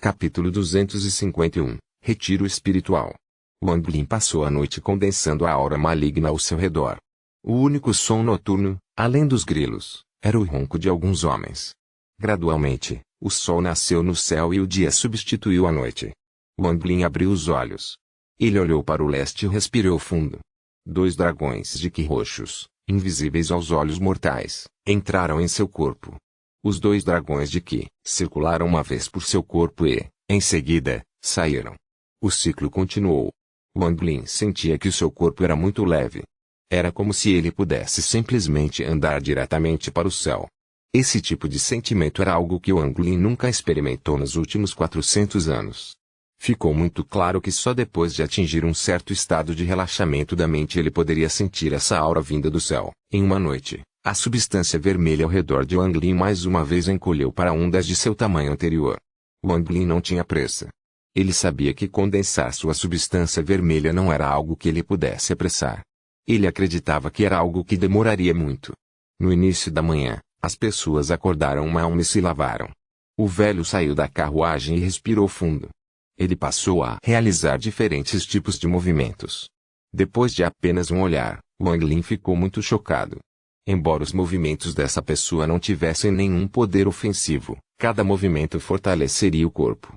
Capítulo 251 Retiro Espiritual. Wang Lin passou a noite condensando a aura maligna ao seu redor. O único som noturno, além dos grilos, era o ronco de alguns homens. Gradualmente, o sol nasceu no céu e o dia substituiu a noite. Wang Lin abriu os olhos. Ele olhou para o leste e respirou fundo. 2 dragões de Qi roxos, invisíveis aos olhos mortais, entraram em seu corpo. Os 2 dragões de Qi circularam uma vez por seu corpo e, em seguida, saíram. O ciclo continuou. Wang Lin sentia que o seu corpo era muito leve. Era como se ele pudesse simplesmente andar diretamente para o céu. Esse tipo de sentimento era algo que Wang Lin nunca experimentou nos últimos 400 anos. Ficou muito claro que só depois de atingir um certo estado de relaxamento da mente ele poderia sentir essa aura vinda do céu. Em uma noite, a substância vermelha ao redor de Wang Lin mais uma vez encolheu para ondas de seu tamanho anterior. Wang Lin não tinha pressa. Ele sabia que condensar sua substância vermelha não era algo que ele pudesse apressar. Ele acreditava que era algo que demoraria muito. No início da manhã, as pessoas acordaram mal e se lavaram. O velho saiu da carruagem e respirou fundo. Ele passou a realizar diferentes tipos de movimentos. Depois de apenas um olhar, Wang Lin ficou muito chocado. Embora os movimentos dessa pessoa não tivessem nenhum poder ofensivo, cada movimento fortaleceria o corpo.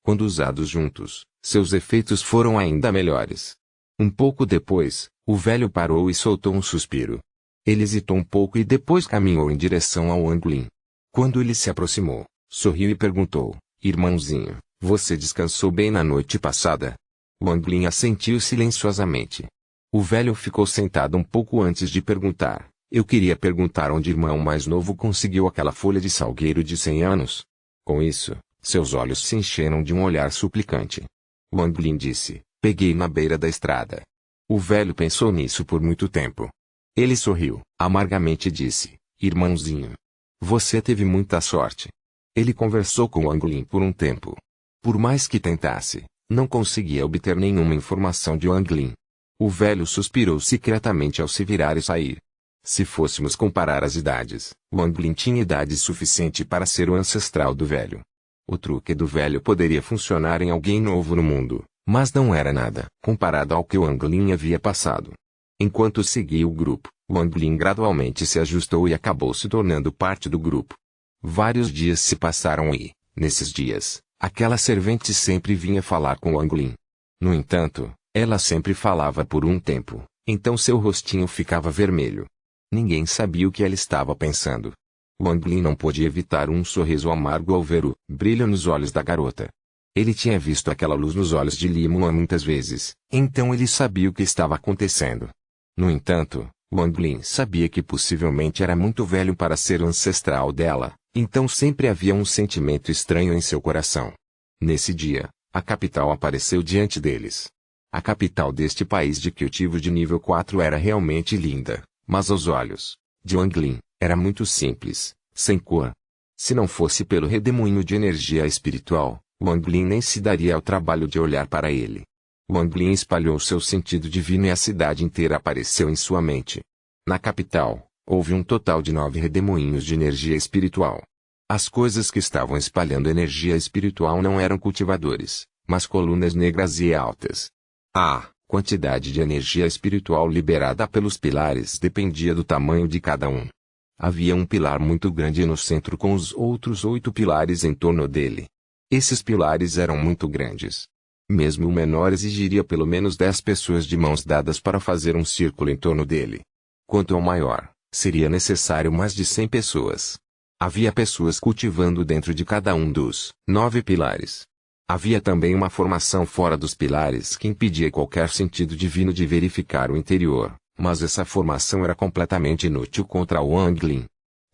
Quando usados juntos, seus efeitos foram ainda melhores. Um pouco depois, o velho parou e soltou um suspiro. Ele hesitou um pouco e depois caminhou em direção ao Wang Lin. Quando ele se aproximou, sorriu e perguntou: "Irmãozinho, você descansou bem na noite passada?" Wang Lin assentiu silenciosamente. O velho ficou sentado um pouco antes de perguntar: "Eu queria perguntar onde irmão mais novo conseguiu aquela folha de salgueiro de 100 anos?" Com isso, seus olhos se encheram de um olhar suplicante. Wang Lin disse: "Peguei na beira da estrada." O velho pensou nisso por muito tempo. Ele sorriu, amargamente e disse: "Irmãozinho, você teve muita sorte." Ele conversou com Wang Lin por um tempo. Por mais que tentasse, não conseguia obter nenhuma informação de Wang Lin. O velho suspirou secretamente ao se virar e sair. Se fôssemos comparar as idades, Wang Lin tinha idade suficiente para ser o ancestral do velho. O truque do velho poderia funcionar em alguém novo no mundo, mas não era nada comparado ao que Wang Lin havia passado. Enquanto seguia o grupo, Wang Lin gradualmente se ajustou e acabou se tornando parte do grupo. Vários dias se passaram e, nesses dias, aquela servente sempre vinha falar com Wang Lin. No entanto, ela sempre falava por um tempo, então seu rostinho ficava vermelho. Ninguém sabia o que ela estava pensando. Wang Lin não pôde evitar um sorriso amargo ao ver o brilho nos olhos da garota. Ele tinha visto aquela luz nos olhos de Li Mulan muitas vezes, então ele sabia o que estava acontecendo. No entanto, Wang Lin sabia que possivelmente era muito velho para ser o ancestral dela, então sempre havia um sentimento estranho em seu coração. Nesse dia, a capital apareceu diante deles. A capital deste país de cultivo de nível 4 era realmente linda, mas aos olhos de Wang Lin, era muito simples, sem cor. Se não fosse pelo redemoinho de energia espiritual, Wang Lin nem se daria ao trabalho de olhar para ele. Wang Lin espalhou seu sentido divino e a cidade inteira apareceu em sua mente. Na capital, houve um total de 9 redemoinhos de energia espiritual. As coisas que estavam espalhando energia espiritual não eram cultivadores, mas colunas negras e altas. A quantidade de energia espiritual liberada pelos pilares dependia do tamanho de cada um. Havia um pilar muito grande no centro com os outros 8 pilares em torno dele. Esses pilares eram muito grandes. Mesmo o menor exigiria pelo menos 10 pessoas de mãos dadas para fazer um círculo em torno dele. Quanto ao maior, seria necessário mais de 100 pessoas. Havia pessoas cultivando dentro de cada um dos 9 pilares. Havia também uma formação fora dos pilares que impedia qualquer sentido divino de verificar o interior, mas essa formação era completamente inútil contra Wang Lin.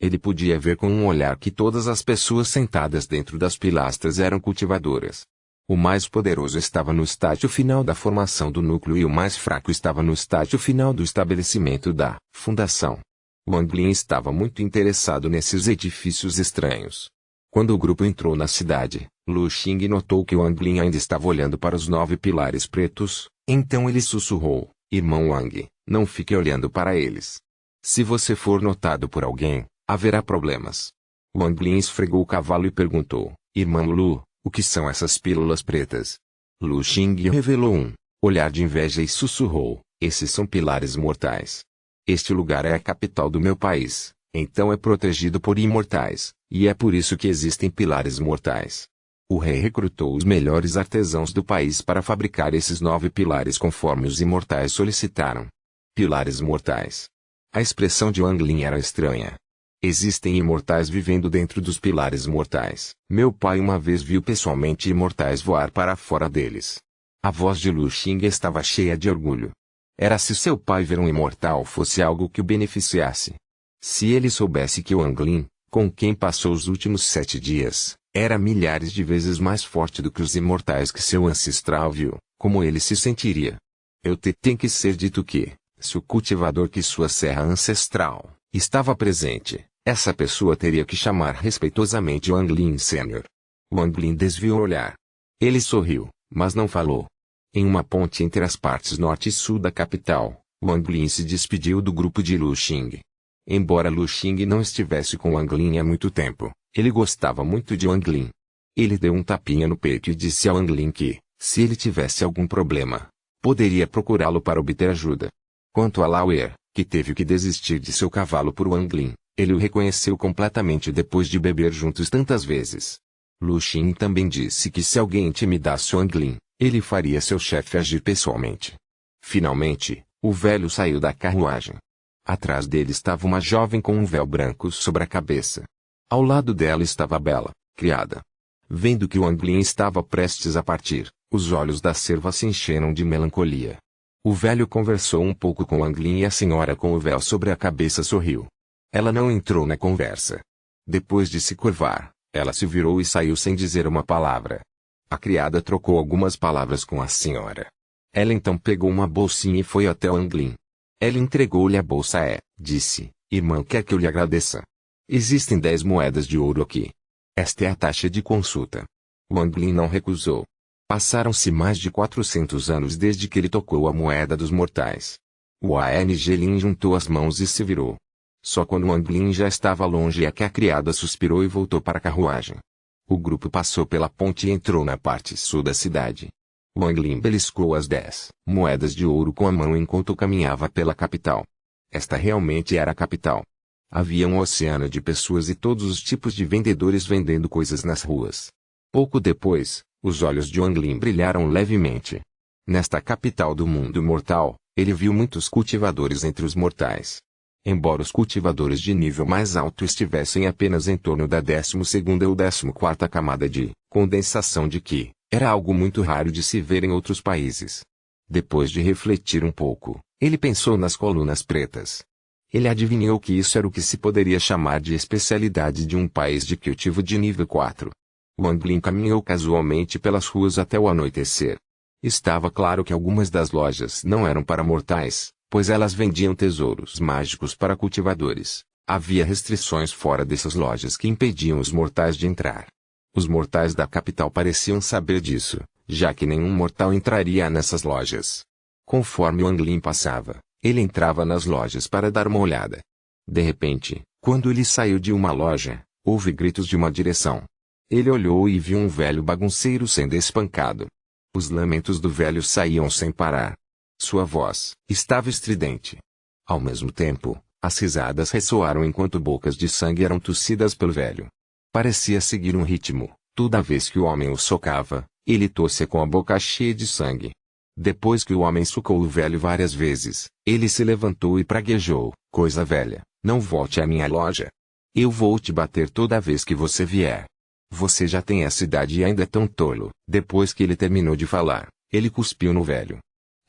Ele podia ver com um olhar que todas as pessoas sentadas dentro das pilastras eram cultivadoras. O mais poderoso estava no estágio final da formação do núcleo e o mais fraco estava no estágio final do estabelecimento da fundação. Wang Lin estava muito interessado nesses edifícios estranhos. Quando o grupo entrou na cidade, Lu Xing notou que Wang Lin ainda estava olhando para os 9 pilares pretos, então ele sussurrou: "Irmão Wang, não fique olhando para eles. Se você for notado por alguém, haverá problemas." Wang Lin esfregou o cavalo e perguntou: "Irmão Lu, O que são essas pílulas pretas? Lu Xing revelou um olhar de inveja e sussurrou: esses são pilares mortais. Este lugar é a capital do meu país, então é protegido por imortais, e é por isso que existem pilares mortais. O rei recrutou os melhores artesãos do país para fabricar esses 9 pilares conforme os imortais solicitaram. Pilares mortais. A expressão de Wang Lin era estranha. Existem imortais vivendo dentro dos pilares mortais. Meu pai uma vez viu pessoalmente imortais voar para fora deles. A voz de Lu Xing estava cheia de orgulho. Era se seu pai ver um imortal fosse algo que o beneficiasse. Se ele soubesse que Wang Lin, com quem passou os últimos 7 dias, era milhares de vezes mais forte do que os imortais que seu ancestral viu, como ele se sentiria? Tem que ser dito que, se o cultivador que sua serra ancestral estava presente, essa pessoa teria que chamar respeitosamente Wang Lin Sênior. Wang Lin desviou o olhar. Ele sorriu, mas não falou. Em uma ponte entre as partes norte e sul da capital, Wang Lin se despediu do grupo de Lu Xing. Embora Lu Xing não estivesse com Wang Lin há muito tempo, ele gostava muito de Wang Lin. Ele deu um tapinha no peito e disse a Wang Lin que, se ele tivesse algum problema, poderia procurá-lo para obter ajuda. Quanto a Lauer, que teve que desistir de seu cavalo por Wang Lin, ele o reconheceu completamente depois de beber juntos tantas vezes. Lu Xing também disse que se alguém intimidasse Wang Lin, ele faria seu chefe agir pessoalmente. Finalmente, o velho saiu da carruagem. Atrás dele estava uma jovem com um véu branco sobre a cabeça. Ao lado dela estava a bela criada. Vendo que Wang Lin estava prestes a partir, os olhos da serva se encheram de melancolia. O velho conversou um pouco com Wang Lin e a senhora com o véu sobre a cabeça sorriu. Ela não entrou na conversa. Depois de se curvar, ela se virou e saiu sem dizer uma palavra. A criada trocou algumas palavras com a senhora. Ela então pegou uma bolsinha e foi até Wang Lin. Ela entregou-lhe a bolsa disse, irmã quer que eu lhe agradeça? Existem 10 moedas de ouro aqui. Esta é a taxa de consulta. Wang Lin não recusou. Passaram-se mais de 400 anos desde que ele tocou a moeda dos mortais. Wang Lin juntou as mãos e se virou. Só quando Wang Lin já estava longe é que a criada suspirou e voltou para a carruagem. O grupo passou pela ponte e entrou na parte sul da cidade. Wang Lin beliscou as 10 moedas de ouro com a mão enquanto caminhava pela capital. Esta realmente era a capital. Havia um oceano de pessoas e todos os tipos de vendedores vendendo coisas nas ruas. Pouco depois, os olhos de Wang Lin brilharam levemente. Nesta capital do mundo mortal, ele viu muitos cultivadores entre os mortais. Embora os cultivadores de nível mais alto estivessem apenas em torno da 12ª ou 14ª camada de condensação de Qi, era algo muito raro de se ver em outros países. Depois de refletir um pouco, ele pensou nas colunas pretas. Ele adivinhou que isso era o que se poderia chamar de especialidade de um país de cultivo de nível 4. Wang Lin caminhou casualmente pelas ruas até o anoitecer. Estava claro que algumas das lojas não eram para mortais, pois elas vendiam tesouros mágicos para cultivadores. Havia restrições fora dessas lojas que impediam os mortais de entrar. Os mortais da capital pareciam saber disso, já que nenhum mortal entraria nessas lojas. Conforme Wang Lin passava, ele entrava nas lojas para dar uma olhada. De repente, quando ele saiu de uma loja, houve gritos de uma direção. Ele olhou e viu um velho bagunceiro sendo espancado. Os lamentos do velho saíam sem parar. Sua voz estava estridente. Ao mesmo tempo, as risadas ressoaram enquanto bocas de sangue eram tossidas pelo velho. Parecia seguir um ritmo. Toda vez que o homem o socava, ele tossia com a boca cheia de sangue. Depois que o homem socou o velho várias vezes, ele se levantou e praguejou: coisa velha, não volte à minha loja. Eu vou te bater toda vez que você vier. Você já tem essa idade e ainda é tão tolo. Depois que ele terminou de falar, ele cuspiu no velho.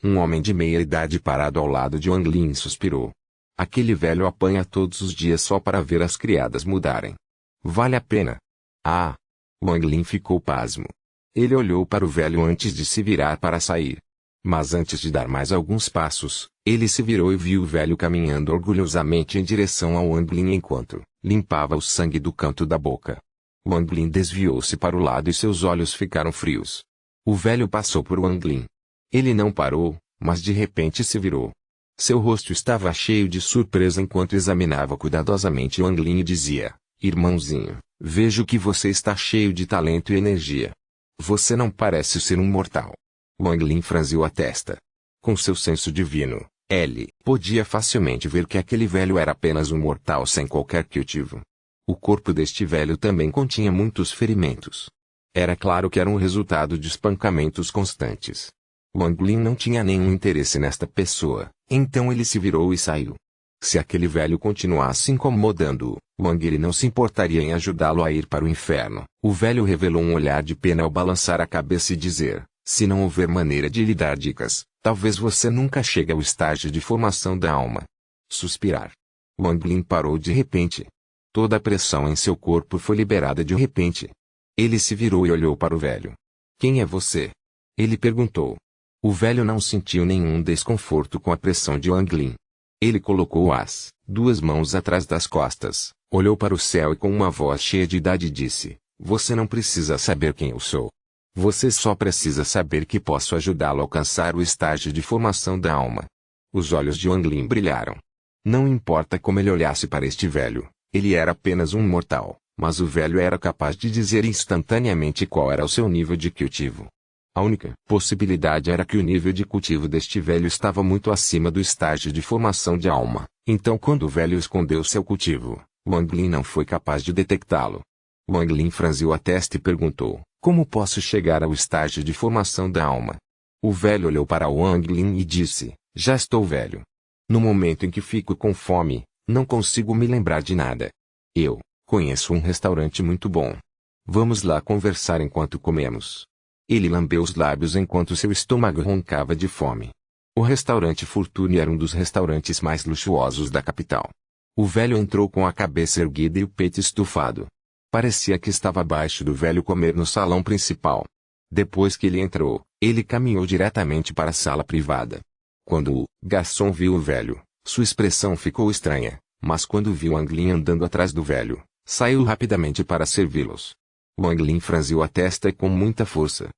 Um homem de meia idade parado ao lado de Wang Lin suspirou. Aquele velho apanha todos os dias só para ver as criadas mudarem. Vale a pena. Ah! Wang Lin ficou pasmo. Ele olhou para o velho antes de se virar para sair. Mas antes de dar mais alguns passos, ele se virou e viu o velho caminhando orgulhosamente em direção ao Wang Lin enquanto limpava o sangue do canto da boca. Wang Lin desviou-se para o lado e seus olhos ficaram frios. O velho passou por Wang Lin. Ele não parou, mas de repente se virou. Seu rosto estava cheio de surpresa enquanto examinava cuidadosamente Wang Lin e dizia: irmãozinho, vejo que você está cheio de talento e energia. Você não parece ser um mortal. Wang Lin franziu a testa. Com seu senso divino, ele podia facilmente ver que aquele velho era apenas um mortal sem qualquer cultivo. O corpo deste velho também continha muitos ferimentos. Era claro que era um resultado de espancamentos constantes. Wang Lin não tinha nenhum interesse nesta pessoa, então ele se virou e saiu. Se aquele velho continuasse incomodando-o, Wang Lin não se importaria em ajudá-lo a ir para o inferno. O velho revelou um olhar de pena ao balançar a cabeça e dizer: se não houver maneira de lhe dar dicas, talvez você nunca chegue ao estágio de formação da alma. Suspirar. Wang Lin parou de repente. Toda a pressão em seu corpo foi liberada de repente. Ele se virou e olhou para o velho. Quem é você? Ele perguntou. O velho não sentiu nenhum desconforto com a pressão de Wang Lin. Ele colocou as duas mãos atrás das costas, olhou para o céu e com uma voz cheia de idade disse: você não precisa saber quem eu sou. Você só precisa saber que posso ajudá-lo a alcançar o estágio de formação da alma. Os olhos de Wang Lin brilharam. Não importa como ele olhasse para este velho, ele era apenas um mortal, mas o velho era capaz de dizer instantaneamente qual era o seu nível de cultivo. A única possibilidade era que o nível de cultivo deste velho estava muito acima do estágio de formação de alma. Então, quando o velho escondeu seu cultivo, Wang Lin não foi capaz de detectá-lo. Wang Lin franziu a testa e perguntou: como posso chegar ao estágio de formação da alma? O velho olhou para Wang Lin e disse: já estou velho. No momento em que fico com fome, não consigo me lembrar de nada. Eu conheço um restaurante muito bom. Vamos lá conversar enquanto comemos. Ele lambeu os lábios enquanto seu estômago roncava de fome. O restaurante Fortune era um dos restaurantes mais luxuosos da capital. O velho entrou com a cabeça erguida e o peito estufado. Parecia que estava abaixo do velho comer no salão principal. Depois que ele entrou, ele caminhou diretamente para a sala privada. Quando o garçom viu o velho, sua expressão ficou estranha, mas quando viu Wang Lin andando atrás do velho, saiu rapidamente para servi-los. Wang Lin franziu a testa com muita força.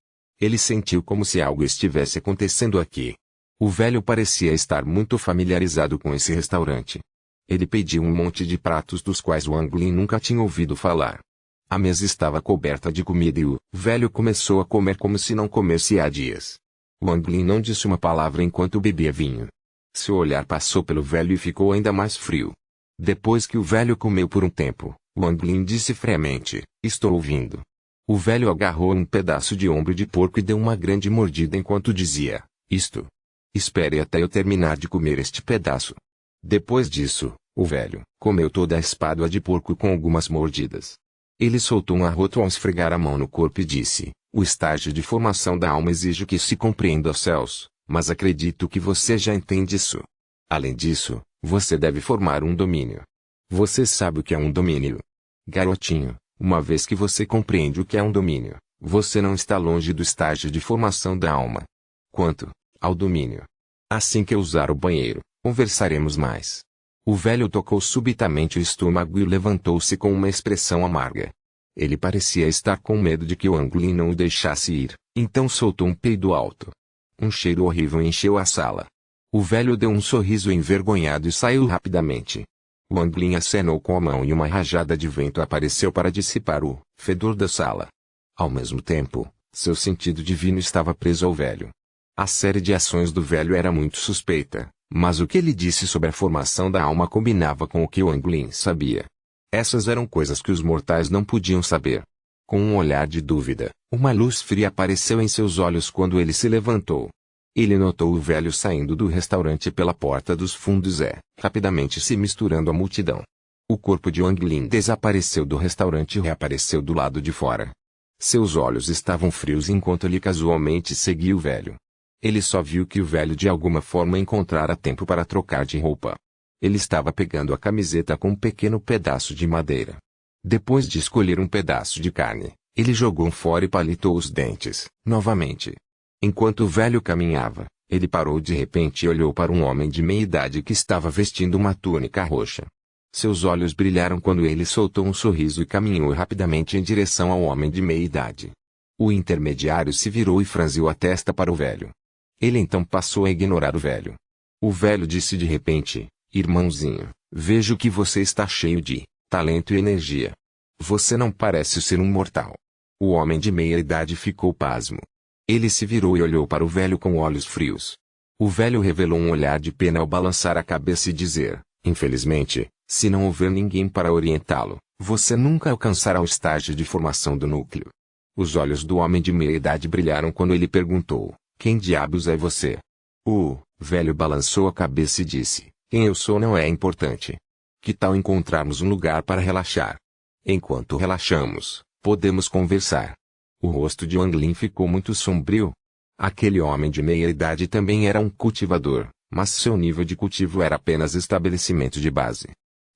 Ele sentiu como se algo estivesse acontecendo aqui. O velho parecia estar muito familiarizado com esse restaurante. Ele pediu um monte de pratos dos quais Wang Lin nunca tinha ouvido falar. A mesa estava coberta de comida e o velho começou a comer como se não comesse há dias. Wang Lin não disse uma palavra enquanto bebia vinho. Seu olhar passou pelo velho e ficou ainda mais frio. Depois que o velho comeu por um tempo, Wang Lin disse friamente: estou ouvindo. O velho agarrou um pedaço de ombro de porco e deu uma grande mordida enquanto dizia: isto. Espere até eu terminar de comer este pedaço. Depois disso, o velho comeu toda a espádua de porco com algumas mordidas. Ele soltou um arroto ao esfregar a mão no corpo e disse: o estágio de formação da alma exige que se compreenda os céus, mas acredito que você já entende isso. Além disso, você deve formar um domínio. Você sabe o que é um domínio? Garotinho, uma vez que você compreende o que é um domínio, você não está longe do estágio de formação da alma. Quanto ao domínio, assim que eu usar o banheiro, conversaremos mais. O velho tocou subitamente o estômago e levantou-se com uma expressão amarga. Ele parecia estar com medo de que Wang Lin não o deixasse ir, então soltou um peido alto. Um cheiro horrível encheu a sala. O velho deu um sorriso envergonhado e saiu rapidamente. Wang Lin acenou com a mão e uma rajada de vento apareceu para dissipar o fedor da sala. Ao mesmo tempo, seu sentido divino estava preso ao velho. A série de ações do velho era muito suspeita, mas o que ele disse sobre a formação da alma combinava com o que Wang Lin sabia. Essas eram coisas que os mortais não podiam saber. Com um olhar de dúvida, uma luz fria apareceu em seus olhos quando ele se levantou. Ele notou o velho saindo do restaurante pela porta dos fundos e, rapidamente se misturando à multidão. O corpo de Wang Lin desapareceu do restaurante e reapareceu do lado de fora. Seus olhos estavam frios enquanto ele casualmente seguia o velho. Ele só viu que o velho de alguma forma encontrara tempo para trocar de roupa. Ele estava pegando a camiseta com um pequeno pedaço de madeira. Depois de escolher um pedaço de carne, ele jogou fora e palitou os dentes, novamente. Enquanto o velho caminhava, ele parou de repente e olhou para um homem de meia idade que estava vestindo uma túnica roxa. Seus olhos brilharam quando ele soltou um sorriso e caminhou rapidamente em direção ao homem de meia idade. O intermediário se virou e franziu a testa para o velho. Ele então passou a ignorar o velho. O velho disse de repente: irmãozinho, vejo que você está cheio de talento e energia. Você não parece ser um mortal. O homem de meia-idade ficou pasmo. Ele se virou e olhou para o velho com olhos frios. O velho revelou um olhar de pena ao balançar a cabeça e dizer: infelizmente, se não houver ninguém para orientá-lo, você nunca alcançará o estágio de formação do núcleo. Os olhos do homem de meia-idade brilharam quando ele perguntou: quem diabos é você? O velho balançou a cabeça e disse: quem eu sou não é importante. Que tal encontrarmos um lugar para relaxar? Enquanto relaxamos, podemos conversar. O rosto de Wang Lin ficou muito sombrio. Aquele homem de meia-idade também era um cultivador, mas seu nível de cultivo era apenas estabelecimento de base.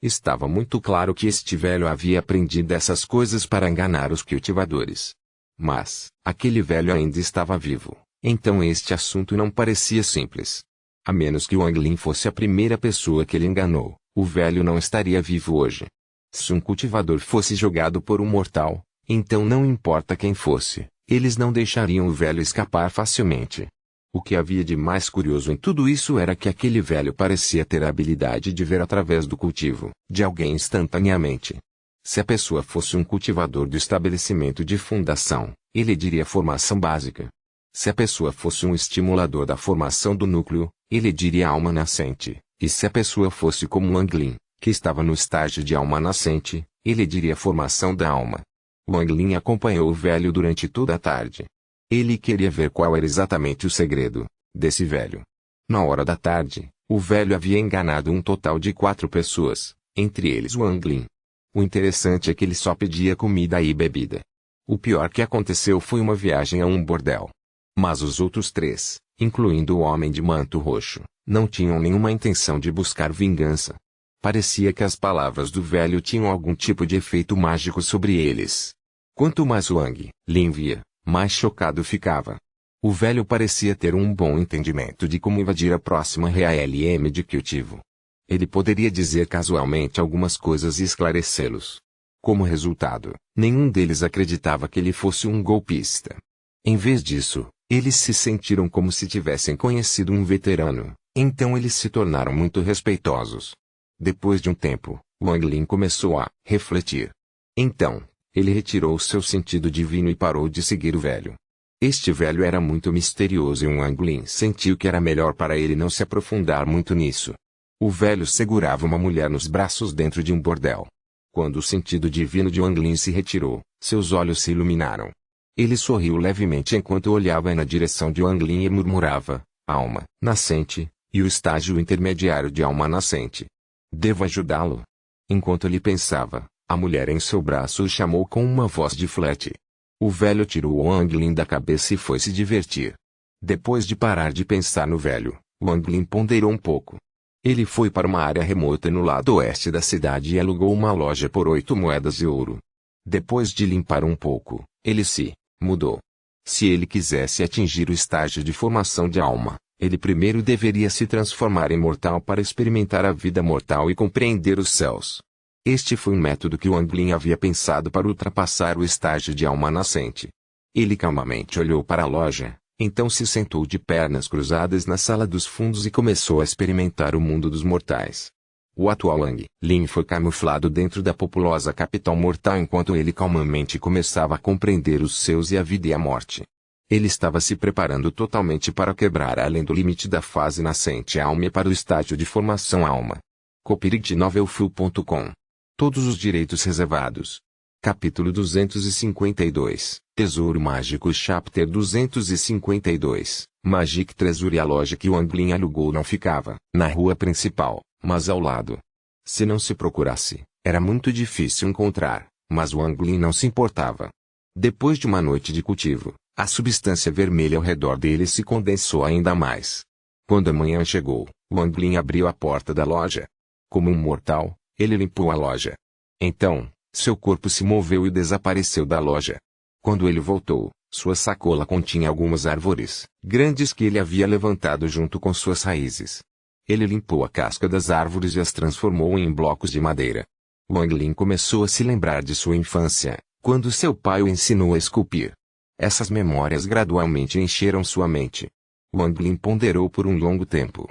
Estava muito claro que este velho havia aprendido essas coisas para enganar os cultivadores. Mas, aquele velho ainda estava vivo, então este assunto não parecia simples. A menos que Wang Lin fosse a primeira pessoa que ele enganou, o velho não estaria vivo hoje. Se um cultivador fosse jogado por um mortal, então não importa quem fosse, eles não deixariam o velho escapar facilmente. O que havia de mais curioso em tudo isso era que aquele velho parecia ter a habilidade de ver através do cultivo de alguém instantaneamente. Se a pessoa fosse um cultivador do estabelecimento de fundação, ele diria formação básica. Se a pessoa fosse um estimulador da formação do núcleo, ele diria alma nascente. E se a pessoa fosse como Wang Lin, que estava no estágio de alma nascente, ele diria formação da alma. Wang Lin acompanhou o velho durante toda a tarde. Ele queria ver qual era exatamente o segredo desse velho. Na hora da tarde, o velho havia enganado um total de 4 pessoas, entre eles Wang Lin. O interessante é que ele só pedia comida e bebida. O pior que aconteceu foi uma viagem a um bordel. Mas os outros 3, incluindo o homem de manto roxo, não tinham nenhuma intenção de buscar vingança. Parecia que as palavras do velho tinham algum tipo de efeito mágico sobre eles. Quanto mais Wang Lin via, mais chocado ficava. O velho parecia ter um bom entendimento de como invadir a próxima realm de cultivo. Ele poderia dizer casualmente algumas coisas e esclarecê-los. Como resultado, nenhum deles acreditava que ele fosse um golpista. Em vez disso, eles se sentiram como se tivessem conhecido um veterano, então eles se tornaram muito respeitosos. Depois de um tempo, Wang Lin começou a refletir. Então, ele retirou seu sentido divino e parou de seguir o velho. Este velho era muito misterioso e Wang Lin sentiu que era melhor para ele não se aprofundar muito nisso. O velho segurava uma mulher nos braços dentro de um bordel. Quando o sentido divino de Wang Lin se retirou, seus olhos se iluminaram. Ele sorriu levemente enquanto olhava na direção de Wang Lin e murmurava: alma nascente, e o estágio intermediário de alma nascente. Devo ajudá-lo? Enquanto ele pensava, a mulher em seu braço o chamou com uma voz de flerte. O velho tirou Wang Lin da cabeça e foi se divertir. Depois de parar de pensar no velho, Wang Lin ponderou um pouco. Ele foi para uma área remota no lado oeste da cidade e alugou uma loja por 8 moedas de ouro. Depois de limpar um pouco, ele se mudou. Se ele quisesse atingir o estágio de formação de alma, ele primeiro deveria se transformar em mortal para experimentar a vida mortal e compreender os céus. Este foi um método que Wang Lin havia pensado para ultrapassar o estágio de alma nascente. Ele calmamente olhou para a loja, então se sentou de pernas cruzadas na sala dos fundos e começou a experimentar o mundo dos mortais. O atual Wang Lin foi camuflado dentro da populosa capital mortal enquanto ele calmamente começava a compreender os seus e a vida e a morte. Ele estava se preparando totalmente para quebrar além do limite da fase nascente alma e para o estágio de formação alma. Copyright novelfull.com. Todos os direitos reservados. Capítulo 252. Tesouro Mágico Chapter 252. Magic Treasure. A loja que Wang Lin alugou não ficava na rua principal, mas ao lado. Se não se procurasse, era muito difícil encontrar, mas Wang Lin não se importava. Depois de uma noite de cultivo, a substância vermelha ao redor dele se condensou ainda mais. Quando a manhã chegou, Wang Lin abriu a porta da loja. Como um mortal, ele limpou a loja. Então, seu corpo se moveu e desapareceu da loja. Quando ele voltou, sua sacola continha algumas árvores grandes que ele havia levantado junto com suas raízes. Ele limpou a casca das árvores e as transformou em blocos de madeira. Wang Lin começou a se lembrar de sua infância, quando seu pai o ensinou a esculpir. Essas memórias gradualmente encheram sua mente. Wang Lin ponderou por um longo tempo.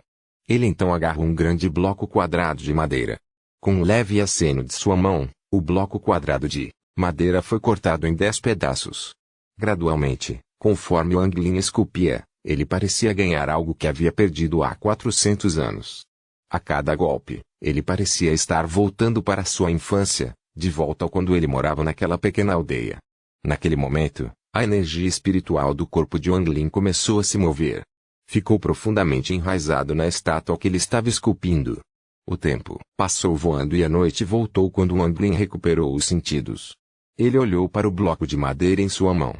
Ele então agarrou um grande bloco quadrado de madeira. Com um leve aceno de sua mão, o bloco quadrado de Madeira foi cortado em 10 pedaços. Gradualmente, conforme Wang Lin esculpia, ele parecia ganhar algo que havia perdido há 400 anos. A cada golpe, ele parecia estar voltando para sua infância, de volta ao quando ele morava naquela pequena aldeia. Naquele momento, a energia espiritual do corpo de Wang Lin começou a se mover. Ficou profundamente enraizado na estátua que ele estava esculpindo. O tempo passou voando e a noite voltou quando Wang Lin recuperou os sentidos. Ele olhou para o bloco de madeira em sua mão.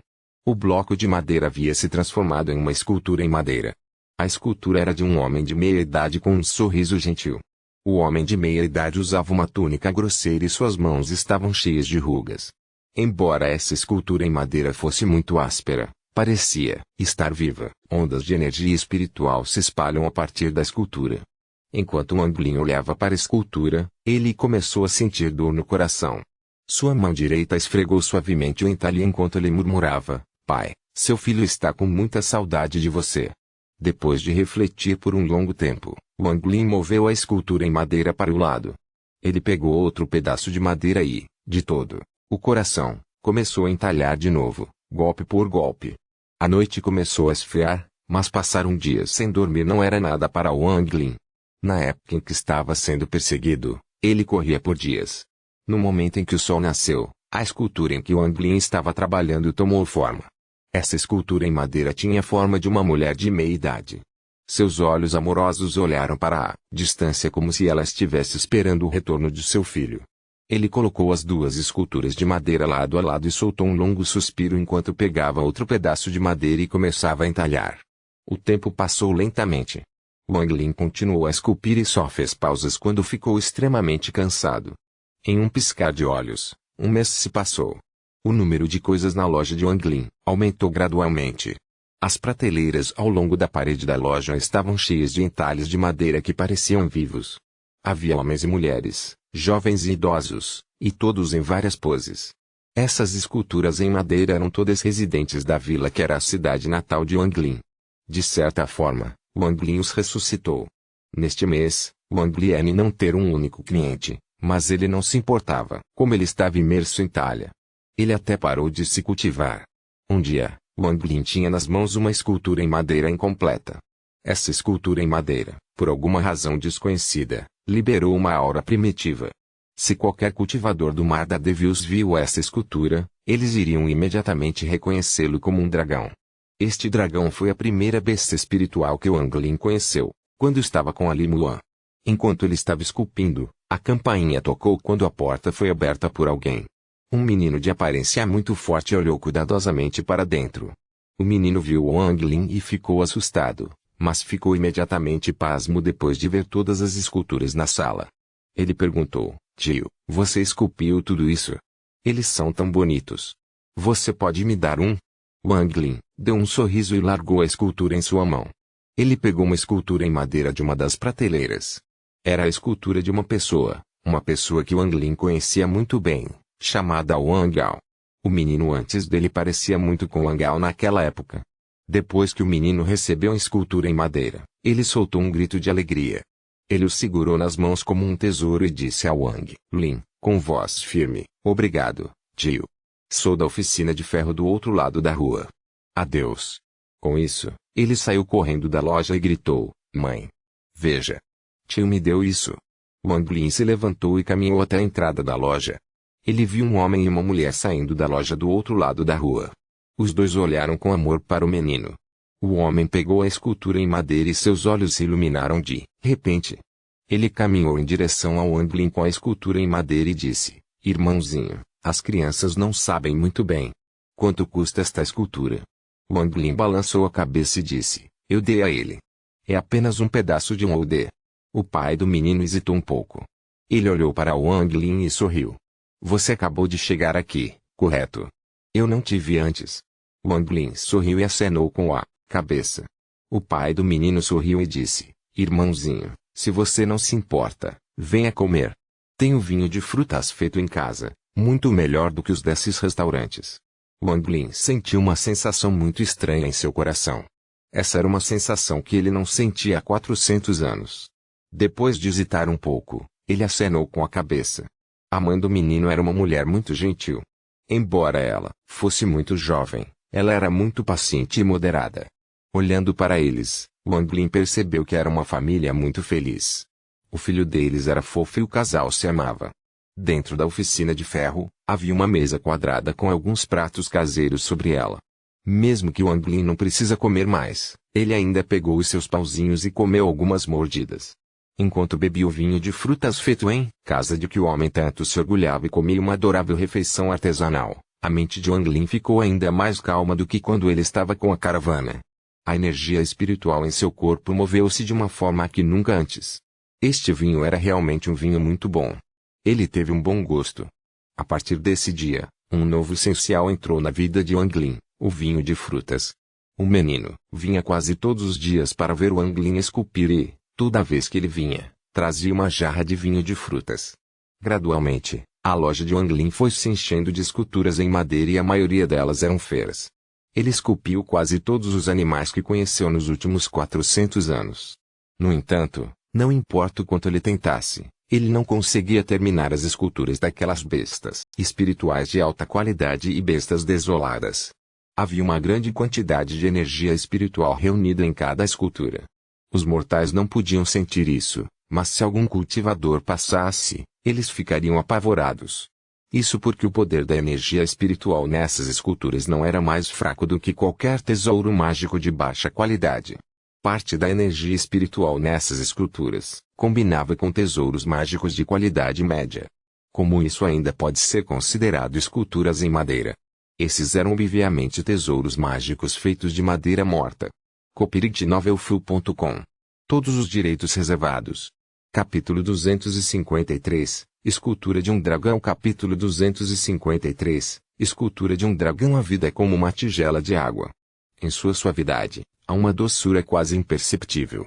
O bloco de madeira havia se transformado em uma escultura em madeira. A escultura era de um homem de meia idade com um sorriso gentil. O homem de meia idade usava uma túnica grosseira e suas mãos estavam cheias de rugas. Embora essa escultura em madeira fosse muito áspera, parecia estar viva. Ondas de energia espiritual se espalham a partir da escultura. Enquanto Wang Lin olhava para a escultura, ele começou a sentir dor no coração. Sua mão direita esfregou suavemente o entalhe enquanto ele murmurava: Pai, seu filho está com muita saudade de você. Depois de refletir por um longo tempo, Wang Lin moveu a escultura em madeira para o lado. Ele pegou outro pedaço de madeira e, de todo o coração, começou a entalhar de novo, golpe por golpe. A noite começou a esfriar, mas passaram dias sem dormir não era nada para Wang Lin. Na época em que estava sendo perseguido, ele corria por dias. No momento em que o sol nasceu, a escultura em que Wang Lin estava trabalhando tomou forma. Essa escultura em madeira tinha a forma de uma mulher de meia idade. Seus olhos amorosos olharam para a distância como se ela estivesse esperando o retorno de seu filho. Ele colocou as duas esculturas de madeira lado a lado e soltou um longo suspiro enquanto pegava outro pedaço de madeira e começava a entalhar. O tempo passou lentamente. Wang Lin continuou a esculpir e só fez pausas quando ficou extremamente cansado. Em um piscar de olhos, um mês se passou. O número de coisas na loja de Wang Lin aumentou gradualmente. As prateleiras ao longo da parede da loja estavam cheias de entalhes de madeira que pareciam vivos. Havia homens e mulheres, jovens e idosos, e todos em várias poses. Essas esculturas em madeira eram todas residentes da vila que era a cidade natal de Wang Lin. De certa forma, Wang Lin os ressuscitou. Neste mês, Wang Lin não ter um único cliente, mas ele não se importava. Como ele estava imerso em talha, ele até parou de se cultivar. Um dia, Wang Lin tinha nas mãos uma escultura em madeira incompleta. Essa escultura em madeira, por alguma razão desconhecida, liberou uma aura primitiva. Se qualquer cultivador do Mar da Devious viu essa escultura, eles iriam imediatamente reconhecê-lo como um dragão. Este dragão foi a primeira besta espiritual que Wang Lin conheceu, quando estava com Ali Muan. Enquanto ele estava esculpindo, a campainha tocou quando a porta foi aberta por alguém. Um menino de aparência muito forte olhou cuidadosamente para dentro. O menino viu Wang Lin e ficou assustado, mas ficou imediatamente pasmo depois de ver todas as esculturas na sala. Ele perguntou: Tio, você esculpiu tudo isso? Eles são tão bonitos. Você pode me dar um? Wang Lin deu um sorriso e largou a escultura em sua mão. Ele pegou uma escultura em madeira de uma das prateleiras. Era a escultura de uma pessoa que Wang Lin conhecia muito bem, chamada Wang Ao. O menino antes dele parecia muito com Wang Ao naquela época. Depois que o menino recebeu a escultura em madeira, ele soltou um grito de alegria. Ele o segurou nas mãos como um tesouro e disse a Wang Lin, com voz firme: Obrigado, tio. Sou da oficina de ferro do outro lado da rua. Adeus. Com isso, ele saiu correndo da loja e gritou: Mãe, veja. Tio me deu isso. Wang Lin se levantou e caminhou até a entrada da loja. Ele viu um homem e uma mulher saindo da loja do outro lado da rua. Os dois olharam com amor para o menino. O homem pegou a escultura em madeira e seus olhos se iluminaram de repente. Ele caminhou em direção ao Wang Lin com a escultura em madeira e disse: Irmãozinho, as crianças não sabem muito bem. Quanto custa esta escultura? Wang Lin balançou a cabeça e disse: Eu dei a ele. É apenas um pedaço de um oudê. O pai do menino hesitou um pouco. Ele olhou para Wang Lin e sorriu. Você acabou de chegar aqui, correto? Eu não te vi antes. Wang Lin sorriu e acenou com a cabeça. O pai do menino sorriu e disse: Irmãozinho, se você não se importa, venha comer. Tenho vinho de frutas feito em casa, muito melhor do que os desses restaurantes. Wang Lin sentiu uma sensação muito estranha em seu coração. Essa era uma sensação que ele não sentia há 400 anos. Depois de hesitar um pouco, ele acenou com a cabeça. A mãe do menino era uma mulher muito gentil. Embora ela fosse muito jovem, ela era muito paciente e moderada. Olhando para eles, Wang Lin percebeu que era uma família muito feliz. O filho deles era fofo e o casal se amava. Dentro da oficina de ferro, havia uma mesa quadrada com alguns pratos caseiros sobre ela. Mesmo que Wang Lin não precisa comer mais, ele ainda pegou os seus pauzinhos e comeu algumas mordidas. Enquanto bebia o vinho de frutas feito em casa de que o homem tanto se orgulhava e comia uma adorável refeição artesanal, a mente de Wang Lin ficou ainda mais calma do que quando ele estava com a caravana. A energia espiritual em seu corpo moveu-se de uma forma que nunca antes. Este vinho era realmente um vinho muito bom. Ele teve um bom gosto. A partir desse dia, um novo essencial entrou na vida de Wang Lin, o vinho de frutas. O menino vinha quase todos os dias para ver Wang Lin esculpir e, toda vez que ele vinha, trazia uma jarra de vinho de frutas. Gradualmente, a loja de Wang Lin foi se enchendo de esculturas em madeira e a maioria delas eram feiras. Ele esculpiu quase todos os animais que conheceu nos últimos 400 anos. No entanto, não importa o quanto ele tentasse, ele não conseguia terminar as esculturas daquelas bestas espirituais de alta qualidade e bestas desoladas. Havia uma grande quantidade de energia espiritual reunida em cada escultura. Os mortais não podiam sentir isso, mas se algum cultivador passasse, eles ficariam apavorados. Isso porque o poder da energia espiritual nessas esculturas não era mais fraco do que qualquer tesouro mágico de baixa qualidade. Parte da energia espiritual nessas esculturas combinava com tesouros mágicos de qualidade média. Como isso ainda pode ser considerado esculturas em madeira. Esses eram obviamente tesouros mágicos feitos de madeira morta. Copyright novelfull.com. Todos os direitos reservados. Capítulo 253. Escultura de um dragão. Capítulo 253. Escultura de um dragão. A vida é como uma tigela de água. Em sua suavidade, há uma doçura quase imperceptível.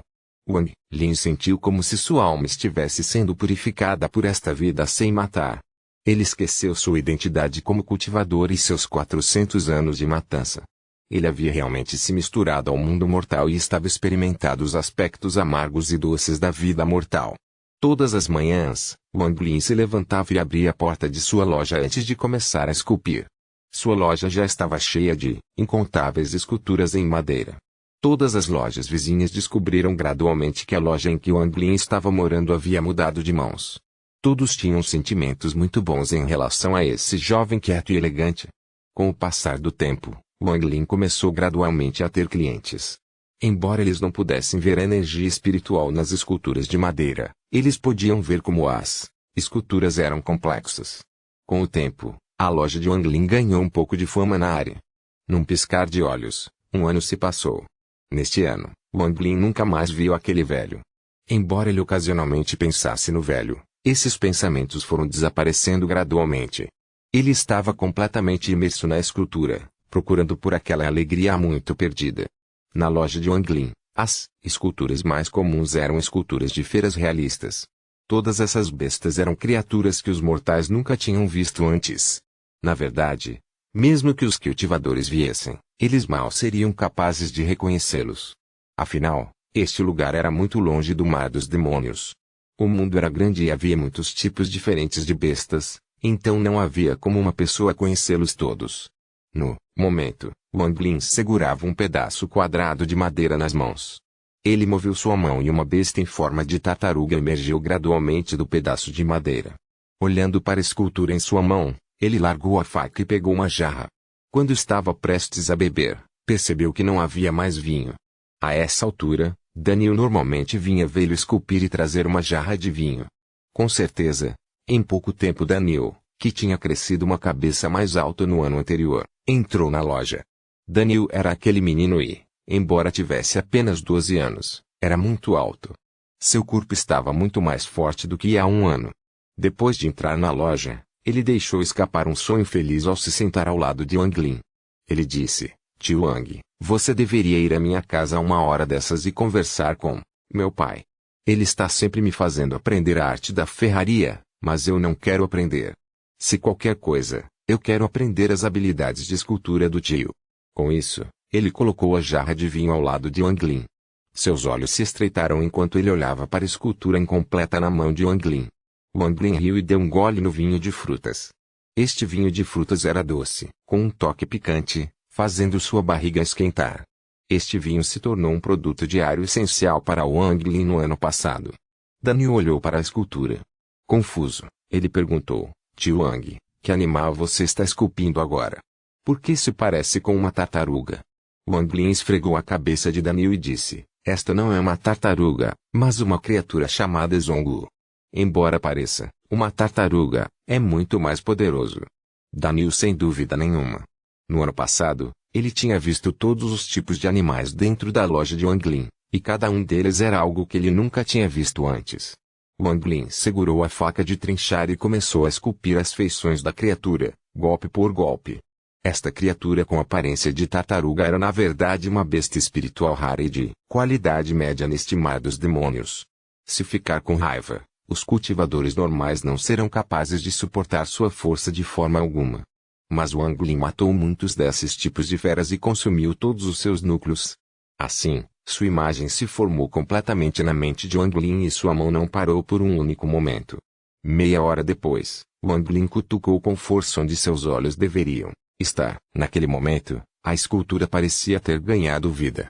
Wang Lin sentiu como se sua alma estivesse sendo purificada por esta vida sem matar. Ele esqueceu sua identidade como cultivador e seus 400 anos de matança. Ele havia realmente se misturado ao mundo mortal e estava experimentando os aspectos amargos e doces da vida mortal. Todas as manhãs, Wang Lin se levantava e abria a porta de sua loja antes de começar a esculpir. Sua loja já estava cheia de incontáveis esculturas em madeira. Todas as lojas vizinhas descobriram gradualmente que a loja em que Wang Lin estava morando havia mudado de mãos. Todos tinham sentimentos muito bons em relação a esse jovem quieto e elegante. Com o passar do tempo, Wang Lin começou gradualmente a ter clientes. Embora eles não pudessem ver a energia espiritual nas esculturas de madeira, eles podiam ver como as esculturas eram complexas. Com o tempo, a loja de Wang Lin ganhou um pouco de fama na área. Num piscar de olhos, um ano se passou. Neste ano, Wang Lin nunca mais viu aquele velho. Embora ele ocasionalmente pensasse no velho, esses pensamentos foram desaparecendo gradualmente. Ele estava completamente imerso na escultura, procurando por aquela alegria há muito perdida. Na loja de Wang Lin, as esculturas mais comuns eram esculturas de feiras realistas. Todas essas bestas eram criaturas que os mortais nunca tinham visto antes. Na verdade, mesmo que os cultivadores viessem, eles mal seriam capazes de reconhecê-los. Afinal, este lugar era muito longe do mar dos demônios. O mundo era grande e havia muitos tipos diferentes de bestas, então não havia como uma pessoa conhecê-los todos. No momento, Wang Lin segurava um pedaço quadrado de madeira nas mãos. Ele moveu sua mão e uma besta em forma de tartaruga emergiu gradualmente do pedaço de madeira. Olhando para a escultura em sua mão, ele largou a faca e pegou uma jarra. Quando estava prestes a beber, percebeu que não havia mais vinho. A essa altura, Daniel normalmente vinha vê-lo esculpir e trazer uma jarra de vinho. Com certeza, em pouco tempo Daniel, que tinha crescido uma cabeça mais alta no ano anterior, entrou na loja. Daniel era aquele menino e, embora tivesse apenas 12 anos, era muito alto. Seu corpo estava muito mais forte do que há um ano. Depois de entrar na loja, ele deixou escapar um sonho feliz ao se sentar ao lado de Wang Lin. Ele disse: Tio Wang, você deveria ir à minha casa a uma hora dessas e conversar com meu pai. Ele está sempre me fazendo aprender a arte da ferraria, mas eu não quero aprender. Se qualquer coisa, eu quero aprender as habilidades de escultura do tio. Com isso, ele colocou a jarra de vinho ao lado de Wang Lin. Seus olhos se estreitaram enquanto ele olhava para a escultura incompleta na mão de Wang Lin. Wang Lin riu e deu um gole no vinho de frutas. Este vinho de frutas era doce, com um toque picante, fazendo sua barriga esquentar. Este vinho se tornou um produto diário essencial para Wang Lin no ano passado. Daniel olhou para a escultura. Confuso, ele perguntou, Tio Wang, que animal você está esculpindo agora? Por que se parece com uma tartaruga? Wang Lin esfregou a cabeça de Daniel e disse, esta não é uma tartaruga, mas uma criatura chamada Zongu. Embora pareça uma tartaruga, é muito mais poderoso. Daniel sem dúvida nenhuma. No ano passado, ele tinha visto todos os tipos de animais dentro da loja de Wang Lin, e cada um deles era algo que ele nunca tinha visto antes. Wang Lin segurou a faca de trinchar e começou a esculpir as feições da criatura, golpe por golpe. Esta criatura com aparência de tartaruga era na verdade uma besta espiritual rara e de qualidade média neste mar dos demônios. Se ficar com raiva, os cultivadores normais não serão capazes de suportar sua força de forma alguma. Mas Wang Lin matou muitos desses tipos de feras e consumiu todos os seus núcleos. Assim, sua imagem se formou completamente na mente de Wang Lin e sua mão não parou por um único momento. Meia hora depois, Wang Lin cutucou com força onde seus olhos deveriam estar. Naquele momento, a escultura parecia ter ganhado vida.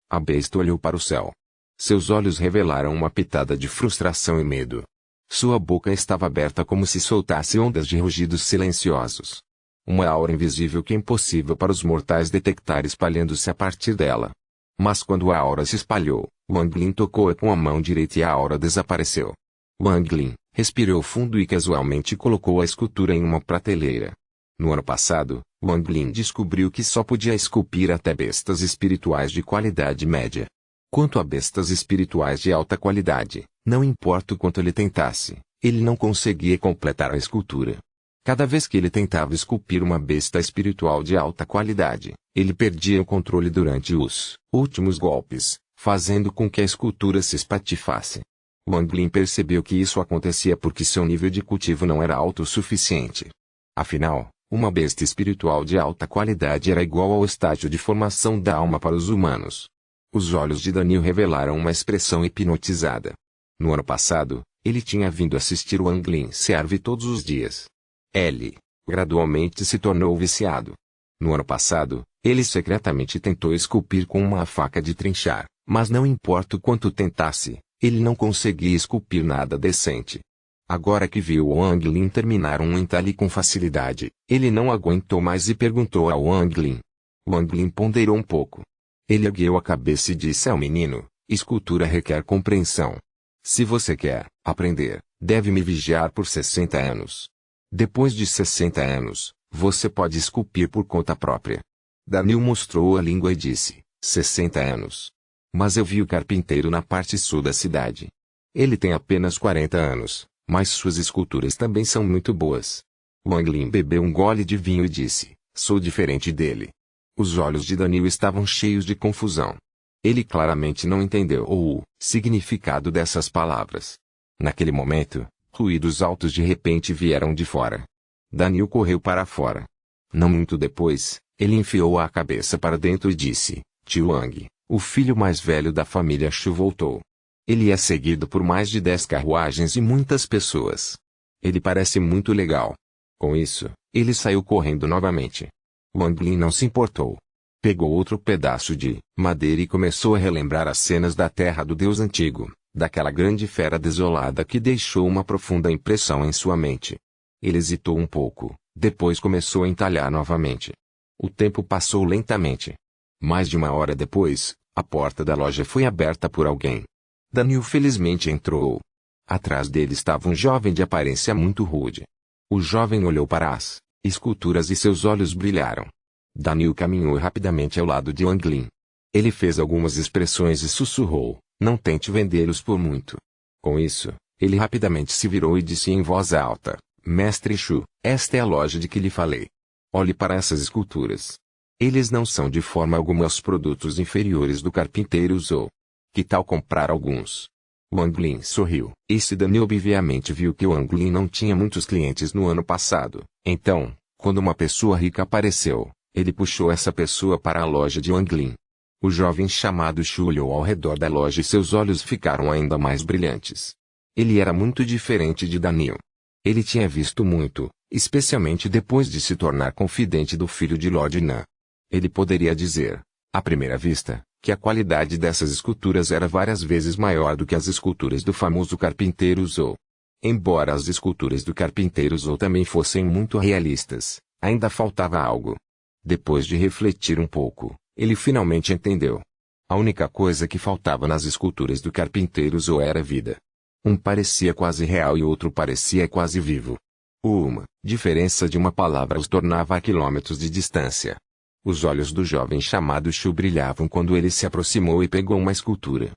A besta olhou para o céu. Seus olhos revelaram uma pitada de frustração e medo. Sua boca estava aberta como se soltasse ondas de rugidos silenciosos. Uma aura invisível que é impossível para os mortais detectar espalhando-se a partir dela. Mas quando a aura se espalhou, Wang Lin tocou-a com a mão direita e a aura desapareceu. Wang Lin respirou fundo e casualmente colocou a escultura em uma prateleira. No ano passado, Wang Lin descobriu que só podia esculpir até bestas espirituais de qualidade média. Quanto a bestas espirituais de alta qualidade, não importa o quanto ele tentasse, ele não conseguia completar a escultura. Cada vez que ele tentava esculpir uma besta espiritual de alta qualidade, ele perdia o controle durante os últimos golpes, fazendo com que a escultura se espatifasse. Wang Lin percebeu que isso acontecia porque seu nível de cultivo não era alto o suficiente. Afinal, uma besta espiritual de alta qualidade era igual ao estágio de formação da alma para os humanos. Os olhos de Daniel revelaram uma expressão hipnotizada. No ano passado, ele tinha vindo assistir Wang Lin serve todos os dias. Ele, gradualmente se tornou viciado. No ano passado, ele secretamente tentou esculpir com uma faca de trinchar, mas não importa o quanto tentasse, ele não conseguia esculpir nada decente. Agora que viu Wang Lin terminar um entalhe com facilidade, ele não aguentou mais e perguntou a Wang Lin. Wang Lin ponderou um pouco. Ele ergueu a cabeça e disse ao menino, escultura requer compreensão. Se você quer aprender, deve me vigiar por 60 anos. Depois de 60 anos, você pode esculpir por conta própria. Daniel mostrou a língua e disse, 60 anos. Mas eu vi o carpinteiro na parte sul da cidade. Ele tem apenas 40 anos, mas suas esculturas também são muito boas. Wang Lin bebeu um gole de vinho e disse, sou diferente dele. Os olhos de Daniel estavam cheios de confusão. Ele claramente não entendeu o significado dessas palavras. Naquele momento, ruídos altos de repente vieram de fora. Daniel correu para fora. Não muito depois, ele enfiou a cabeça para dentro e disse, Tio Wang, o filho mais velho da família Shu voltou. Ele é seguido por mais de 10 carruagens e muitas pessoas. Ele parece muito legal. Com isso, ele saiu correndo novamente. Wang Lin não se importou. Pegou outro pedaço de madeira e começou a relembrar as cenas da terra do Deus antigo, daquela grande fera desolada que deixou uma profunda impressão em sua mente. Ele hesitou um pouco, depois começou a entalhar novamente. O tempo passou lentamente. Mais de uma hora depois, a porta da loja foi aberta por alguém. Daniel felizmente entrou. Atrás dele estava um jovem de aparência muito rude. O jovem olhou para as esculturas e seus olhos brilharam. Daniel caminhou rapidamente ao lado de Wang Lin. Ele fez algumas expressões e sussurrou, não tente vendê-los por muito. Com isso, ele rapidamente se virou e disse em voz alta, Mestre Shu, esta é a loja de que lhe falei. Olhe para essas esculturas. Eles não são de forma alguma os produtos inferiores do carpinteiro Zhou. Que tal comprar alguns? Wang Lin sorriu. Esse Daniel obviamente viu que Wang Lin não tinha muitos clientes no ano passado. Então, quando uma pessoa rica apareceu, ele puxou essa pessoa para a loja de Wang Lin. O jovem chamado Shu olhou ao redor da loja e seus olhos ficaram ainda mais brilhantes. Ele era muito diferente de Daniel. Ele tinha visto muito, especialmente depois de se tornar confidente do filho de Lord Nan. Ele poderia dizer, à primeira vista, que a qualidade dessas esculturas era várias vezes maior do que as esculturas do famoso carpinteiro Zou. Embora as esculturas do carpinteiro Zou também fossem muito realistas, ainda faltava algo. Depois de refletir um pouco, ele finalmente entendeu. A única coisa que faltava nas esculturas do carpinteiro Zou era vida. Um parecia quase real e outro parecia quase vivo. Uma diferença de uma palavra os tornava a quilômetros de distância. Os olhos do jovem chamado Shu brilhavam quando ele se aproximou e pegou uma escultura.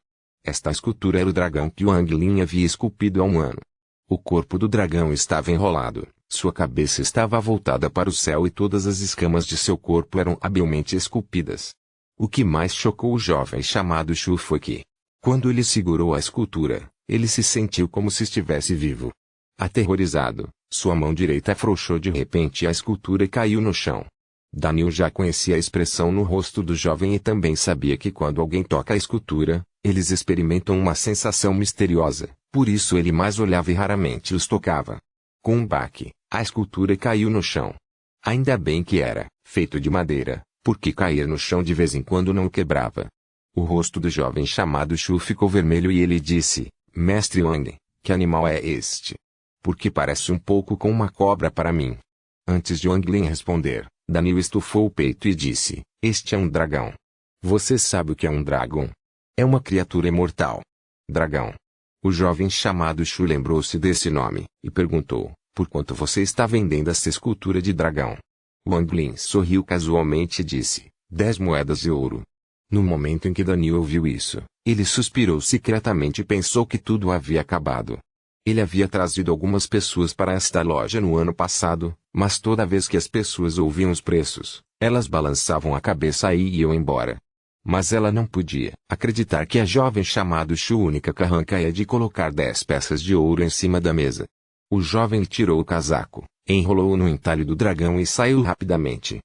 Esta escultura era o dragão que Wang Lin havia esculpido há um ano. O corpo do dragão estava enrolado, sua cabeça estava voltada para o céu e todas as escamas de seu corpo eram habilmente esculpidas. O que mais chocou o jovem chamado Shu foi que, quando ele segurou a escultura, ele se sentiu como se estivesse vivo. Aterrorizado, sua mão direita afrouxou de repente e a escultura caiu no chão. Daniel já conhecia a expressão no rosto do jovem e também sabia que quando alguém toca a escultura, eles experimentam uma sensação misteriosa, por isso ele mais olhava e raramente os tocava. Com um baque, a escultura caiu no chão. Ainda bem que era feito de madeira, porque cair no chão de vez em quando não o quebrava. O rosto do jovem chamado Shu ficou vermelho e ele disse, Mestre Wang, que animal é este? Porque parece um pouco com uma cobra para mim. Antes de Wang Lin responder, Daniel estufou o peito e disse, este é um dragão. Você sabe o que é um dragão? É uma criatura imortal. Dragão. O jovem chamado Shu lembrou-se desse nome, e perguntou, por quanto você está vendendo esta escultura de dragão? Wang Lin sorriu casualmente e disse, 10 moedas de ouro. No momento em que Daniel ouviu isso, ele suspirou secretamente e pensou que tudo havia acabado. Ele havia trazido algumas pessoas para esta loja no ano passado, mas toda vez que as pessoas ouviam os preços, elas balançavam a cabeça e iam embora. Mas ela não podia acreditar que a jovem chamada Shu única carranca ia de colocar 10 peças de ouro em cima da mesa. O jovem tirou o casaco, enrolou-o no entalhe do dragão e saiu rapidamente.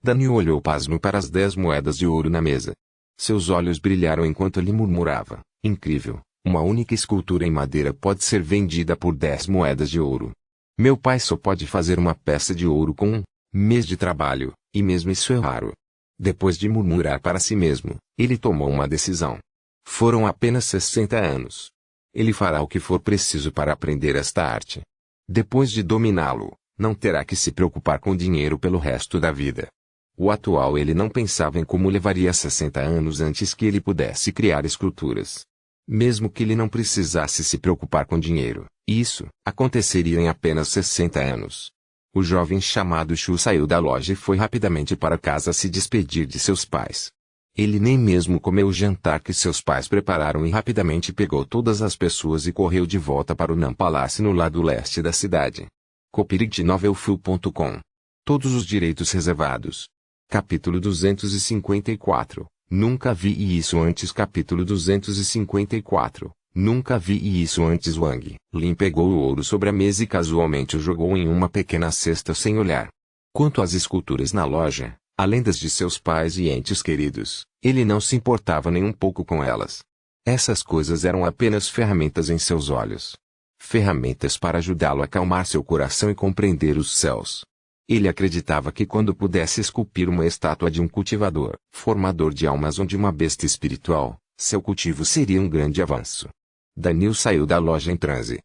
Daniel olhou pasmo para as 10 moedas de ouro na mesa. Seus olhos brilharam enquanto ele murmurava, incrível. Uma única escultura em madeira pode ser vendida por 10 moedas de ouro. Meu pai só pode fazer uma peça de ouro com um mês de trabalho, e mesmo isso é raro. Depois de murmurar para si mesmo, ele tomou uma decisão. Foram apenas 60 anos. Ele fará o que for preciso para aprender esta arte. Depois de dominá-lo, não terá que se preocupar com dinheiro pelo resto da vida. O atual ele não pensava em como levaria 60 anos antes que ele pudesse criar esculturas. Mesmo que ele não precisasse se preocupar com dinheiro, isso aconteceria em apenas 60 anos. O jovem chamado Shu saiu da loja e foi rapidamente para casa se despedir de seus pais. Ele nem mesmo comeu o jantar que seus pais prepararam e rapidamente pegou todas as pessoas e correu de volta para o Nan Palace no lado leste da cidade. copyrightnovelfull.com. Todos os direitos reservados. Capítulo 254. Nunca vi isso antes. Capítulo 254. Nunca vi isso antes. Wang Lin pegou o ouro sobre a mesa e casualmente o jogou em uma pequena cesta sem olhar. Quanto às esculturas na loja, além das de seus pais e entes queridos, ele não se importava nem um pouco com elas. Essas coisas eram apenas ferramentas em seus olhos. Ferramentas para ajudá-lo a acalmar seu coração e compreender os céus. Ele acreditava que quando pudesse esculpir uma estátua de um cultivador, formador de almas ou de uma besta espiritual, seu cultivo seria um grande avanço. Daniel saiu da loja em transe.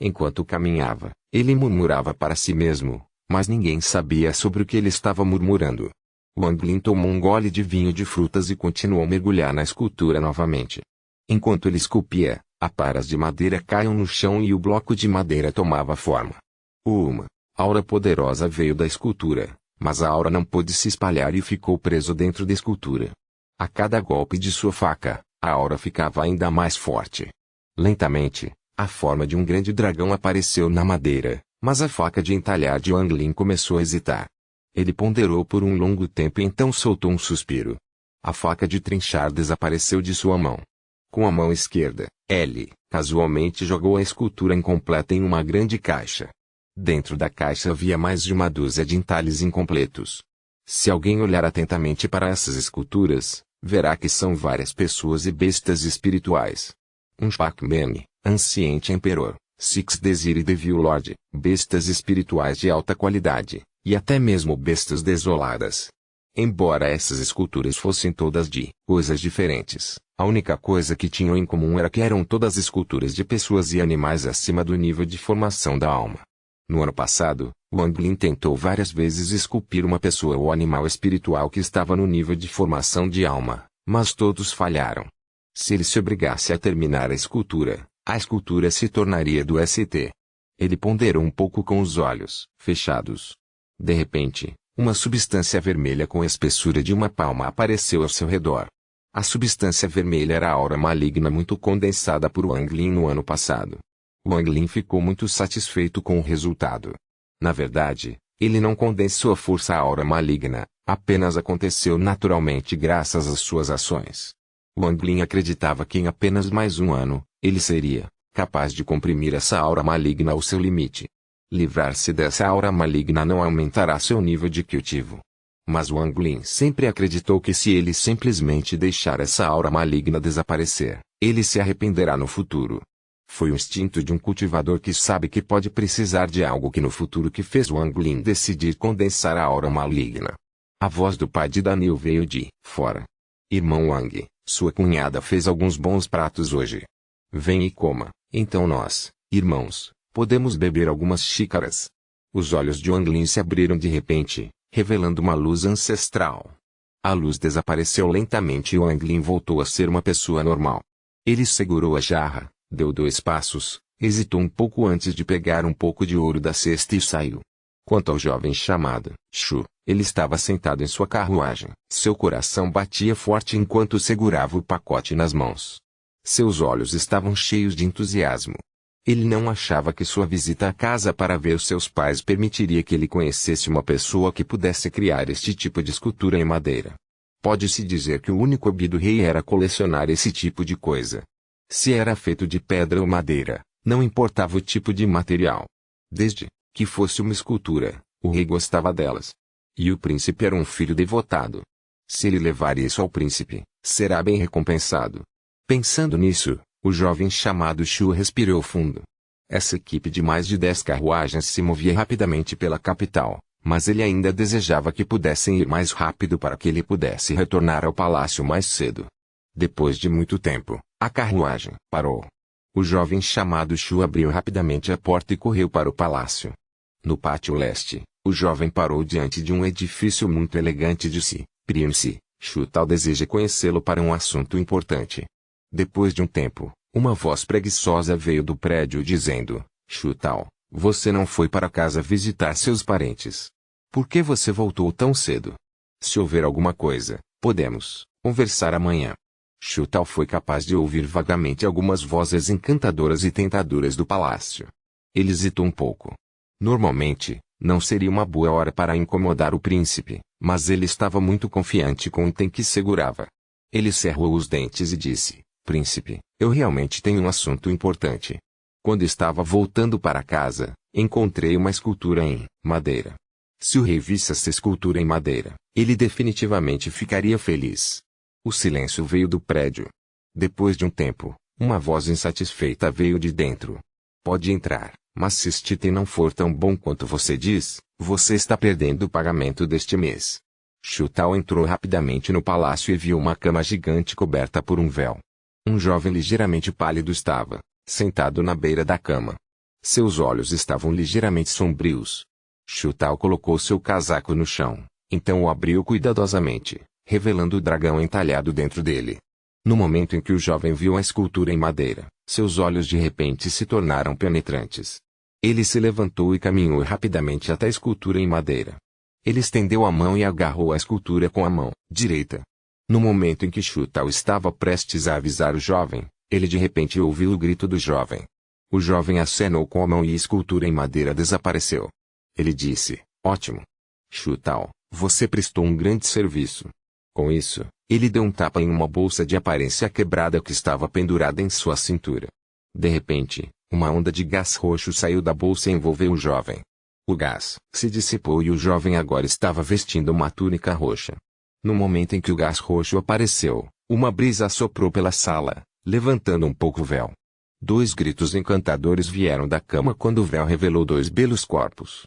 Enquanto caminhava, ele murmurava para si mesmo, mas ninguém sabia sobre o que ele estava murmurando. Wang Lin tomou um gole de vinho de frutas e continuou a mergulhar na escultura novamente. Enquanto ele esculpia, aparas de madeira caíam no chão e o bloco de madeira tomava forma. Uma aura poderosa veio da escultura, mas a aura não pôde se espalhar e ficou preso dentro da escultura. A cada golpe de sua faca, a aura ficava ainda mais forte. Lentamente, a forma de um grande dragão apareceu na madeira, mas a faca de entalhar de Wang Lin começou a hesitar. Ele ponderou por um longo tempo e então soltou um suspiro. A faca de trinchar desapareceu de sua mão. Com a mão esquerda, ele, casualmente jogou a escultura incompleta em uma grande caixa. Dentro da caixa havia mais de uma dúzia de entalhes incompletos. Se alguém olhar atentamente para essas esculturas, verá que são várias pessoas e bestas espirituais. Um Pac-Man, anciente emperor, Six Desire Devil Lord, bestas espirituais de alta qualidade, e até mesmo bestas desoladas. Embora essas esculturas fossem todas de coisas diferentes, a única coisa que tinham em comum era que eram todas esculturas de pessoas e animais acima do nível de formação da alma. No ano passado, Wang Lin tentou várias vezes esculpir uma pessoa ou animal espiritual que estava no nível de formação de alma, mas todos falharam. Se ele se obrigasse a terminar a escultura se tornaria do ST. Ele ponderou um pouco com os olhos fechados. De repente, uma substância vermelha com a espessura de uma palma apareceu ao seu redor. A substância vermelha era a aura maligna muito condensada por Wang Lin no ano passado. Wang Lin ficou muito satisfeito com o resultado. Na verdade, ele não condensou a força aura maligna, apenas aconteceu naturalmente graças às suas ações. Wang Lin acreditava que em apenas mais um ano, ele seria capaz de comprimir essa aura maligna ao seu limite. Livrar-se dessa aura maligna não aumentará seu nível de cultivo. Mas Wang Lin sempre acreditou que se ele simplesmente deixar essa aura maligna desaparecer, ele se arrependerá no futuro. Foi o instinto de um cultivador que sabe que pode precisar de algo que no futuro que fez Wang Lin decidir condensar a aura maligna. A voz do pai de Daniel veio de fora. Irmão Wang, sua cunhada fez alguns bons pratos hoje. Vem e coma, então nós, irmãos, podemos beber algumas xícaras. Os olhos de Wang Lin se abriram de repente, revelando uma luz ancestral. A luz desapareceu lentamente e Wang Lin voltou a ser uma pessoa normal. Ele segurou a jarra, deu 2 passos, hesitou um pouco antes de pegar um pouco de ouro da cesta e saiu. Quanto ao jovem chamado Shu, ele estava sentado em sua carruagem. Seu coração batia forte enquanto segurava o pacote nas mãos. Seus olhos estavam cheios de entusiasmo. Ele não achava que sua visita à casa para ver seus pais permitiria que ele conhecesse uma pessoa que pudesse criar este tipo de escultura em madeira. Pode-se dizer que o único hobby do rei era colecionar esse tipo de coisa. Se era feito de pedra ou madeira, não importava o tipo de material. Desde que fosse uma escultura, o rei gostava delas. E o príncipe era um filho devotado. Se ele levar isso ao príncipe, será bem recompensado. Pensando nisso, o jovem chamado Shu respirou fundo. Essa equipe de mais de 10 carruagens se movia rapidamente pela capital, mas ele ainda desejava que pudessem ir mais rápido para que ele pudesse retornar ao palácio mais cedo. Depois de muito tempo, a carruagem parou. O jovem chamado Shu abriu rapidamente a porta e correu para o palácio. No pátio leste, o jovem parou diante de um edifício muito elegante e disse: Príncipe, Shu Tao deseja conhecê-lo para um assunto importante. Depois de um tempo, uma voz preguiçosa veio do prédio dizendo: Shu Tao, você não foi para casa visitar seus parentes. Por que você voltou tão cedo? Se houver alguma coisa, podemos conversar amanhã. Shu Tao foi capaz de ouvir vagamente algumas vozes encantadoras e tentadoras do palácio. Ele hesitou um pouco. Normalmente, não seria uma boa hora para incomodar o príncipe, mas ele estava muito confiante com o item que segurava. Ele cerrou os dentes e disse: Príncipe, eu realmente tenho um assunto importante. Quando estava voltando para casa, encontrei uma escultura em madeira. Se o rei visse essa escultura em madeira, ele definitivamente ficaria feliz. O silêncio veio do prédio. Depois de um tempo, uma voz insatisfeita veio de dentro. Pode entrar, mas se este item não for tão bom quanto você diz, você está perdendo o pagamento deste mês. Shu Tao entrou rapidamente no palácio e viu uma cama gigante coberta por um véu. Um jovem ligeiramente pálido estava sentado na beira da cama. Seus olhos estavam ligeiramente sombrios. Shu Tao colocou seu casaco no chão, então o abriu cuidadosamente, revelando o dragão entalhado dentro dele. No momento em que o jovem viu a escultura em madeira, seus olhos de repente se tornaram penetrantes. Ele se levantou e caminhou rapidamente até a escultura em madeira. Ele estendeu a mão e agarrou a escultura com a mão direita. No momento em que Shu Tao estava prestes a avisar o jovem, ele de repente ouviu o grito do jovem. O jovem acenou com a mão e a escultura em madeira desapareceu. Ele disse: Ótimo. Shu Tao, você prestou um grande serviço. Com isso, ele deu um tapa em uma bolsa de aparência quebrada que estava pendurada em sua cintura. De repente, uma onda de gás roxo saiu da bolsa e envolveu o jovem. O gás se dissipou e o jovem agora estava vestindo uma túnica roxa. No momento em que o gás roxo apareceu, uma brisa soprou pela sala, levantando um pouco o véu. Dois gritos encantadores vieram da cama quando o véu revelou dois belos corpos.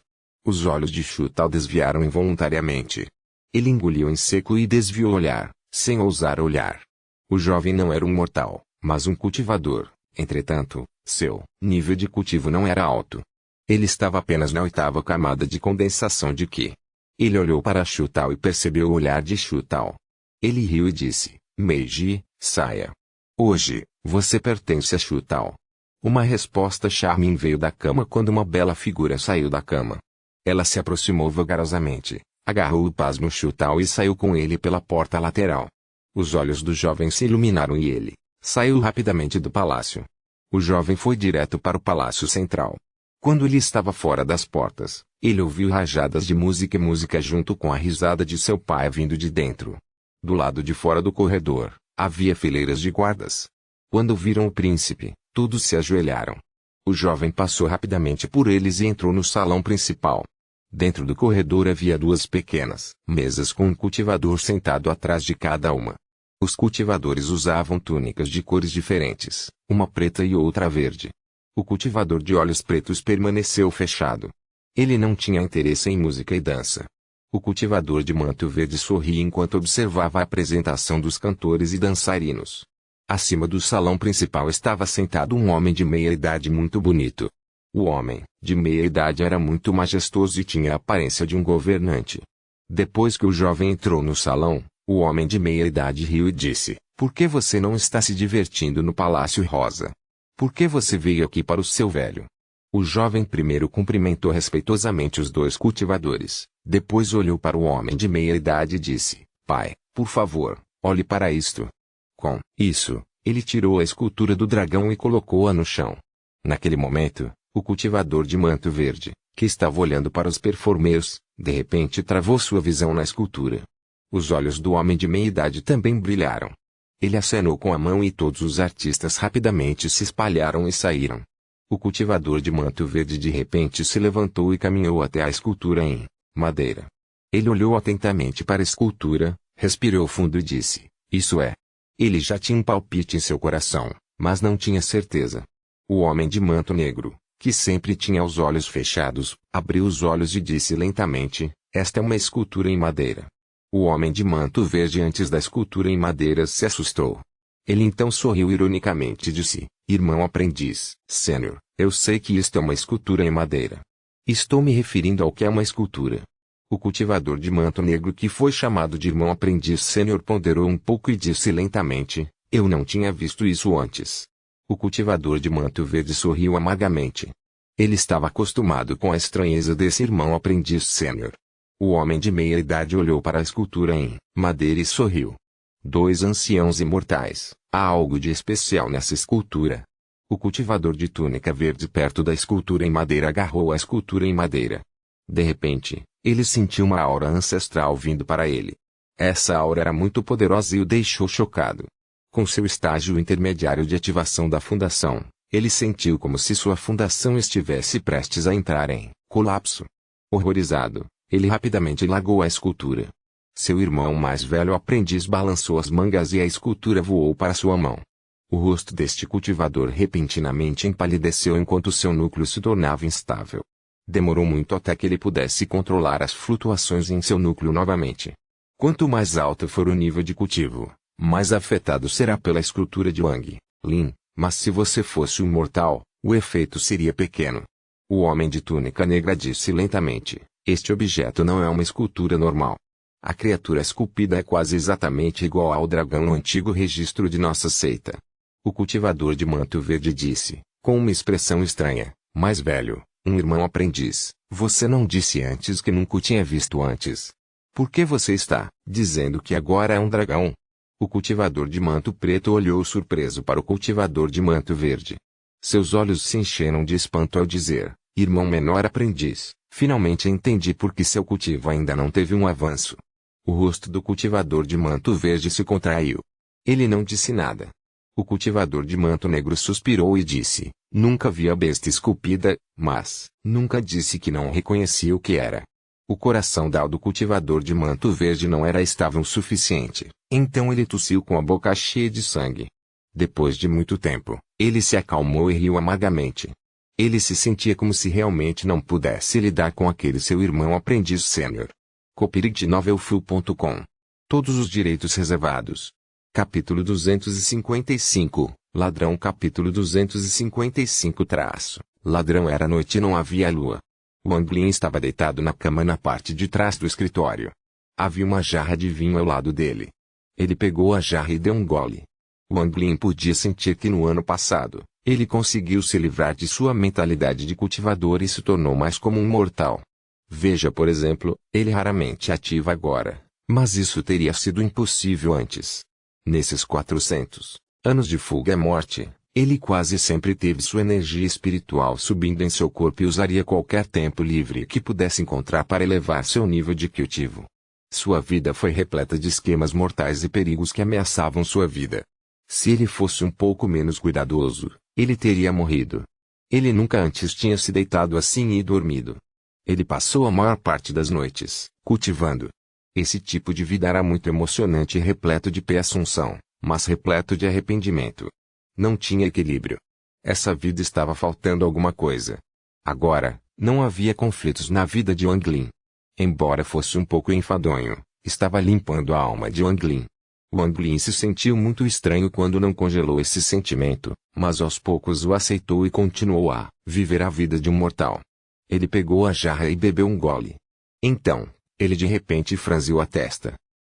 Os olhos de Shu Tao desviaram involuntariamente. Ele engoliu em seco e desviou o olhar, sem ousar olhar. O jovem não era um mortal, mas um cultivador. Entretanto, seu nível de cultivo não era alto. Ele estava apenas na 8ª camada de condensação de Qi. Ele olhou para Shu Tao e percebeu o olhar de Shu Tao. Ele riu e disse, Meiji, saia. Hoje, você pertence a Shu Tao. Uma resposta charming veio da cama quando uma bela figura saiu da cama. Ela se aproximou vagarosamente, agarrou o pasmo Shu Tao e saiu com ele pela porta lateral. Os olhos do jovem se iluminaram e ele saiu rapidamente do palácio. O jovem foi direto para o palácio central. Quando ele estava fora das portas, ele ouviu rajadas de música e música junto com a risada de seu pai vindo de dentro. Do lado de fora do corredor, havia fileiras de guardas. Quando viram o príncipe, todos se ajoelharam. O jovem passou rapidamente por eles e entrou no salão principal. Dentro do corredor havia duas pequenas mesas com um cultivador sentado atrás de cada uma. Os cultivadores usavam túnicas de cores diferentes, uma preta e outra verde. O cultivador de olhos pretos permaneceu fechado. Ele não tinha interesse em música e dança. O cultivador de manto verde sorria enquanto observava a apresentação dos cantores e dançarinos. Acima do salão principal estava sentado um homem de meia-idade muito bonito. O homem, de meia-idade, era muito majestoso e tinha a aparência de um governante. Depois que o jovem entrou no salão, o homem de meia-idade riu e disse, por que você não está se divertindo no Palácio Rosa? Por que você veio aqui para o seu velho? O jovem primeiro cumprimentou respeitosamente os dois cultivadores, depois olhou para o homem de meia-idade e disse, pai, por favor, olhe para isto. Com isso, ele tirou a escultura do dragão e colocou-a no chão. Naquele momento, o cultivador de manto verde, que estava olhando para os performers, de repente travou sua visão na escultura. Os olhos do homem de meia-idade também brilharam. Ele acenou com a mão e todos os artistas rapidamente se espalharam e saíram. O cultivador de manto verde de repente se levantou e caminhou até a escultura em madeira. Ele olhou atentamente para a escultura, respirou fundo e disse, isso é. Ele já tinha um palpite em seu coração, mas não tinha certeza. O homem de manto negro, que sempre tinha os olhos fechados, abriu os olhos e disse lentamente, esta é uma escultura em madeira. O homem de manto verde antes da escultura em madeira se assustou. Ele então sorriu ironicamente e disse, irmão aprendiz, sênior, eu sei que isto é uma escultura em madeira. Estou me referindo ao que é uma escultura. O cultivador de manto negro que foi chamado de irmão aprendiz sênior ponderou um pouco e disse lentamente, eu não tinha visto isso antes. O cultivador de manto verde sorriu amargamente. Ele estava acostumado com a estranheza desse irmão aprendiz sênior. O homem de meia-idade olhou para a escultura em madeira e sorriu. Dois anciãos imortais, há algo de especial nessa escultura. O cultivador de túnica verde perto da escultura em madeira agarrou a escultura em madeira. De repente, ele sentiu uma aura ancestral vindo para ele. Essa aura era muito poderosa e o deixou chocado. Com seu estágio intermediário de ativação da fundação, ele sentiu como se sua fundação estivesse prestes a entrar em colapso. Horrorizado, ele rapidamente largou a escultura. Seu irmão mais velho aprendiz balançou as mangas e a escultura voou para sua mão. O rosto deste cultivador repentinamente empalideceu enquanto seu núcleo se tornava instável. Demorou muito até que ele pudesse controlar as flutuações em seu núcleo novamente. Quanto mais alto for o nível de cultivo, mais afetado será pela escultura de Wang Lin, mas se você fosse um mortal, o efeito seria pequeno. O homem de túnica negra disse lentamente, este objeto não é uma escultura normal. A criatura esculpida é quase exatamente igual ao dragão no antigo registro de nossa seita. O cultivador de manto verde disse, com uma expressão estranha, mais velho, um irmão aprendiz, você não disse antes que nunca o tinha visto antes. Por que você está dizendo que agora é um dragão? O cultivador de manto preto olhou surpreso para o cultivador de manto verde. Seus olhos se encheram de espanto ao dizer, irmão menor aprendiz, finalmente entendi por que seu cultivo ainda não teve um avanço. O rosto do cultivador de manto verde se contraiu. Ele não disse nada. O cultivador de manto negro suspirou e disse, nunca vi a besta esculpida, mas nunca disse que não reconhecia o que era. O coração do cultivador de manto verde não era estável o suficiente, então ele tossiu com a boca cheia de sangue. Depois de muito tempo, ele se acalmou e riu amargamente. Ele se sentia como se realmente não pudesse lidar com aquele seu irmão aprendiz sênior. Copyright novelfull.com. Todos os direitos reservados. Capítulo 255, Ladrão. Capítulo 255 Ladrão. Era noite e não havia lua. Wang Lin estava deitado na cama na parte de trás do escritório. Havia uma jarra de vinho ao lado dele. Ele pegou a jarra e deu um gole. Wang Lin podia sentir que no ano passado, ele conseguiu se livrar de sua mentalidade de cultivador e se tornou mais como um mortal. Veja, por exemplo, ele raramente ativa agora, mas isso teria sido impossível antes. Nesses 400 anos de fuga e morte, ele quase sempre teve sua energia espiritual subindo em seu corpo e usaria qualquer tempo livre que pudesse encontrar para elevar seu nível de cultivo. Sua vida foi repleta de esquemas mortais e perigos que ameaçavam sua vida. Se ele fosse um pouco menos cuidadoso, ele teria morrido. Ele nunca antes tinha se deitado assim e dormido. Ele passou a maior parte das noites cultivando. Esse tipo de vida era muito emocionante e repleto de assunção, mas repleto de arrependimento. Não tinha equilíbrio. Essa vida estava faltando alguma coisa. Agora, não havia conflitos na vida de Wang Lin. Embora fosse um pouco enfadonho, estava limpando a alma de Wang Lin. Wang Lin se sentiu muito estranho quando não congelou esse sentimento, mas aos poucos o aceitou e continuou a viver a vida de um mortal. Ele pegou a jarra e bebeu um gole. Então, ele de repente franziu a testa.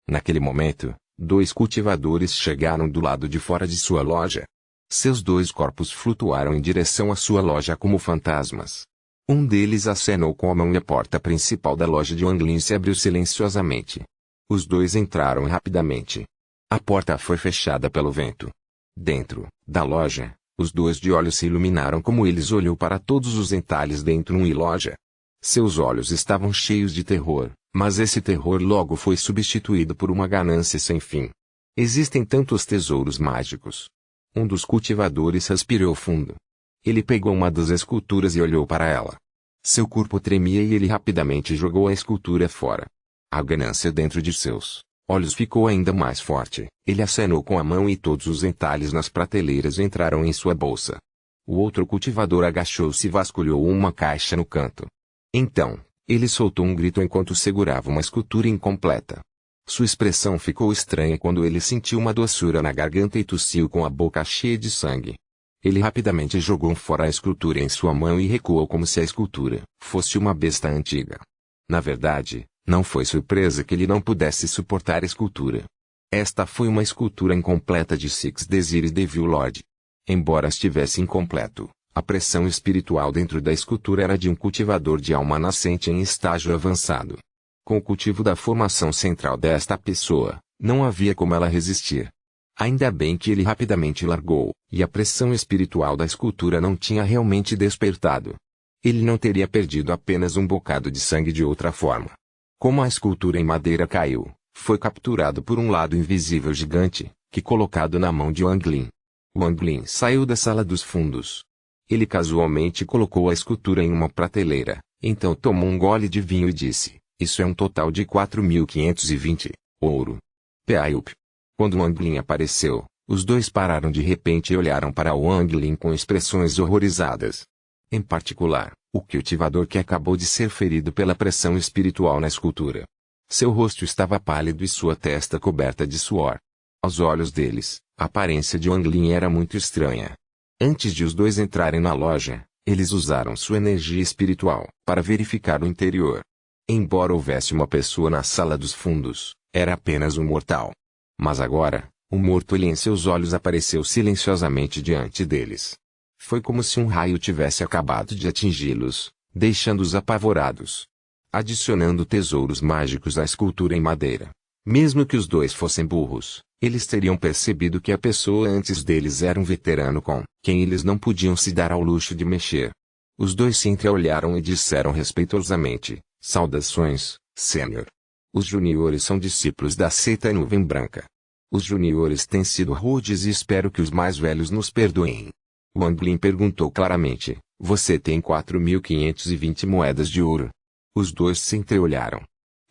Naquele momento, 2 cultivadores chegaram do lado de fora de sua loja. Seus 2 corpos flutuaram em direção à sua loja como fantasmas. Um deles acenou com a mão e a porta principal da loja de Wang Lin se abriu silenciosamente. Os 2 entraram rapidamente. A porta foi fechada pelo vento. Dentro da loja, os 2 de olhos se iluminaram como eles olhou para todos os entalhes dentro da loja. Seus olhos estavam cheios de terror, mas esse terror logo foi substituído por uma ganância sem fim. Existem tantos tesouros mágicos. Um dos cultivadores respirou fundo. Ele pegou uma das esculturas e olhou para ela. Seu corpo tremia e ele rapidamente jogou a escultura fora. A ganância dentro de seus olhos ficou ainda mais forte. Ele acenou com a mão e todos os entalhes nas prateleiras entraram em sua bolsa. O outro cultivador agachou-se e vasculhou uma caixa no canto. Então, ele soltou um grito enquanto segurava uma escultura incompleta. Sua expressão ficou estranha quando ele sentiu uma doçura na garganta e tossiu com a boca cheia de sangue. Ele rapidamente jogou fora a escultura em sua mão e recuou como se a escultura fosse uma besta antiga. Na verdade, não foi surpresa que ele não pudesse suportar a escultura. Esta foi uma escultura incompleta de Six Desire Devil Lord. Embora estivesse incompleto, a pressão espiritual dentro da escultura era de um cultivador de alma nascente em estágio avançado. Com o cultivo da formação central desta pessoa, não havia como ela resistir. Ainda bem que ele rapidamente largou, e a pressão espiritual da escultura não tinha realmente despertado. Ele não teria perdido apenas um bocado de sangue de outra forma. Como a escultura em madeira caiu, foi capturado por um lado invisível gigante, que colocado na mão de Wang Lin. Wang Lin saiu da sala dos fundos. Ele casualmente colocou a escultura em uma prateleira, então tomou um gole de vinho e disse, isso é um total de 4.520, ouro. P.A.U.P. Quando Wang Lin apareceu, os 2 pararam de repente e olharam para Wang Lin com expressões horrorizadas. Em particular, o cultivador que acabou de ser ferido pela pressão espiritual na escultura. Seu rosto estava pálido e sua testa coberta de suor. Aos olhos deles, a aparência de Wang Lin era muito estranha. Antes de os 2 entrarem na loja, eles usaram sua energia espiritual para verificar o interior. Embora houvesse uma pessoa na sala dos fundos, era apenas um mortal. Mas agora, o morto em seus olhos apareceu silenciosamente diante deles. Foi como se um raio tivesse acabado de atingi-los, deixando-os apavorados. Adicionando tesouros mágicos à escultura em madeira. Mesmo que os 2 fossem burros, eles teriam percebido que a pessoa antes deles era um veterano com quem eles não podiam se dar ao luxo de mexer. Os 2 se entreolharam e disseram respeitosamente, saudações, Sênior. Os juniores são discípulos da seita Nuvem Branca. Os juniores têm sido rudes e espero que os mais velhos nos perdoem. Wang Lin perguntou claramente, você tem 4.520 moedas de ouro? Os 2 se entreolharam.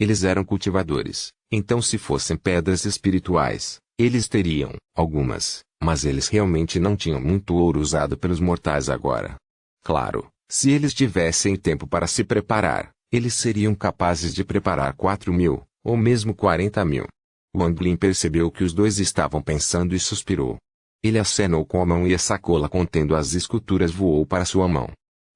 Eles eram cultivadores, então se fossem pedras espirituais, eles teriam algumas, Mas eles realmente não tinham muito ouro usado pelos mortais agora. Claro, se eles tivessem tempo para se preparar, eles seriam capazes de preparar 4.000, ou mesmo 40.000. Wang Lin percebeu que os dois estavam pensando e suspirou. Ele acenou com a mão e a sacola contendo as esculturas voou para sua mão.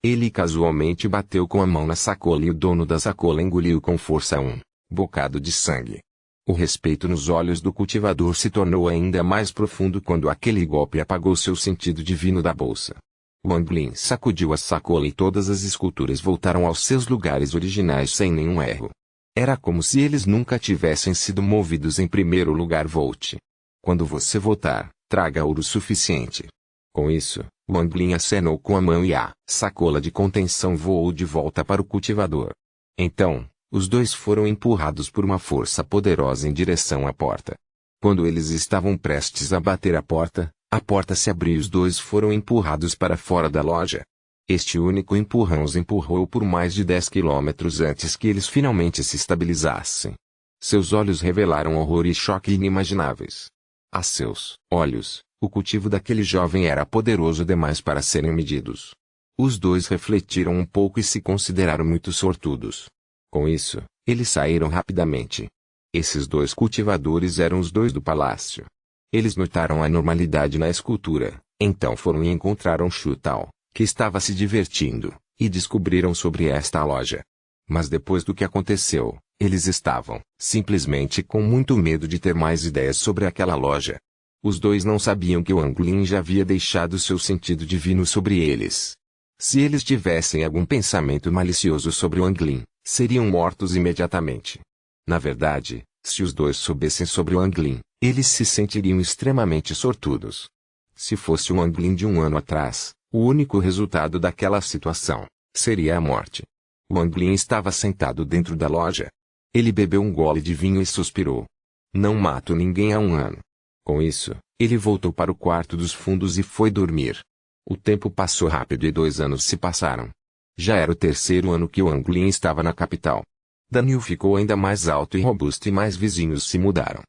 Ele casualmente bateu com a mão na sacola e o dono da sacola engoliu com força um bocado de sangue. O respeito nos olhos do cultivador se tornou ainda mais profundo quando aquele golpe apagou seu sentido divino da bolsa. Wang Lin sacudiu a sacola e todas as esculturas voltaram aos seus lugares originais sem nenhum erro. Era como se eles nunca tivessem sido movidos em primeiro lugar. Volte. Quando você voltar, traga ouro suficiente. Com isso, Wang Lin acenou com a mão e a sacola de contenção voou de volta para o cultivador. Então, os dois foram empurrados por uma força poderosa em direção à porta. Quando eles estavam prestes a bater a porta se abriu e os dois foram empurrados para fora da loja. Este único empurrão os empurrou por mais de 10 quilômetros antes que eles finalmente se estabilizassem. Seus olhos revelaram horror e choque inimagináveis. A seus olhos, o cultivo daquele jovem era poderoso demais para serem medidos. Os dois refletiram um pouco e se consideraram muito sortudos. Com isso, eles saíram rapidamente. Esses dois cultivadores eram os dois do palácio. Eles notaram a normalidade na escultura, então foram e encontraram Xu Tao, que estava se divertindo, e descobriram sobre esta loja. Mas depois do que aconteceu, eles estavam, simplesmente com muito medo de ter mais ideias sobre aquela loja. Os dois não sabiam que Wang Lin já havia deixado seu sentido divino sobre eles. Se eles tivessem algum pensamento malicioso sobre Wang Lin, seriam mortos imediatamente. Na verdade, se os dois soubessem sobre Wang Lin, eles se sentiriam extremamente sortudos. Se fosse o Wang Lin de um ano atrás, o único resultado daquela situação seria a morte. Wang Lin estava sentado dentro da loja. Ele bebeu um gole de vinho e suspirou. Não mato ninguém há um ano. Com isso, ele voltou para o quarto dos fundos e foi dormir. O tempo passou rápido e 2 anos se passaram. Já era o 3º ano que Wang Lin estava na capital. Daniel ficou ainda mais alto e robusto e mais vizinhos se mudaram.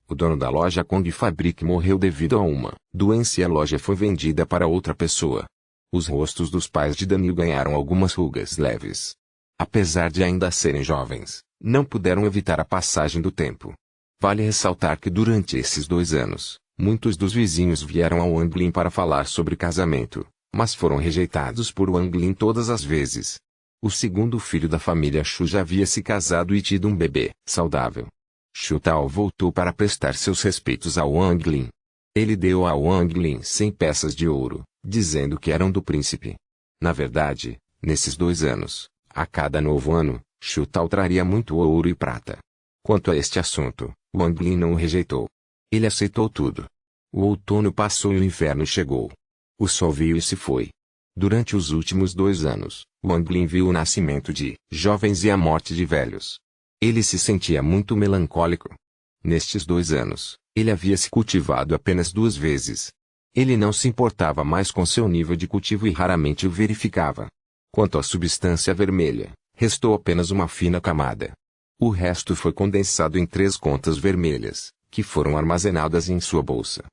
O dono da loja Kong Fabric morreu devido a uma doença e a loja foi vendida para outra pessoa. Os rostos dos pais de Daniel ganharam algumas rugas leves. Apesar de ainda serem jovens, não puderam evitar a passagem do tempo. Vale ressaltar que durante esses 2 anos, muitos dos vizinhos vieram ao Wang Lin para falar sobre casamento, mas foram rejeitados por Wang Lin todas as vezes. O segundo filho da família Xu já havia se casado e tido um bebê saudável. Xu Tao voltou para prestar seus respeitos ao Wang Lin. Ele deu ao Wang Lin 100 peças de ouro, dizendo que eram do príncipe. Na verdade, nesses 2 anos, a cada novo ano, Xu Tao traria muito ouro e prata. Quanto a este assunto, Wang Lin não o rejeitou. Ele aceitou tudo. O outono passou e o inverno chegou. O sol veio e se foi. Durante os últimos 2 anos, Wang Lin viu o nascimento de jovens e a morte de velhos. Ele se sentia muito melancólico. Nestes 2 anos, ele havia se cultivado apenas 2 vezes. Ele não se importava mais com seu nível de cultivo e raramente o verificava. Quanto à substância vermelha, restou apenas uma fina camada. O resto foi condensado em 3 contas vermelhas, que foram armazenadas em sua bolsa.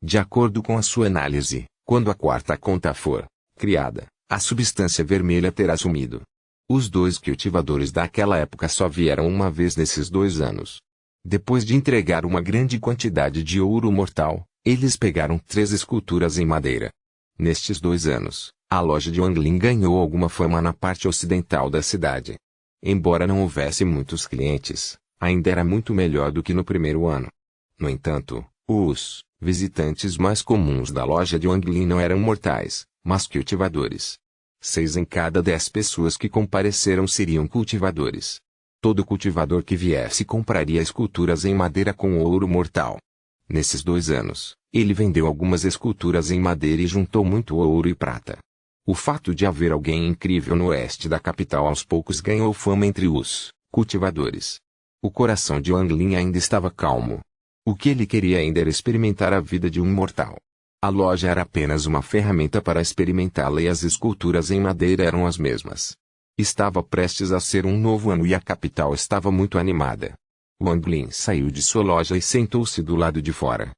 De acordo com a sua análise, quando a 4ª conta for criada, a substância vermelha terá sumido. Os 2 cultivadores daquela época só vieram uma vez nesses 2 anos. Depois de entregar uma grande quantidade de ouro mortal, eles pegaram 3 esculturas em madeira. Nestes 2 anos, a loja de Wang Lin ganhou alguma fama na parte ocidental da cidade. Embora não houvesse muitos clientes, ainda era muito melhor do que no primeiro ano. No entanto, os visitantes mais comuns da loja de Wang Lin não eram mortais, mas cultivadores. 6 em cada 10 pessoas que compareceram seriam cultivadores. Todo cultivador que viesse compraria esculturas em madeira com ouro mortal. Nesses 2 anos, ele vendeu algumas esculturas em madeira e juntou muito ouro e prata. O fato de haver alguém incrível no oeste da capital aos poucos ganhou fama entre os cultivadores. O coração de Wang Lin ainda estava calmo. O que ele queria ainda era experimentar a vida de um mortal. A loja era apenas uma ferramenta para experimentá-la e as esculturas em madeira eram as mesmas. Estava prestes a ser um novo ano e a capital estava muito animada. Wang Lin saiu de sua loja e sentou-se do lado de fora.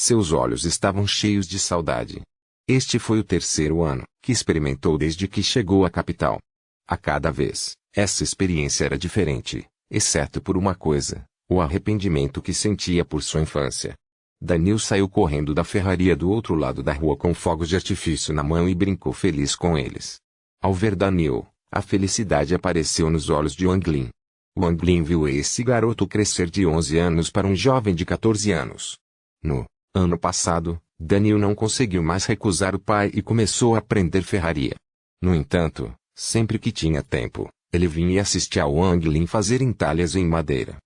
Seus olhos estavam cheios de saudade. Este foi o terceiro ano que experimentou desde que chegou à capital. A cada vez, essa experiência era diferente, exceto por uma coisa: o arrependimento que sentia por sua infância. Daniel saiu correndo da ferraria do outro lado da rua com fogos de artifício na mão e brincou feliz com eles. Ao ver Daniel, a felicidade apareceu nos olhos de Wang Lin. Wang Lin viu esse garoto crescer de 11 anos para um jovem de 14 anos. No ano passado, Daniel não conseguiu mais recusar o pai e começou a aprender ferraria. No entanto, sempre que tinha tempo, ele vinha e assistia a Wang Lin fazer entalhas em madeira.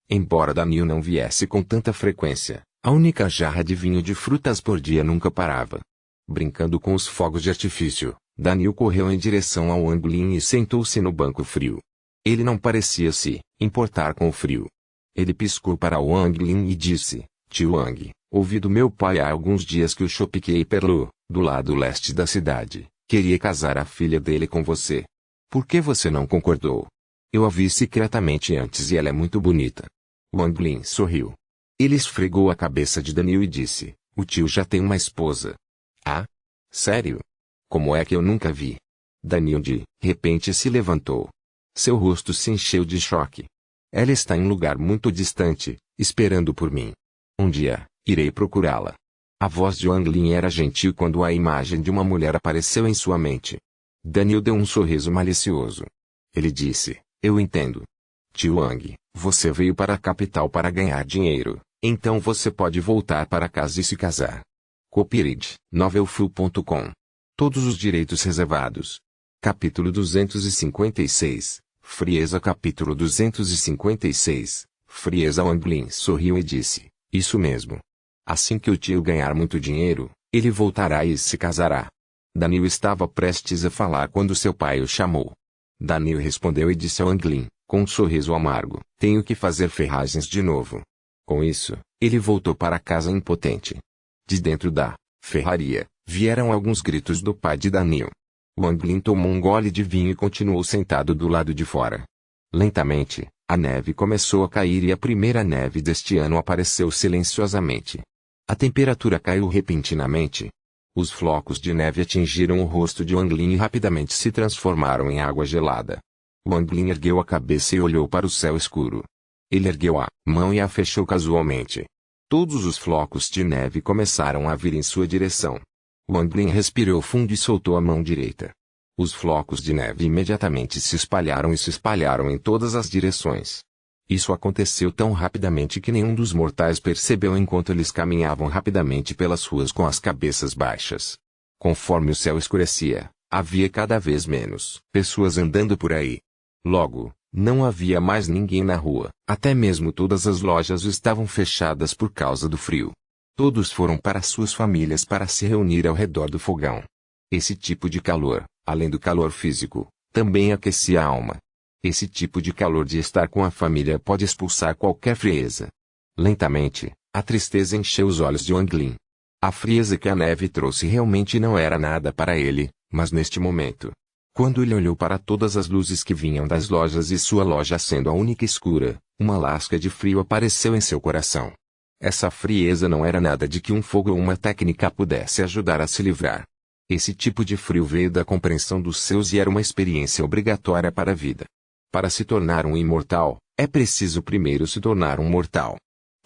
Embora Daniel não viesse com tanta frequência, a única jarra de vinho de frutas por dia nunca parava. Brincando com os fogos de artifício, Daniel correu em direção ao Wang Lin e sentou-se no banco frio. Ele não parecia se importar com o frio. Ele piscou para Wang Lin e disse: Tio Wang, ouvi do meu pai há alguns dias que o Chopiquei Perlu, do lado leste da cidade, queria casar a filha dele com você. Por que você não concordou? Eu a vi secretamente antes e ela é muito bonita. Wang Lin sorriu. Ele esfregou a cabeça de Daniel e disse: o tio já tem uma esposa. Ah? Sério? Como é que eu nunca vi? Daniel de repente se levantou. Seu rosto se encheu de choque. Ela está em um lugar muito distante, esperando por mim. Um dia, irei procurá-la. A voz de Wang Lin era gentil quando a imagem de uma mulher apareceu em sua mente. Daniel deu um sorriso malicioso. Ele disse: eu entendo. Tio Wang, você veio para a capital para ganhar dinheiro, então você pode voltar para casa e se casar. Copyright novelfu.com. Todos os direitos reservados. Capítulo 256. Frieza. Capítulo 256. Frieza. Wang Lin sorriu e disse: isso mesmo. Assim que o tio ganhar muito dinheiro, ele voltará e se casará. Daniel estava prestes a falar quando seu pai o chamou. Daniel respondeu e disse a Wang Lin, com um sorriso amargo: tenho que fazer ferragens de novo. Com isso, ele voltou para casa impotente. De dentro da ferraria, vieram alguns gritos do pai de Daniel. Wang Lin tomou um gole de vinho e continuou sentado do lado de fora. Lentamente, a neve começou a cair e a primeira neve deste ano apareceu silenciosamente. A temperatura caiu repentinamente. Os flocos de neve atingiram o rosto de Wang Lin e rapidamente se transformaram em água gelada. Wang Lin ergueu a cabeça e olhou para o céu escuro. Ele ergueu a mão e a fechou casualmente. Todos os flocos de neve começaram a vir em sua direção. Wang Lin respirou fundo e soltou a mão direita. Os flocos de neve imediatamente se espalharam em todas as direções. Isso aconteceu tão rapidamente que nenhum dos mortais percebeu enquanto eles caminhavam rapidamente pelas ruas com as cabeças baixas. Conforme o céu escurecia, havia cada vez menos pessoas andando por aí. Logo, não havia mais ninguém na rua. Até mesmo todas as lojas estavam fechadas por causa do frio. Todos foram para suas famílias para se reunir ao redor do fogão. Esse tipo de calor, além do calor físico, também aquecia a alma. Esse tipo de calor de estar com a família pode expulsar qualquer frieza. Lentamente, a tristeza encheu os olhos de Wang Lin. A frieza que a neve trouxe realmente não era nada para ele, mas neste momento, quando ele olhou para todas as luzes que vinham das lojas e sua loja sendo a única escura, uma lasca de frio apareceu em seu coração. Essa frieza não era nada de que um fogo ou uma técnica pudesse ajudar a se livrar. Esse tipo de frio veio da compreensão dos seus e era uma experiência obrigatória para a vida. Para se tornar um imortal, é preciso primeiro se tornar um mortal.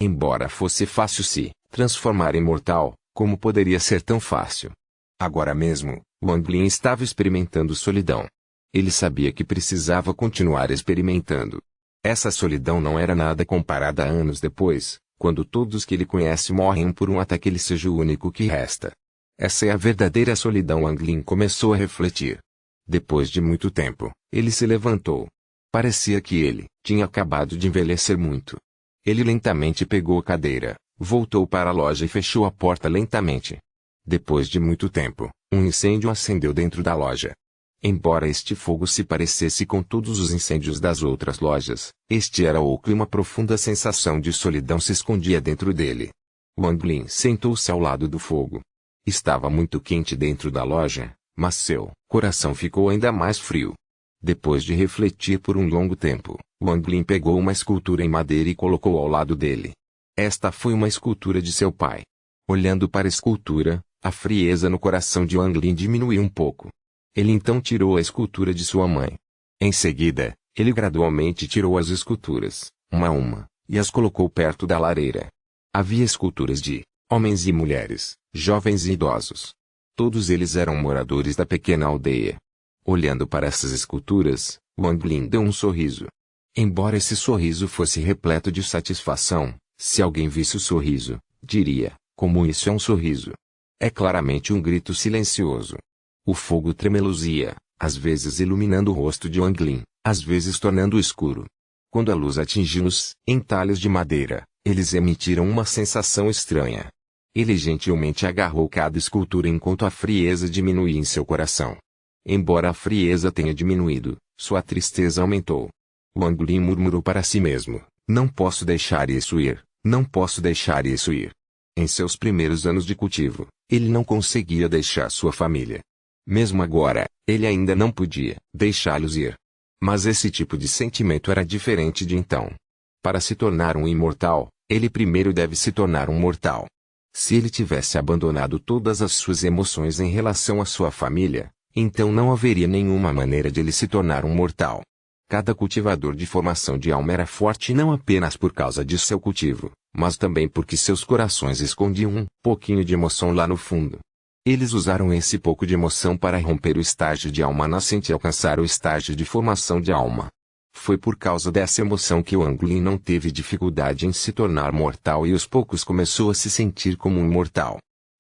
Embora fosse fácil se transformar em mortal, como poderia ser tão fácil? Agora mesmo, Wang Lin estava experimentando solidão. Ele sabia que precisava continuar experimentando. Essa solidão não era nada comparada a anos depois, quando todos que ele conhece morrem um por um até que ele seja o único que resta. Essa é a verdadeira solidão. Wang Lin começou a refletir. Depois de muito tempo, ele se levantou. Parecia que ele tinha acabado de envelhecer muito. Ele lentamente pegou a cadeira, voltou para a loja e fechou a porta lentamente. Depois de muito tempo, um incêndio acendeu dentro da loja. Embora este fogo se parecesse com todos os incêndios das outras lojas, este era oco e uma profunda sensação de solidão se escondia dentro dele. Wang Lin sentou-se ao lado do fogo. Estava muito quente dentro da loja, mas seu coração ficou ainda mais frio. Depois de refletir por um longo tempo, Wang Lin pegou uma escultura em madeira e colocou ao lado dele. Esta foi uma escultura de seu pai. Olhando para a escultura, a frieza no coração de Wang Lin diminuiu um pouco. Ele então tirou a escultura de sua mãe. Em seguida, ele gradualmente tirou as esculturas, uma a uma, e as colocou perto da lareira. Havia esculturas de homens e mulheres, jovens e idosos. Todos eles eram moradores da pequena aldeia. Olhando para essas esculturas, Wang Lin deu um sorriso. Embora esse sorriso fosse repleto de satisfação, se alguém visse o sorriso, diria, como isso é um sorriso? É claramente um grito silencioso. O fogo tremeluzia, às vezes iluminando o rosto de Wang Lin, às vezes tornando-o escuro. Quando a luz atingiu-os entalhes de madeira, eles emitiram uma sensação estranha. Ele gentilmente agarrou cada escultura enquanto a frieza diminuía em seu coração. Embora a frieza tenha diminuído, sua tristeza aumentou. Wang Lin murmurou para si mesmo, não posso deixar isso ir, não posso deixar isso ir. Em seus primeiros anos de cultivo, ele não conseguia deixar sua família. Mesmo agora, ele ainda não podia deixá-los ir. Mas esse tipo de sentimento era diferente de então. Para se tornar um imortal, ele primeiro deve se tornar um mortal. Se ele tivesse abandonado todas as suas emoções em relação à sua família, então não haveria nenhuma maneira de ele se tornar um mortal. Cada cultivador de formação de alma era forte não apenas por causa de seu cultivo, mas também porque seus corações escondiam um pouquinho de emoção lá no fundo. Eles usaram esse pouco de emoção para romper o estágio de alma nascente e alcançar o estágio de formação de alma. Foi por causa dessa emoção que Wang Lin não teve dificuldade em se tornar mortal e aos poucos começou a se sentir como um imortal.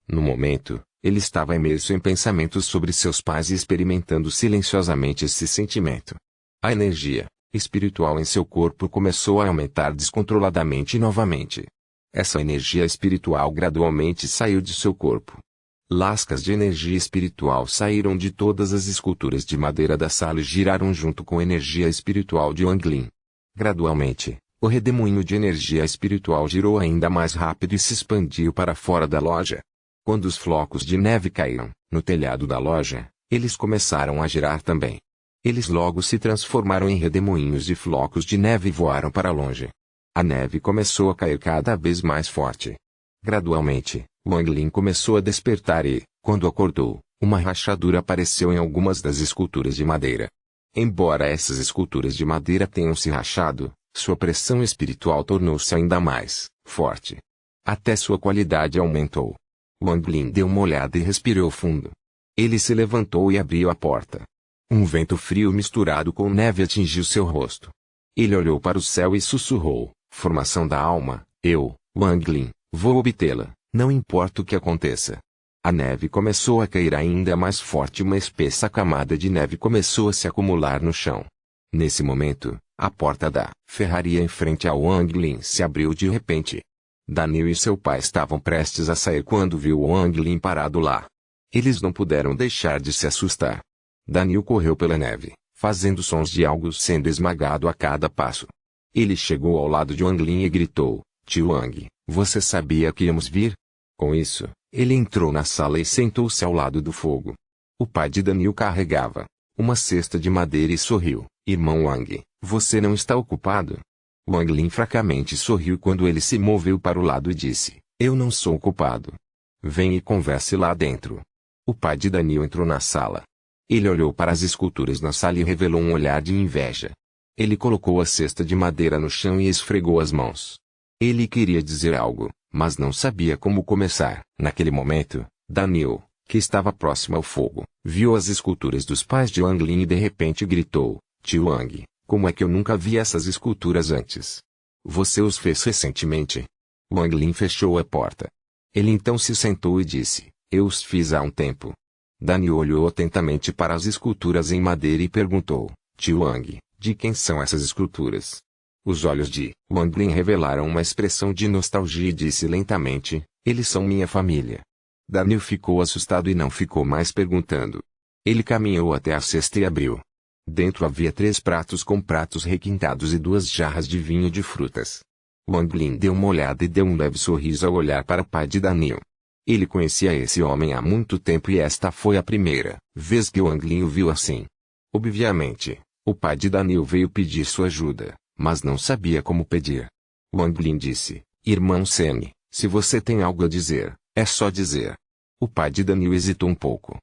No momento, ele estava imerso em pensamentos sobre seus pais e experimentando silenciosamente esse sentimento. A energia espiritual em seu corpo começou a aumentar descontroladamente novamente. Essa energia espiritual gradualmente saiu de seu corpo. Lascas de energia espiritual saíram de todas as esculturas de madeira da sala e giraram junto com a energia espiritual de Wang Lin. Gradualmente, o redemoinho de energia espiritual girou ainda mais rápido e se expandiu para fora da loja. Quando os flocos de neve caíram no telhado da loja, eles começaram a girar também. Eles logo se transformaram em redemoinhos de flocos de neve e voaram para longe. A neve começou a cair cada vez mais forte. Gradualmente, Wang Lin começou a despertar e, quando acordou, uma rachadura apareceu em algumas das esculturas de madeira. Embora essas esculturas de madeira tenham se rachado, sua pressão espiritual tornou-se ainda mais forte. Até sua qualidade aumentou. Wang Lin deu uma olhada e respirou fundo. Ele se levantou e abriu a porta. Um vento frio misturado com neve atingiu seu rosto. Ele olhou para o céu e sussurrou, formação da alma, eu, Wang Lin, vou obtê-la, não importa o que aconteça. A neve começou a cair ainda mais forte e uma espessa camada de neve começou a se acumular no chão. Nesse momento, a porta da ferraria em frente a Wang Lin se abriu de repente. Daniel e seu pai estavam prestes a sair quando viu Wang Lin parado lá. Eles não puderam deixar de se assustar. Daniel correu pela neve, fazendo sons de algo sendo esmagado a cada passo. Ele chegou ao lado de Wang Lin e gritou, Tio Wang, você sabia que íamos vir? Com isso, ele entrou na sala e sentou-se ao lado do fogo. O pai de Daniel carregava uma cesta de madeira e sorriu, irmão Wang, você não está ocupado? Wang Lin fracamente sorriu quando ele se moveu para o lado e disse, eu não sou ocupado. Vem e converse lá dentro. O pai de Daniel entrou na sala. Ele olhou para as esculturas na sala e revelou um olhar de inveja. Ele colocou a cesta de madeira no chão e esfregou as mãos. Ele queria dizer algo, mas não sabia como começar. Naquele momento, Daniel, que estava próximo ao fogo, viu as esculturas dos pais de Wang Lin e de repente gritou, Tio Wang, como é que eu nunca vi essas esculturas antes? Você os fez recentemente? Wang Lin fechou a porta. Ele então se sentou e disse, eu os fiz há um tempo. Daniel olhou atentamente para as esculturas em madeira e perguntou, Tio Wang, de quem são essas esculturas? Os olhos de Wang Lin revelaram uma expressão de nostalgia e disse lentamente, eles são minha família. Daniel ficou assustado e não ficou mais perguntando. Ele caminhou até a cesta e abriu. Dentro havia 3 pratos com pratos requintados e 2 jarras de vinho de frutas. Wang Lin deu uma olhada e deu um leve sorriso ao olhar para o pai de Daniel. Ele conhecia esse homem há muito tempo e esta foi a primeira vez que Wang Lin o viu assim. Obviamente, o pai de Daniel veio pedir sua ajuda, mas não sabia como pedir. Wang Lin disse, irmão Sene, se você tem algo a dizer, É só dizer. O pai de Daniel hesitou um pouco.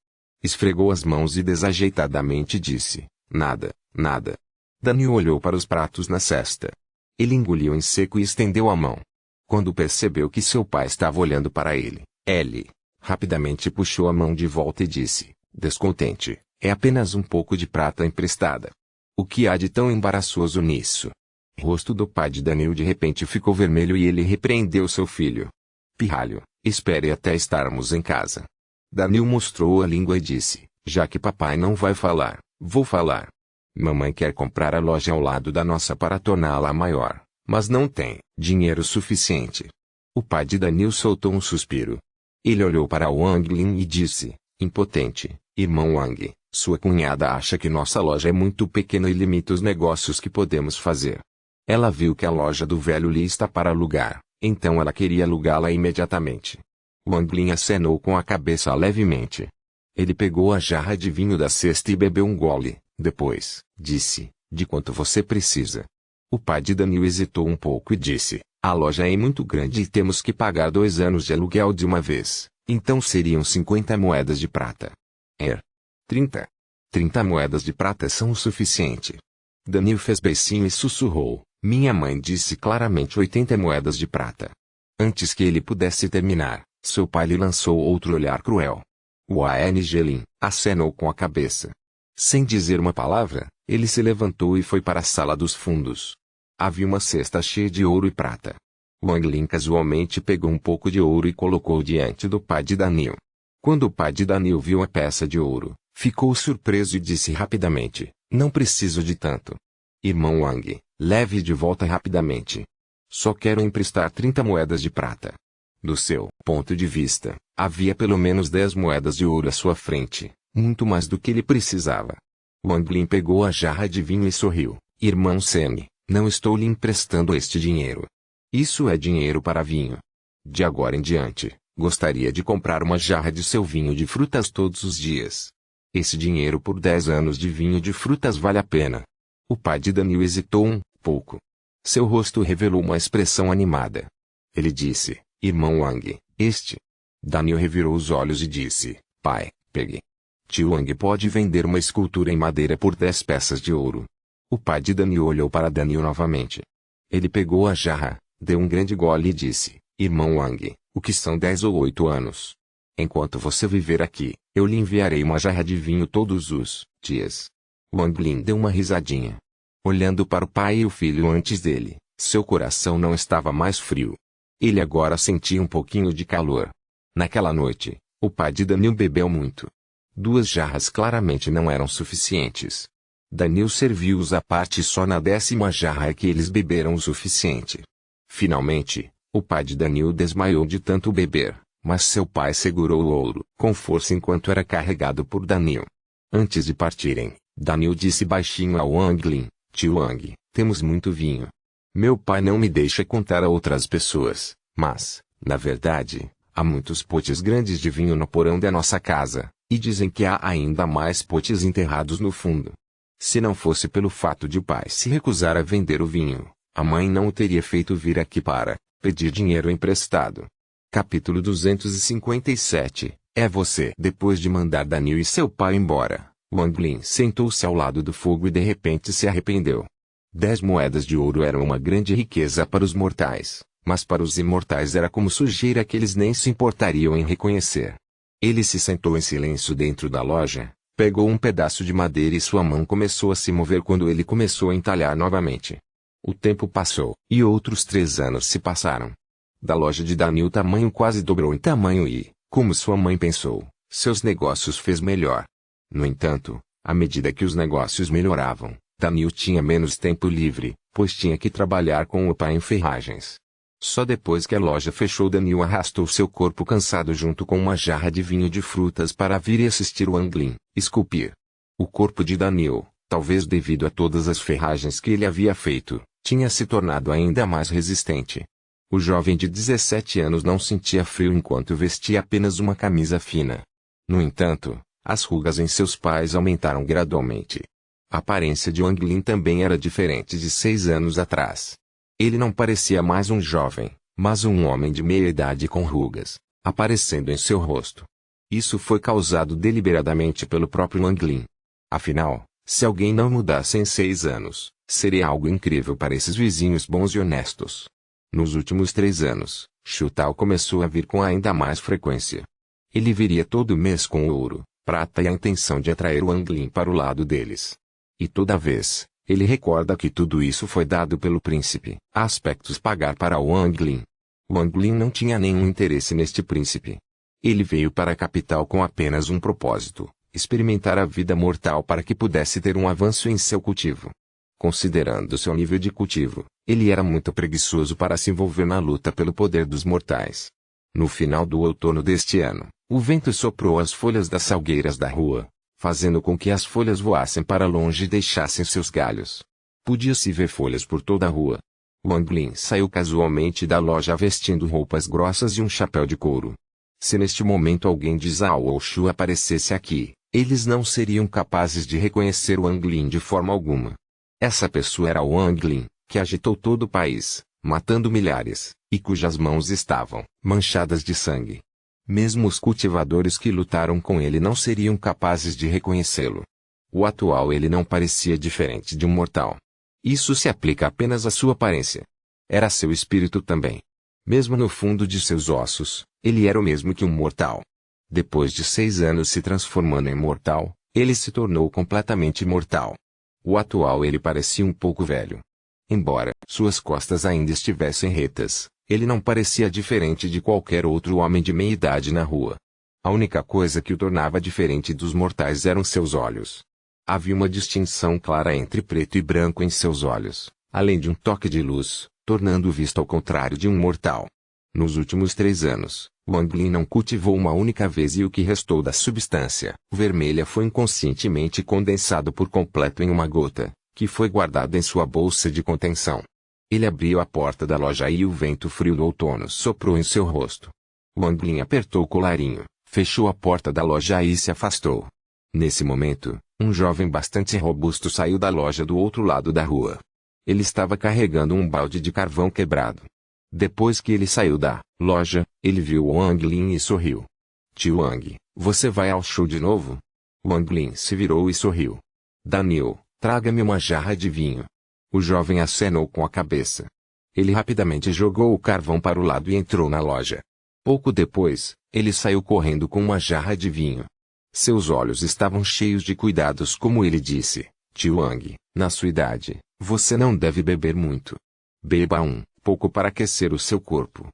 Esfregou as mãos e desajeitadamente disse, nada, nada. Daniel olhou para os pratos na cesta. Ele engoliu em seco e estendeu a mão. Quando percebeu que seu pai estava olhando para ele, ele rapidamente puxou a mão de volta e disse, descontente, é apenas um pouco de prata emprestada. O que há de tão embaraçoso nisso? O rosto do pai de Daniel de repente ficou vermelho e ele repreendeu seu filho. Pirralho, espere até estarmos em casa. Daniel mostrou a língua e disse, já que papai não vai falar, vou falar. Mamãe quer comprar a loja ao lado da nossa para torná-la maior, mas não tem dinheiro suficiente. O pai de Daniel soltou um suspiro. Ele olhou para Wang Lin e disse, impotente, irmão Wang, sua cunhada acha que nossa loja é muito pequena e limita os negócios que podemos fazer. Ela viu que a loja do velho Li está para alugar, então ela queria alugá-la imediatamente. Wang Lin acenou com a cabeça levemente. Ele pegou a jarra de vinho da cesta e bebeu um gole, depois, disse, de quanto você precisa? O pai de Daniel hesitou um pouco e disse, a loja é muito grande e temos que pagar 2 anos de aluguel de uma vez, então seriam 50 moedas de prata. 30. 30 moedas de prata são o suficiente. Daniel fez beicinho e sussurrou, minha mãe disse claramente 80 moedas de prata. Antes que ele pudesse terminar, seu pai lhe lançou outro olhar cruel. Wang Lin acenou com a cabeça. Sem dizer uma palavra, ele se levantou e foi para a sala dos fundos. Havia uma cesta cheia de ouro e prata. Wang Lin casualmente pegou um pouco de ouro e colocou diante do pai de Daniel. Quando o pai de Daniel viu a peça de ouro, ficou surpreso e disse rapidamente, não preciso de tanto. Irmão Wang, leve de volta rapidamente. Só quero emprestar 30 moedas de prata. Do seu ponto de vista, havia pelo menos 10 moedas de ouro à sua frente, muito mais do que ele precisava. Wang Lin pegou a jarra de vinho e sorriu. Irmão Seng, não estou lhe emprestando este dinheiro. Isso é dinheiro para vinho. De agora em diante, gostaria de comprar uma jarra de seu vinho de frutas todos os dias. Esse dinheiro por 10 anos de vinho de frutas vale a pena. O pai de Daniel hesitou um pouco. Seu rosto revelou uma expressão animada. Ele disse, irmão Wang, Daniel revirou os olhos e disse, pai, pegue. Tio Wang pode vender uma escultura em madeira por 10 peças de ouro. O pai de Daniel olhou para Daniel novamente. Ele pegou a jarra, deu um grande gole e disse, irmão Wang, o que são 10 ou 8 anos? Enquanto você viver aqui, eu lhe enviarei uma jarra de vinho todos os dias. Wang Lin deu uma risadinha. Olhando para o pai e o filho antes dele, seu coração não estava mais frio. Ele agora sentia um pouquinho de calor. Naquela noite, o pai de Daniel bebeu muito. 2 jarras claramente não eram suficientes. Daniel serviu-os à parte e só na 10ª jarra é que eles beberam o suficiente. Finalmente, o pai de Daniel desmaiou de tanto beber, mas seu pai segurou o ouro com força enquanto era carregado por Daniel. Antes de partirem, Daniel disse baixinho a Wang Lin, tio Wang, temos muito vinho. Meu pai não me deixa contar a outras pessoas, mas, na verdade, há muitos potes grandes de vinho no porão da nossa casa, e dizem que há ainda mais potes enterrados no fundo. Se não fosse pelo fato de o pai se recusar a vender o vinho, a mãe não o teria feito vir aqui para pedir dinheiro emprestado. Capítulo 257. É você. Depois de mandar Daniel e seu pai embora, Wang Lin sentou-se ao lado do fogo e de repente se arrependeu. 10 moedas de ouro eram uma grande riqueza para os mortais, mas para os imortais era como sujeira que eles nem se importariam em reconhecer. Ele se sentou em silêncio dentro da loja, pegou um pedaço de madeira e sua mão começou a se mover quando ele começou a entalhar novamente. O tempo passou, e outros 3 anos se passaram. Da loja de Daniel o tamanho quase dobrou em tamanho e, como sua mãe pensou, seus negócios fez melhor. No entanto, à medida que os negócios melhoravam, Daniel tinha menos tempo livre, pois tinha que trabalhar com o pai em ferragens. Só depois que a loja fechou Daniel arrastou seu corpo cansado junto com uma jarra de vinho de frutas para vir e assistir Wang Lin esculpir. O corpo de Daniel, talvez devido a todas as ferragens que ele havia feito, tinha se tornado ainda mais resistente. O jovem de 17 anos não sentia frio enquanto vestia apenas uma camisa fina. No entanto, as rugas em seus pés aumentaram gradualmente. A aparência de Wang Lin também era diferente de 6 anos atrás. Ele não parecia mais um jovem, mas um homem de meia idade com rugas. aparecendo em seu rosto. Isso foi causado deliberadamente pelo próprio Wang Lin. Afinal, se alguém não mudasse em 6 anos, seria algo incrível para esses vizinhos bons e honestos. Nos últimos 3 anos, Xu Tao começou a vir com ainda mais frequência. Ele viria todo mês com ouro, prata e a intenção de atrair Wang Lin para o lado deles. E toda vez, ele recorda que tudo isso foi dado pelo príncipe, a aspectos pagar para Wang Lin. Wang Lin não tinha nenhum interesse neste príncipe. Ele veio para a capital com apenas um propósito: experimentar a vida mortal para que pudesse ter um avanço em seu cultivo. Considerando seu nível de cultivo, ele era muito preguiçoso para se envolver na luta pelo poder dos mortais. No final do outono deste ano, o vento soprou as folhas das salgueiras da rua, fazendo com que as folhas voassem para longe e deixassem seus galhos. Podia-se ver folhas por toda a rua. Wang Lin saiu casualmente da loja vestindo roupas grossas e um chapéu de couro. Se neste momento alguém de Zhao ou Shu aparecesse aqui, eles não seriam capazes de reconhecer Wang Lin de forma alguma. Essa pessoa era Wang Lin, que agitou todo o país, matando milhares, e cujas mãos estavam manchadas de sangue. Mesmo os cultivadores que lutaram com ele não seriam capazes de reconhecê-lo. O atual ele não parecia diferente de um mortal. Isso se aplica apenas à sua aparência. Era seu espírito também. Mesmo no fundo de seus ossos, ele era o mesmo que um mortal. Depois de 6 anos se transformando em mortal, ele se tornou completamente imortal. O atual ele parecia um pouco velho. Embora suas costas ainda estivessem retas, ele não parecia diferente de qualquer outro homem de meia idade na rua. A única coisa que o tornava diferente dos mortais eram seus olhos. Havia uma distinção clara entre preto e branco em seus olhos, além de um toque de luz, tornando o visto ao contrário de um mortal. Nos últimos 3 anos, Wang Lin não cultivou uma única vez e o que restou da substância vermelha foi inconscientemente condensado por completo em uma gota, que foi guardada em sua bolsa de contenção. Ele abriu a porta da loja e o vento frio do outono soprou em seu rosto. Wang Lin apertou o colarinho, fechou a porta da loja e se afastou. Nesse momento, um jovem bastante robusto saiu da loja do outro lado da rua. Ele estava carregando um balde de carvão quebrado. Depois que ele saiu da loja, ele viu Wang Lin e sorriu. Tio Wang, você vai ao show de novo? Wang Lin se virou e sorriu. Daniel, traga-me uma jarra de vinho. O jovem acenou com a cabeça. Ele rapidamente jogou o carvão para o lado e entrou na loja. Pouco depois, ele saiu correndo com uma jarra de vinho. Seus olhos estavam cheios de cuidados como ele disse. Tio Wang, na sua idade, você não deve beber muito. Beba um pouco para aquecer o seu corpo.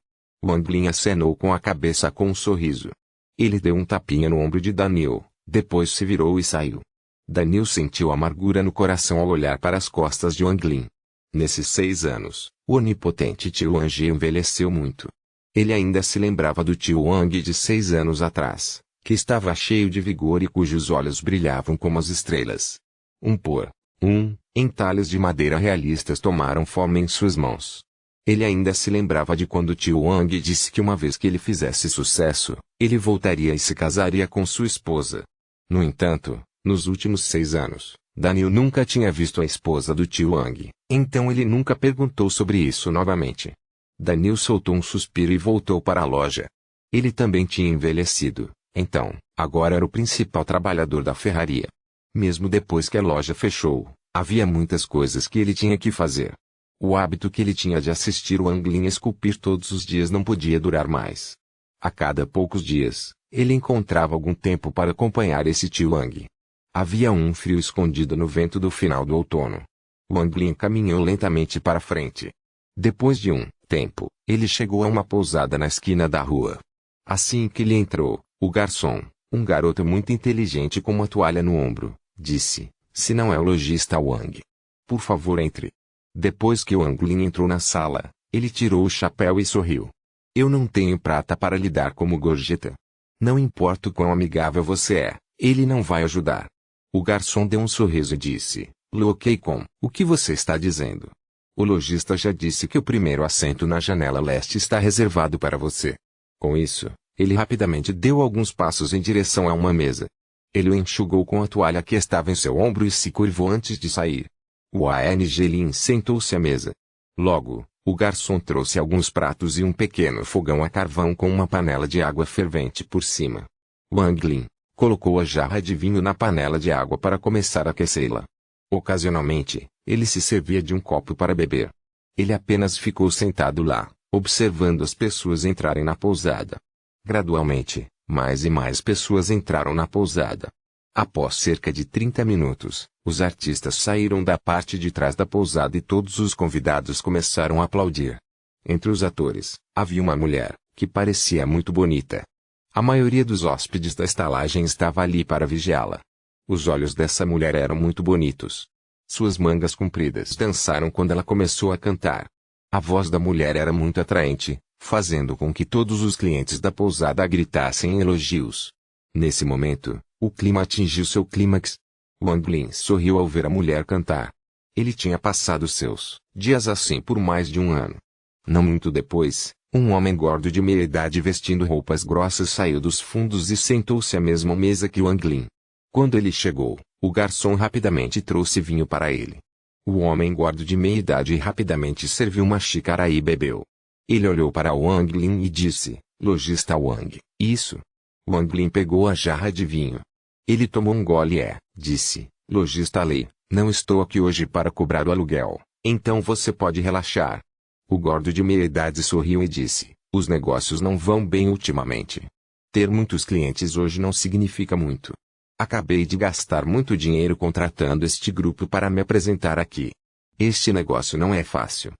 Wang Lin acenou com a cabeça com um sorriso. Ele deu um tapinha no ombro de Daniel, depois se virou e saiu. Daniel sentiu amargura no coração ao olhar para as costas de Wang Lin. Nesses 6 anos, o onipotente tio Wang envelheceu muito. Ele ainda se lembrava do tio Wang de 6 anos atrás, que estava cheio de vigor e cujos olhos brilhavam como as estrelas. Entalhes de madeira realistas tomaram forma em suas mãos. Ele ainda se lembrava de quando tio Wang disse que uma vez que ele fizesse sucesso, ele voltaria e se casaria com sua esposa. No entanto, nos últimos 6 anos, Daniel nunca tinha visto a esposa do tio Wang, então ele nunca perguntou sobre isso novamente. Daniel soltou um suspiro e voltou para a loja. Ele também tinha envelhecido, então, agora era o principal trabalhador da ferraria. Mesmo depois que a loja fechou, havia muitas coisas que ele tinha que fazer. O hábito que ele tinha de assistir Wang Lin esculpir todos os dias não podia durar mais. A cada poucos dias, ele encontrava algum tempo para acompanhar esse tio Wang. Havia um frio escondido no vento do final do outono. Wang Lin caminhou lentamente para frente. Depois de um tempo, ele chegou a uma pousada na esquina da rua. Assim que ele entrou, o garçom, um garoto muito inteligente com uma toalha no ombro, disse: "Se não é o lojista Wang, por favor entre." Depois que Wang Lin entrou na sala, ele tirou o chapéu e sorriu. "Eu não tenho prata para lhe dar como gorjeta. Não importa o quão amigável você é, ele não vai ajudar." O garçom deu um sorriso e disse: "Luo Keikon, o que você está dizendo? O lojista já disse que o primeiro assento na janela leste está reservado para você." Com isso, ele rapidamente deu alguns passos em direção a uma mesa. Ele o enxugou com a toalha que estava em seu ombro e se curvou antes de sair. O Wang Lin sentou-se à mesa. Logo, O garçom trouxe alguns pratos e um pequeno fogão a carvão com uma panela de água fervente por cima. Wang Lin colocou a jarra de vinho na panela de água para começar a aquecê-la. Ocasionalmente, ele se servia de um copo para beber. Ele apenas ficou sentado lá, observando as pessoas entrarem na pousada. Gradualmente, mais e mais pessoas entraram na pousada. Após cerca de 30 minutos, os artistas saíram da parte de trás da pousada e todos os convidados começaram a aplaudir. Entre os atores, havia uma mulher, que parecia muito bonita. A maioria dos hóspedes da estalagem estava ali para vigiá-la. Os olhos dessa mulher eram muito bonitos. Suas mangas compridas dançaram quando ela começou a cantar. A voz da mulher era muito atraente, fazendo com que todos os clientes da pousada gritassem elogios. Nesse momento, o clima atingiu seu clímax. Wang Lin sorriu ao ver a mulher cantar. Ele tinha passado seus dias assim por mais de um ano. Não muito depois, um homem gordo de meia idade vestindo roupas grossas saiu dos fundos e sentou-se à mesma mesa que Wang Lin. Quando ele chegou, o garçom rapidamente trouxe vinho para ele. O homem gordo de meia idade rapidamente serviu uma xícara e bebeu. Ele olhou para Wang Lin e disse, lojista Wang, isso. Wang Lin pegou a jarra de vinho. Ele tomou um gole e disse, lojista Lei, não estou aqui hoje para cobrar o aluguel, então você pode relaxar. O gordo de meia idade sorriu e disse, os negócios não vão bem ultimamente. Ter muitos clientes hoje não significa muito. Acabei de gastar muito dinheiro contratando este grupo para me apresentar aqui. Este negócio não é fácil.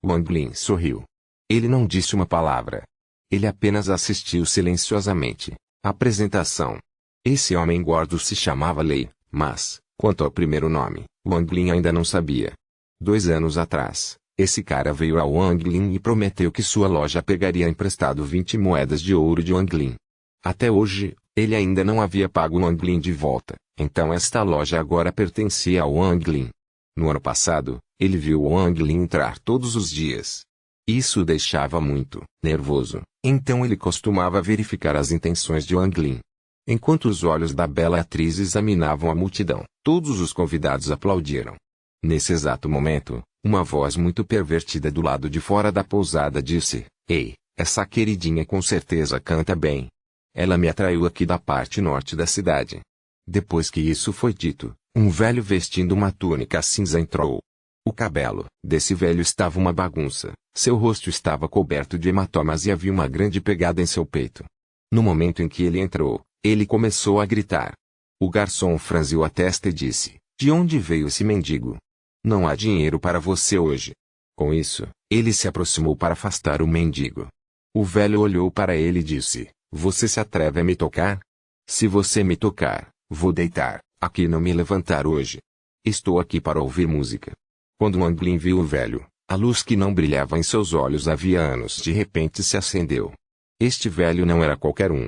Wang Lin sorriu. Ele não disse uma palavra. Ele apenas assistiu silenciosamente. Apresentação. Esse homem gordo se chamava Lei, mas, quanto ao primeiro nome, Wang Lin ainda não sabia. 2 anos atrás, esse cara veio a Wang Lin e prometeu que sua loja pegaria emprestado 20 moedas de ouro de Wang Lin. Até hoje, ele ainda não havia pago Wang Lin de volta, então esta loja agora pertencia a Wang Lin. No ano passado, ele viu Wang Lin entrar todos os dias. Isso o deixava muito nervoso, então ele costumava verificar as intenções de Wang Lin. Enquanto os olhos da bela atriz examinavam a multidão, todos os convidados aplaudiram. Nesse exato momento, uma voz muito pervertida do lado de fora da pousada disse, ei, essa queridinha com certeza canta bem. Ela me atraiu aqui da parte norte da cidade. Depois que isso foi dito, um velho vestindo uma túnica cinza entrou. O cabelo desse velho estava uma bagunça, seu rosto estava coberto de hematomas e havia uma grande pegada em seu peito. No momento em que ele entrou, ele começou a gritar. O garçom franziu a testa e disse, de onde veio esse mendigo? Não há dinheiro para você hoje. Com isso, ele se aproximou para afastar o mendigo. O velho olhou para ele e disse, você se atreve a me tocar? Se você me tocar, vou deitar, aqui e não me levantar hoje. Estou aqui para ouvir música. Quando Wang Lin viu o velho, a luz que não brilhava em seus olhos havia anos de repente se acendeu. Este velho não era qualquer um.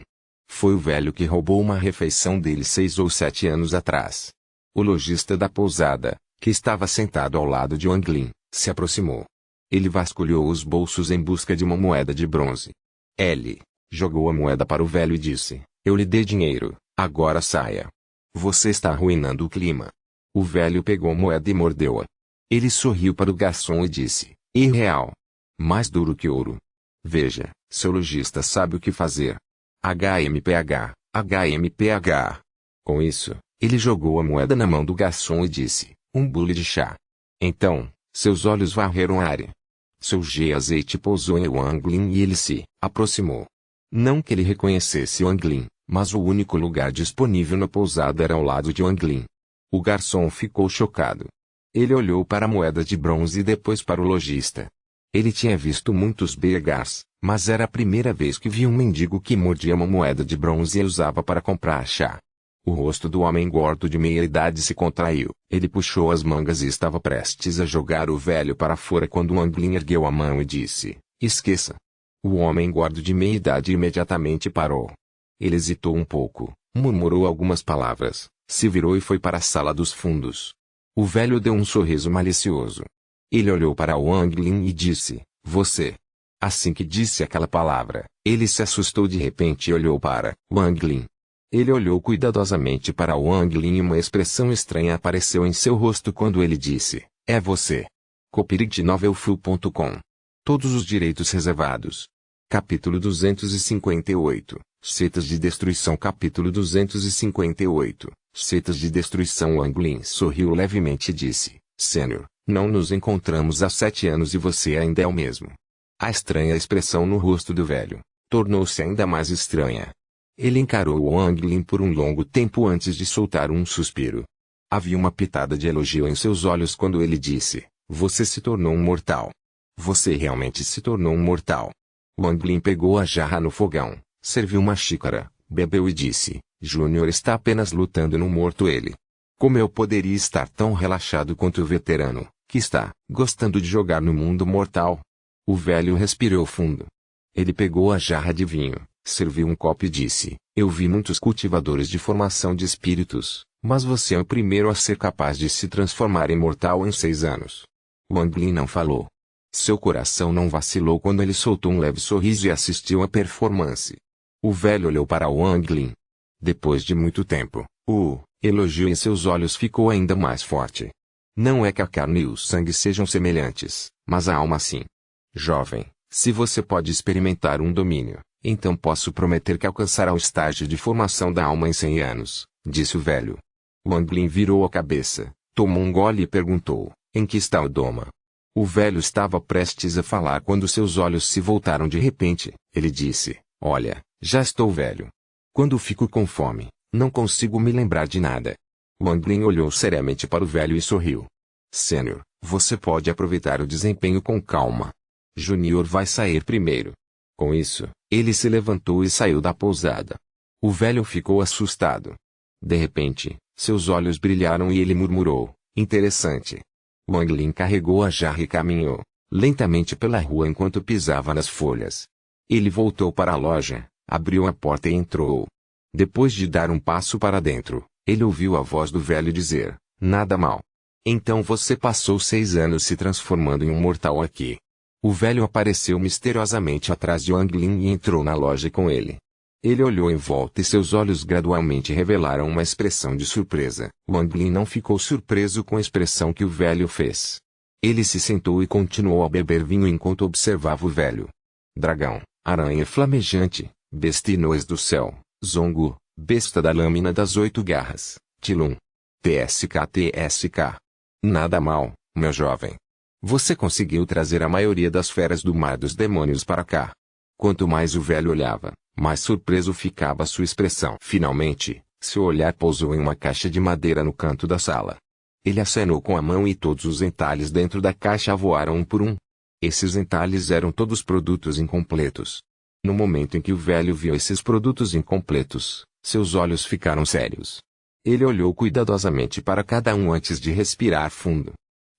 Foi o velho que roubou uma refeição dele 6 ou 7 anos atrás. O lojista da pousada, que estava sentado ao lado de Wang Lin, se aproximou. Ele vasculhou os bolsos em busca de uma moeda de bronze. Ele jogou a moeda para o velho e disse, eu lhe dei dinheiro, agora saia. Você está arruinando o clima. O velho pegou a moeda e mordeu-a. Ele sorriu para o garçom e disse, irreal. Mais duro que ouro. Veja, seu lojista sabe o que fazer. HMPH, HMPH. Com isso, ele jogou a moeda na mão do garçom e disse, um bule de chá. Então, seus olhos varreram a área. Seu azeite pousou em Wang Lin e ele se aproximou. Não que ele reconhecesse Wang Lin, mas o único lugar disponível na pousada era ao lado de Wang Lin. O garçom ficou chocado. Ele olhou para a moeda de bronze e depois para o lojista. Ele tinha visto muitos BHs, mas era a primeira vez que via um mendigo que mordia uma moeda de bronze e usava para comprar chá. O rosto do homem gordo de meia idade se contraiu. Ele puxou as mangas e estava prestes a jogar o velho para fora quando Wang Lin ergueu a mão e disse, esqueça. O homem gordo de meia idade imediatamente parou. Ele hesitou um pouco, murmurou algumas palavras, se virou e foi para a sala dos fundos. O velho deu um sorriso malicioso. Ele olhou para Wang Lin e disse, você. Assim que disse aquela palavra, ele se assustou de repente e olhou para Wang Lin. Ele olhou cuidadosamente para Wang Lin e uma expressão estranha apareceu em seu rosto quando ele disse, é você. copyright novelfu.com Todos os direitos reservados. Capítulo 258. Setas de destruição. Capítulo 258. Setas de destruição. Wang Lin sorriu levemente e disse: Sênior, não nos encontramos há 7 anos e você ainda é o mesmo. A estranha expressão no rosto do velho tornou-se ainda mais estranha. Ele encarou Wang Lin por um longo tempo antes de soltar um suspiro. Havia uma pitada de elogio em seus olhos quando ele disse: Você se tornou um mortal. Você realmente se tornou um mortal. Wang Lin pegou a jarra no fogão, serviu uma xícara, bebeu e disse: Júnior está apenas lutando no morto ele. Como eu poderia estar tão relaxado quanto o veterano, que está gostando de jogar no mundo mortal? O velho respirou fundo. Ele pegou a jarra de vinho, serviu um copo e disse: Eu vi muitos cultivadores de formação de espíritos, mas você é o primeiro a ser capaz de se transformar em mortal em 6 anos. Wang Lin não falou. Seu coração não vacilou quando ele soltou um leve sorriso e assistiu à performance. O velho olhou para Wang Lin. Depois de muito tempo, o elogio em seus olhos ficou ainda mais forte. Não é que a carne e o sangue sejam semelhantes, mas a alma sim. Jovem, se você pode experimentar um domínio, então posso prometer que alcançará o estágio de formação da alma em 100 anos, disse o velho. Wang Lin virou a cabeça, tomou um gole e perguntou: Em que está o Doma? O velho estava prestes a falar quando seus olhos se voltaram de repente. Ele disse: Olha, já estou velho. Quando fico com fome, não consigo me lembrar de nada. Wang Lin olhou seriamente para o velho e sorriu. Sênior, você pode aproveitar o desempenho com calma. Júnior vai sair primeiro. Com isso, ele se levantou e saiu da pousada. O velho ficou assustado. De repente, seus olhos brilharam e ele murmurou: Interessante. Wang Lin carregou a jarra e caminhou lentamente pela rua enquanto pisava nas folhas. Ele voltou para a loja, abriu a porta e entrou. Depois de dar um passo para dentro, ele ouviu a voz do velho dizer: Nada mal. Então você passou 6 anos se transformando em um mortal aqui. O velho apareceu misteriosamente atrás de Wang Lin e entrou na loja com ele. Ele olhou em volta e seus olhos gradualmente revelaram uma expressão de surpresa. Wang Lin não ficou surpreso com a expressão que o velho fez. Ele se sentou e continuou a beber vinho enquanto observava o velho. Dragão, aranha flamejante, bestinôs do céu, Zongo, besta da lâmina das 8 garras, Tilum. TSK. Nada mal, meu jovem. Você conseguiu trazer a maioria das feras do mar dos demônios para cá. Quanto mais o velho olhava, mais surpreso ficava sua expressão. Finalmente, seu olhar pousou em uma caixa de madeira no canto da sala. Ele acenou com a mão e todos os entalhes dentro da caixa voaram um por um. Esses entalhes eram todos produtos incompletos. No momento em que o velho viu esses produtos incompletos, seus olhos ficaram sérios. Ele olhou cuidadosamente para cada um antes de respirar fundo.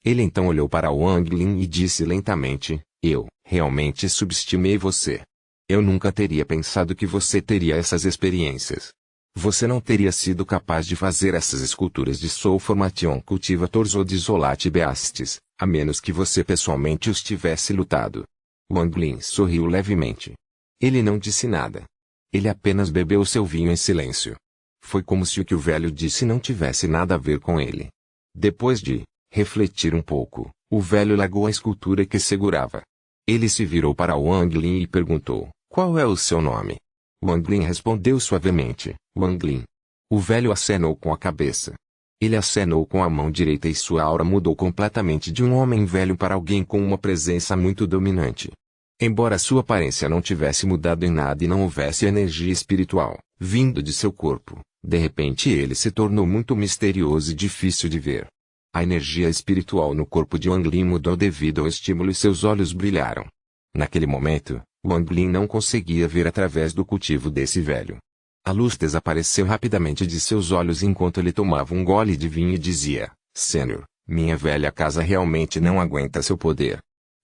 Ele então olhou para Wang Lin e disse lentamente: Eu realmente subestimei você. Eu nunca teria pensado que você teria essas experiências. Você não teria sido capaz de fazer essas esculturas de Soul Formation Cultivators ou de Zolat Beastes, a menos que você pessoalmente os tivesse lutado. Wang Lin sorriu levemente. Ele não disse nada. Ele apenas bebeu seu vinho em silêncio. Foi como se o que o velho disse não tivesse nada a ver com ele. Depois de refletir um pouco, o velho largou a escultura que segurava. Ele se virou para Wang Lin e perguntou: Qual é o seu nome? Wang Lin respondeu suavemente: Wang Lin. O velho acenou com a cabeça. Ele acenou com a mão direita e sua aura mudou completamente de um homem velho para alguém com uma presença muito dominante. Embora sua aparência não tivesse mudado em nada e não houvesse energia espiritual vindo de seu corpo, de repente ele se tornou muito misterioso e difícil de ver. A energia espiritual no corpo de Wang Lin mudou devido ao estímulo e seus olhos brilharam. Naquele momento, Wang Lin não conseguia ver através do cultivo desse velho. A luz desapareceu rapidamente de seus olhos enquanto ele tomava um gole de vinho e dizia: Sênior, minha velha casa realmente não aguenta seu poder.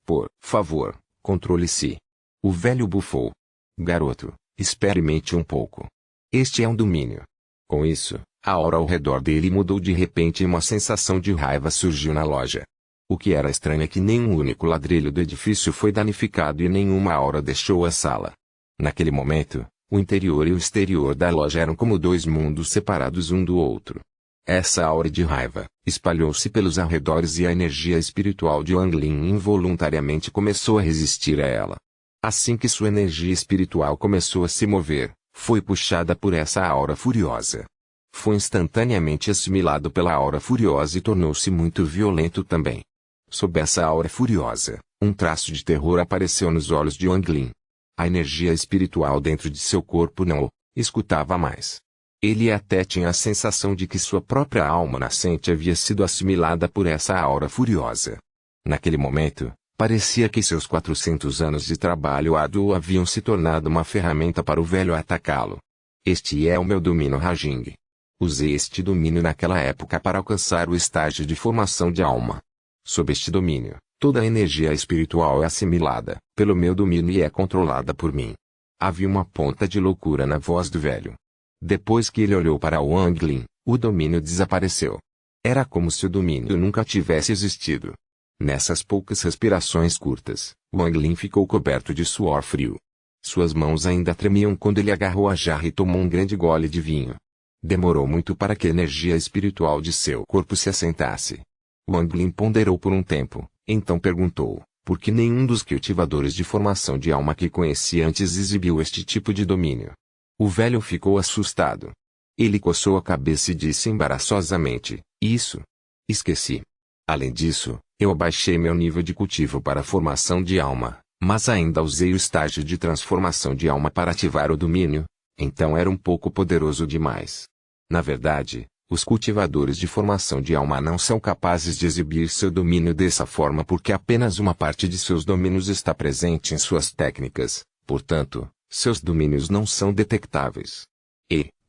Por favor, controle-se. O velho bufou. Garoto, experimente um pouco. Este é um domínio. Com isso, a aura ao redor dele mudou de repente e uma sensação de raiva surgiu na loja. O que era estranho é que nenhum único ladrilho do edifício foi danificado e nenhuma aura deixou a sala. Naquele momento, o interior e o exterior da loja eram como 2 mundos separados um do outro. Essa aura de raiva, espalhou-se pelos arredores e a energia espiritual de Wang Lin involuntariamente começou a resistir a ela. Assim que sua energia espiritual começou a se mover, foi puxada por essa aura furiosa. Foi instantaneamente assimilado pela aura furiosa e tornou-se muito violento também. Sob essa aura furiosa, um traço de terror apareceu nos olhos de Wang Lin. A energia espiritual dentro de seu corpo não o escutava mais. Ele até tinha a sensação de que sua própria alma nascente havia sido assimilada por essa aura furiosa. Naquele momento, parecia que seus 400 anos de trabalho árduo haviam se tornado uma ferramenta para o velho atacá-lo. Este é o meu domínio Rajing. Usei este domínio naquela época para alcançar o estágio de formação de alma. Sob este domínio, toda a energia espiritual é assimilada pelo meu domínio e é controlada por mim. Havia uma ponta de loucura na voz do velho. Depois que ele olhou para Wang Lin, o domínio desapareceu. Era como se o domínio nunca tivesse existido. Nessas poucas respirações curtas, Wang Lin ficou coberto de suor frio. Suas mãos ainda tremiam quando ele agarrou a jarra e tomou um grande gole de vinho. Demorou muito para que a energia espiritual de seu corpo se assentasse. Wang Lin ponderou por um tempo, então perguntou, por que nenhum dos cultivadores de formação de alma que conhecia antes exibiu este tipo de domínio? O velho ficou assustado. Ele coçou a cabeça e disse embaraçosamente, isso. Esqueci. Além disso, eu abaixei meu nível de cultivo para a formação de alma, mas ainda usei o estágio de transformação de alma para ativar o domínio, então era um pouco poderoso demais. Na verdade, os cultivadores de formação de alma não são capazes de exibir seu domínio dessa forma porque apenas uma parte de seus domínios está presente em suas técnicas, portanto, seus domínios não são detectáveis.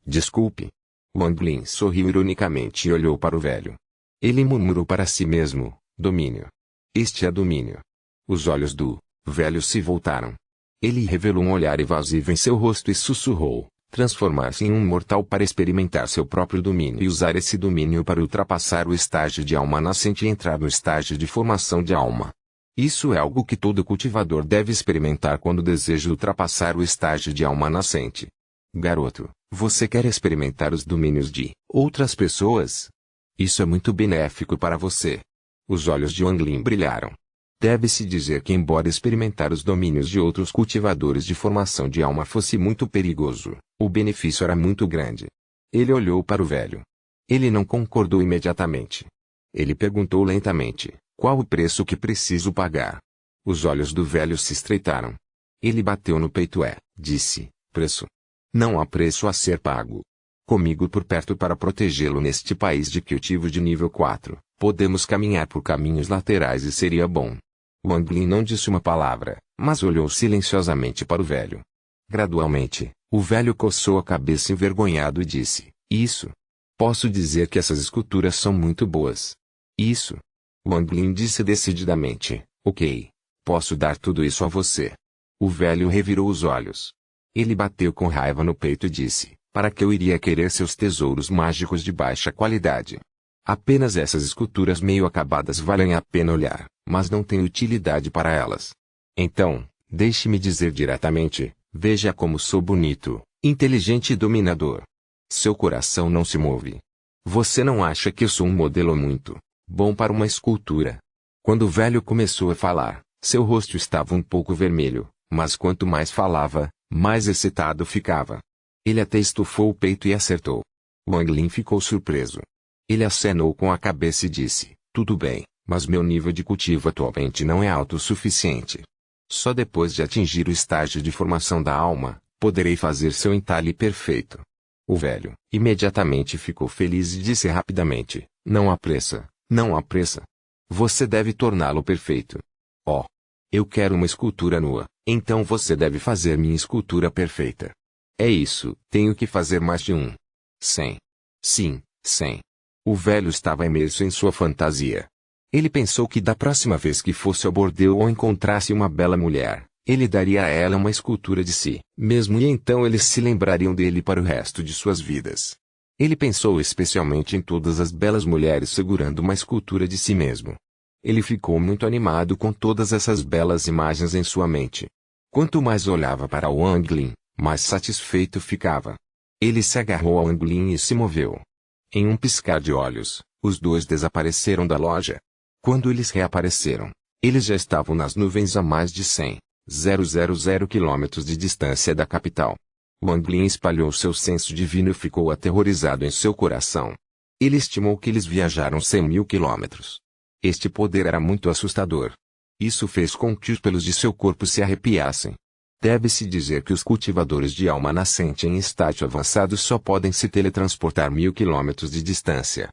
Desculpe. Wang Lin sorriu ironicamente e olhou para o velho. Ele murmurou para si mesmo, domínio. Este é domínio. Os olhos do velho se voltaram. Ele revelou um olhar evasivo em seu rosto e sussurrou, transformar-se em um mortal para experimentar seu próprio domínio e usar esse domínio para ultrapassar o estágio de alma nascente e entrar no estágio de formação de alma. Isso é algo que todo cultivador deve experimentar quando deseja ultrapassar o estágio de alma nascente. Garoto, você quer experimentar os domínios de outras pessoas? Isso é muito benéfico para você. Os olhos de Wang Lin brilharam. Deve-se dizer que embora experimentar os domínios de outros cultivadores de formação de alma fosse muito perigoso, o benefício era muito grande. Ele olhou para o velho. Ele não concordou imediatamente. Ele perguntou lentamente, qual o preço que preciso pagar? Os olhos do velho se estreitaram. Ele bateu no peito disse, preço. Não há preço a ser pago. Comigo por perto para protegê-lo neste país de cultivo de nível 4, podemos caminhar por caminhos laterais e seria bom. Wang Lin não disse uma palavra, mas olhou silenciosamente para o velho. Gradualmente, o velho coçou a cabeça envergonhado e disse, isso. Posso dizer que essas esculturas são muito boas. Isso. Wang Lin disse decididamente, ok. Posso dar tudo isso a você. O velho revirou os olhos. Ele bateu com raiva no peito e disse, para que eu iria querer seus tesouros mágicos de baixa qualidade? Apenas essas esculturas meio acabadas valem a pena olhar, mas não têm utilidade para elas. Então, deixe-me dizer diretamente, veja como sou bonito, inteligente e dominador. Seu coração não se move. Você não acha que eu sou um modelo muito bom para uma escultura? Quando o velho começou a falar, seu rosto estava um pouco vermelho, mas quanto mais falava, mais excitado ficava. Ele até estufou o peito e acertou. Wang Lin ficou surpreso. Ele acenou com a cabeça e disse, tudo bem, mas meu nível de cultivo atualmente não é alto o suficiente. Só depois de atingir o estágio de formação da alma, poderei fazer seu entalhe perfeito. O velho imediatamente ficou feliz e disse rapidamente, não há pressa, não há pressa. Você deve torná-lo perfeito. Oh! Eu quero uma escultura nua, então você deve fazer minha escultura perfeita. É isso, tenho que fazer mais de um. 100. Sim, 100. O velho estava imerso em sua fantasia. Ele pensou que da próxima vez que fosse ao bordel ou encontrasse uma bela mulher, ele daria a ela uma escultura de si mesmo e então eles se lembrariam dele para o resto de suas vidas. Ele pensou especialmente em todas as belas mulheres segurando uma escultura de si mesmo. Ele ficou muito animado com todas essas belas imagens em sua mente. Quanto mais olhava para Wang Lin, mais satisfeito ficava. Ele se agarrou a Wang Lin e se moveu. Em um piscar de olhos, Os dois desapareceram da loja. Quando eles reapareceram, eles já estavam nas nuvens a mais de 100,000 quilômetros de distância da capital. Wang Lin espalhou seu senso divino e ficou aterrorizado em seu coração. Ele estimou que eles viajaram 100.000 quilômetros. Este poder era muito assustador. Isso fez com que os pelos de seu corpo se arrepiassem. Deve-se dizer que os cultivadores de alma nascente em estágio avançado só podem se teletransportar 1.000 quilômetros de distância.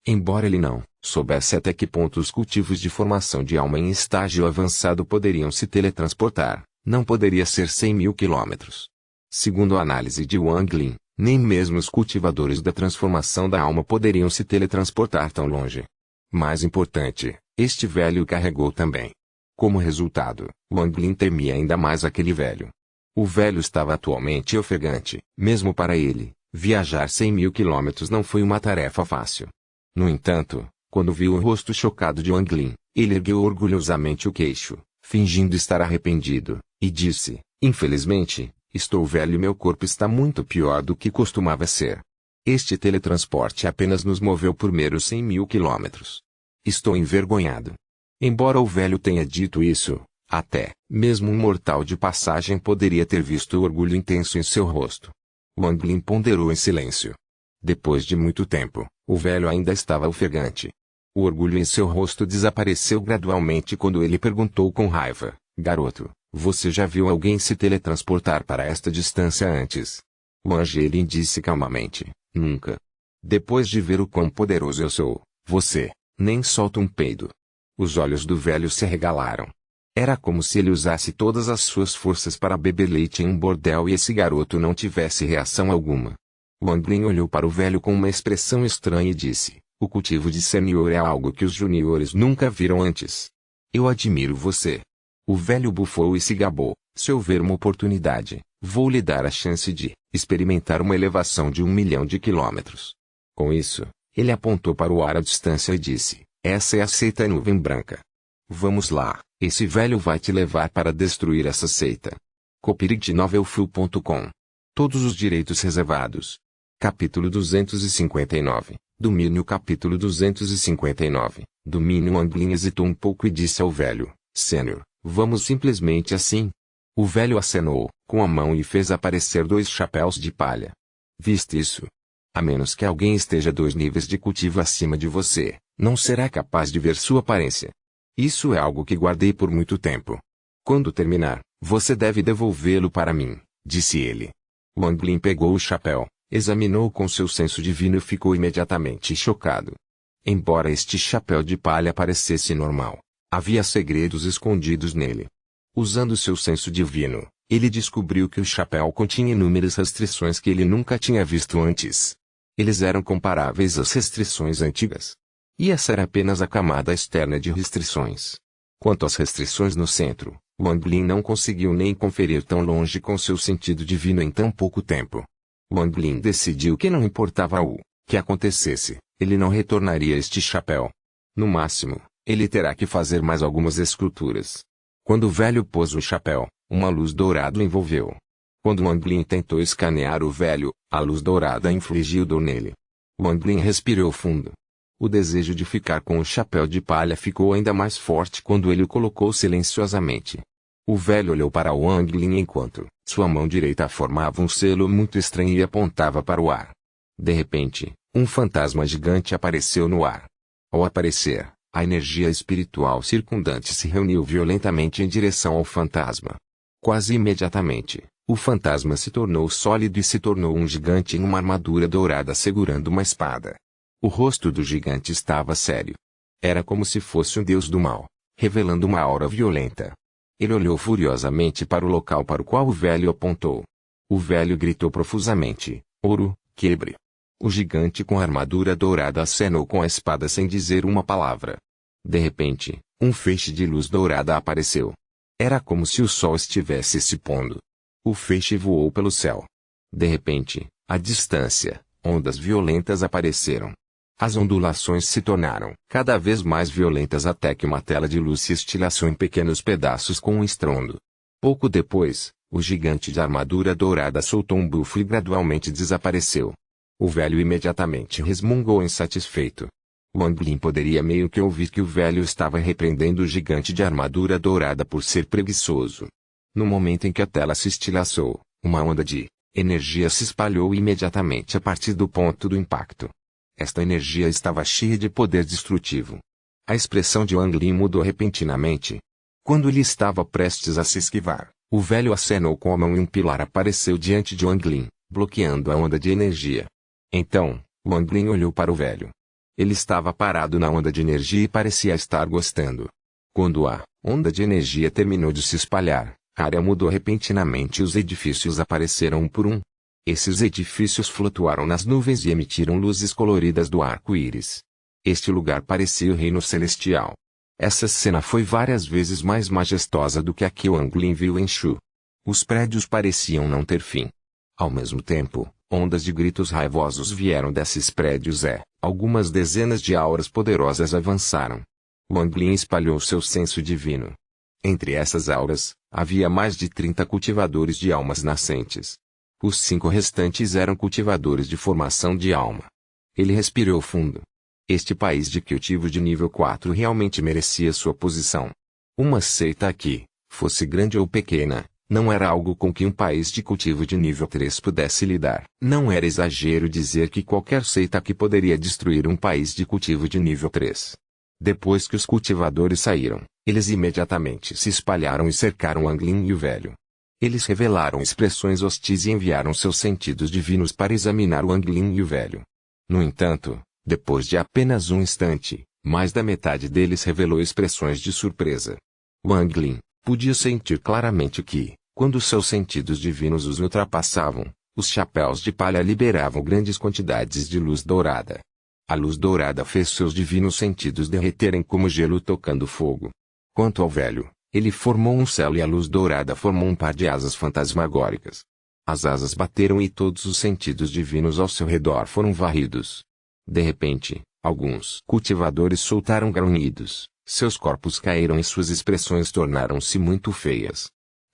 Embora ele não soubesse até que ponto os cultivos de formação de alma em estágio avançado poderiam se teletransportar, não poderia ser 100.000 quilômetros. Segundo a análise de Wang Lin, nem mesmo os cultivadores da transformação da alma poderiam se teletransportar tão longe. Mais importante, este velho o carregou também. Como resultado, Wang Lin temia ainda mais aquele velho. O velho estava atualmente ofegante. Mesmo para ele, viajar 100.000 quilômetros não foi uma tarefa fácil. No entanto, quando viu o rosto chocado de Wang Lin, ele ergueu orgulhosamente o queixo, fingindo estar arrependido, e disse: "Infelizmente, estou velho e meu corpo está muito pior do que costumava ser. Este teletransporte apenas nos moveu por meros 100.000 quilômetros. Estou envergonhado." Embora o velho tenha dito isso, até mesmo um mortal de passagem poderia ter visto o orgulho intenso em seu rosto. Wang Lin ponderou em silêncio. Depois de muito tempo, o velho ainda estava ofegante. O orgulho em seu rosto desapareceu gradualmente quando ele perguntou com raiva: "Garoto, você já viu alguém se teletransportar para esta distância antes?" Wang Lin disse calmamente: "Nunca. Depois de ver o quão poderoso eu sou, você nem solta um peido." Os olhos do velho se arregalaram. Era como se ele usasse todas as suas forças para beber leite em um bordel e esse garoto não tivesse reação alguma. Wang Lin olhou para o velho com uma expressão estranha e disse: "O cultivo de sênior é algo que os juniores nunca viram antes. Eu admiro você." O velho bufou e se gabou: "Se houver uma oportunidade, vou lhe dar a chance de experimentar uma elevação de 1.000.000 de quilômetros." Com isso, ele apontou para o ar à distância e disse: "Essa é a seita nuvem branca. Vamos lá, esse velho vai te levar para destruir essa seita." Copyright Todos os direitos reservados. Capítulo 259. Domínio. Capítulo 259. Domínio. Wang Lin hesitou um pouco e disse ao velho: "Sênior, vamos simplesmente assim?" O velho acenou com a mão e fez aparecer 2 chapéus de palha. "Viste isso? A menos que alguém esteja 2 níveis de cultivo acima de você, não será capaz de ver sua aparência. Isso é algo que guardei por muito tempo. Quando terminar, você deve devolvê-lo para mim", disse ele. Wang Lin pegou o chapéu, examinou com seu senso divino e ficou imediatamente chocado. Embora este chapéu de palha parecesse normal, havia segredos escondidos nele. Usando seu senso divino, ele descobriu que o chapéu continha inúmeras restrições que ele nunca tinha visto antes. Eles eram comparáveis às restrições antigas. E essa era apenas a camada externa de restrições. Quanto às restrições no centro, Wang Lin não conseguiu nem conferir tão longe com seu sentido divino em tão pouco tempo. Wang Lin decidiu que não importava o que acontecesse, ele não retornaria este chapéu. No máximo, ele terá que fazer mais algumas esculturas. Quando o velho pôs o chapéu, uma luz dourada o envolveu. Quando Wang Lin tentou escanear o velho, a luz dourada infligiu dor nele. Wang Lin respirou fundo. O desejo de ficar com o chapéu de palha ficou ainda mais forte quando ele o colocou silenciosamente. O velho olhou para Wang Lin enquanto sua mão direita formava um selo muito estranho e apontava para o ar. De repente, um fantasma gigante apareceu no ar. Ao aparecer, a energia espiritual circundante se reuniu violentamente em direção ao fantasma. Quase imediatamente, o fantasma se tornou sólido e se tornou um gigante em uma armadura dourada segurando uma espada. O rosto do gigante estava sério. Era como se fosse um deus do mal, revelando uma aura violenta. Ele olhou furiosamente para o local para o qual o velho apontou. O velho gritou profusamente: "Ouro, quebre!" O gigante com a armadura dourada acenou com a espada sem dizer uma palavra. De repente, um feixe de luz dourada apareceu. Era como se o sol estivesse se pondo. O feixe voou pelo céu. De repente, à distância, ondas violentas apareceram. As ondulações se tornaram cada vez mais violentas até que uma tela de luz se estilhaçou em pequenos pedaços com um estrondo. Pouco depois, o gigante de armadura dourada soltou um bufo e gradualmente desapareceu. O velho imediatamente resmungou insatisfeito. Wang Lin poderia meio que ouvir que o velho estava repreendendo o gigante de armadura dourada por ser preguiçoso. No momento em que a tela se estilhaçou, uma onda de energia se espalhou imediatamente a partir do ponto do impacto. Esta energia estava cheia de poder destrutivo. A expressão de Wang Lin mudou repentinamente. Quando ele estava prestes a se esquivar, o velho acenou com a mão e um pilar apareceu diante de Wang Lin, bloqueando a onda de energia. Então, Wang Lin olhou para o velho. Ele estava parado na onda de energia e parecia estar gostando. Quando a onda de energia terminou de se espalhar, a área mudou repentinamente e os edifícios apareceram um por um. Esses edifícios flutuaram nas nuvens e emitiram luzes coloridas do arco-íris. Este lugar parecia o reino celestial. Essa cena foi várias vezes mais majestosa do que a que Wang Lin viu em Shu. Os prédios pareciam não ter fim. Ao mesmo tempo, ondas de gritos raivosos vieram desses prédios e algumas dezenas de auras poderosas avançaram. Wang Lin espalhou seu senso divino. Entre essas auras, havia mais de 30 cultivadores de almas nascentes. Os 5 restantes eram cultivadores de formação de alma. Ele respirou fundo. Este país de cultivo de nível 4 realmente merecia sua posição. Uma seita aqui, fosse grande ou pequena, não era algo com que um país de cultivo de nível 3 pudesse lidar. Não era exagero dizer que qualquer seita aqui poderia destruir um país de cultivo de nível 3. Depois que os cultivadores saíram, eles imediatamente se espalharam e cercaram Wang Lin e o velho. Eles revelaram expressões hostis e enviaram seus sentidos divinos para examinar Wang Lin e o velho. No entanto, depois de apenas um instante, mais da metade deles revelou expressões de surpresa. Wang Lin podia sentir claramente que, quando seus sentidos divinos os ultrapassavam, os chapéus de palha liberavam grandes quantidades de luz dourada. A luz dourada fez seus divinos sentidos derreterem como gelo tocando fogo. Quanto ao velho, ele formou um céu e a luz dourada formou um par de asas fantasmagóricas. As asas bateram e todos os sentidos divinos ao seu redor foram varridos. De repente, alguns cultivadores soltaram grunhidos, seus corpos caíram e suas expressões tornaram-se muito feias.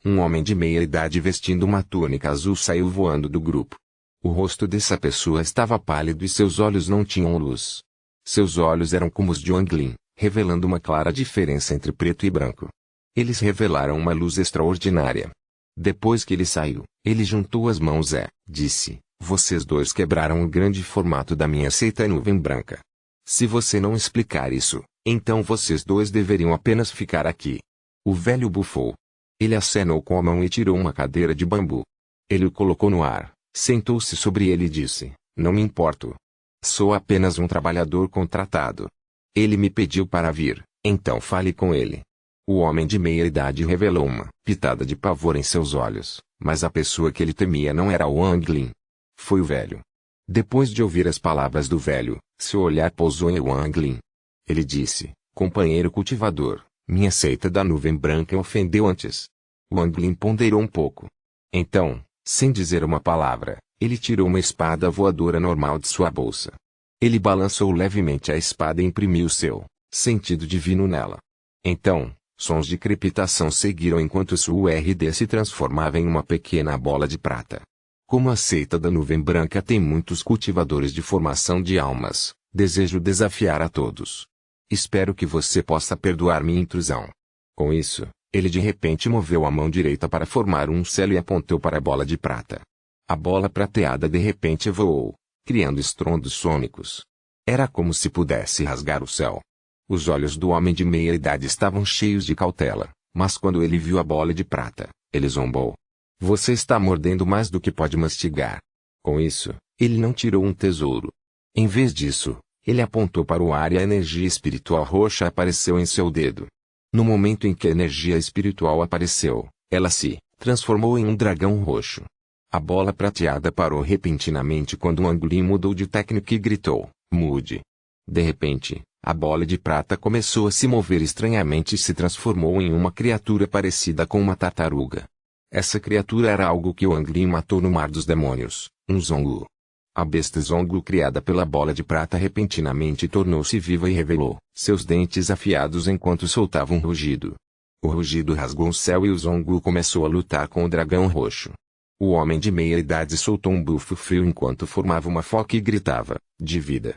Um homem de meia-idade vestindo uma túnica azul saiu voando do grupo. O rosto dessa pessoa estava pálido e seus olhos não tinham luz. Seus olhos eram como os de Wang Lin, revelando uma clara diferença entre preto e branco. Eles revelaram uma luz extraordinária. Depois que ele saiu, ele juntou as mãos e disse: "Vocês dois quebraram o grande formato da minha seita nuvem branca. Se você não explicar isso, então vocês dois deveriam apenas ficar aqui." O velho bufou. Ele acenou com a mão e tirou uma cadeira de bambu. Ele o colocou no ar, sentou-se sobre ele e disse: "Não me importo. Sou apenas um trabalhador contratado. Ele me pediu para vir, então fale com ele." O homem de meia-idade revelou uma pitada de pavor em seus olhos, mas a pessoa que ele temia não era Wang Lin. Foi o velho. Depois de ouvir as palavras do velho, seu olhar pousou em Wang Lin. Ele disse: "Companheiro cultivador, minha seita da nuvem branca ofendeu antes." Wang Lin ponderou um pouco. Então, sem dizer uma palavra, ele tirou uma espada voadora normal de sua bolsa. Ele balançou levemente a espada e imprimiu seu sentido divino nela. Então, sons de crepitação seguiram enquanto sua RD se transformava em uma pequena bola de prata. Como a seita da nuvem branca tem muitos cultivadores de formação de almas, desejo desafiar a todos. Espero que você possa perdoar minha intrusão. Com isso, ele de repente moveu a mão direita para formar um selo e apontou para a bola de prata. A bola prateada de repente voou, criando estrondos sônicos. Era como se pudesse rasgar o céu. Os olhos do homem de meia-idade estavam cheios de cautela, mas quando ele viu a bola de prata, ele zombou. "Você está mordendo mais do que pode mastigar." Com isso, ele não tirou um tesouro. Em vez disso, ele apontou para o ar e a energia espiritual roxa apareceu em seu dedo. No momento em que a energia espiritual apareceu, ela se transformou em um dragão roxo. A bola prateada parou repentinamente quando Wang Lin mudou de técnica e gritou: "Mude." De repente, a bola de prata começou a se mover estranhamente e se transformou em uma criatura parecida com uma tartaruga. Essa criatura era algo que Wang Lin matou no Mar dos Demônios, um Zongu. A besta Zongu criada pela bola de prata repentinamente tornou-se viva e revelou seus dentes afiados enquanto soltava um rugido. O rugido rasgou o céu e o Zongu começou a lutar com o dragão roxo. O homem de meia-idade soltou um bufo frio enquanto formava uma foca e gritava: "De vida."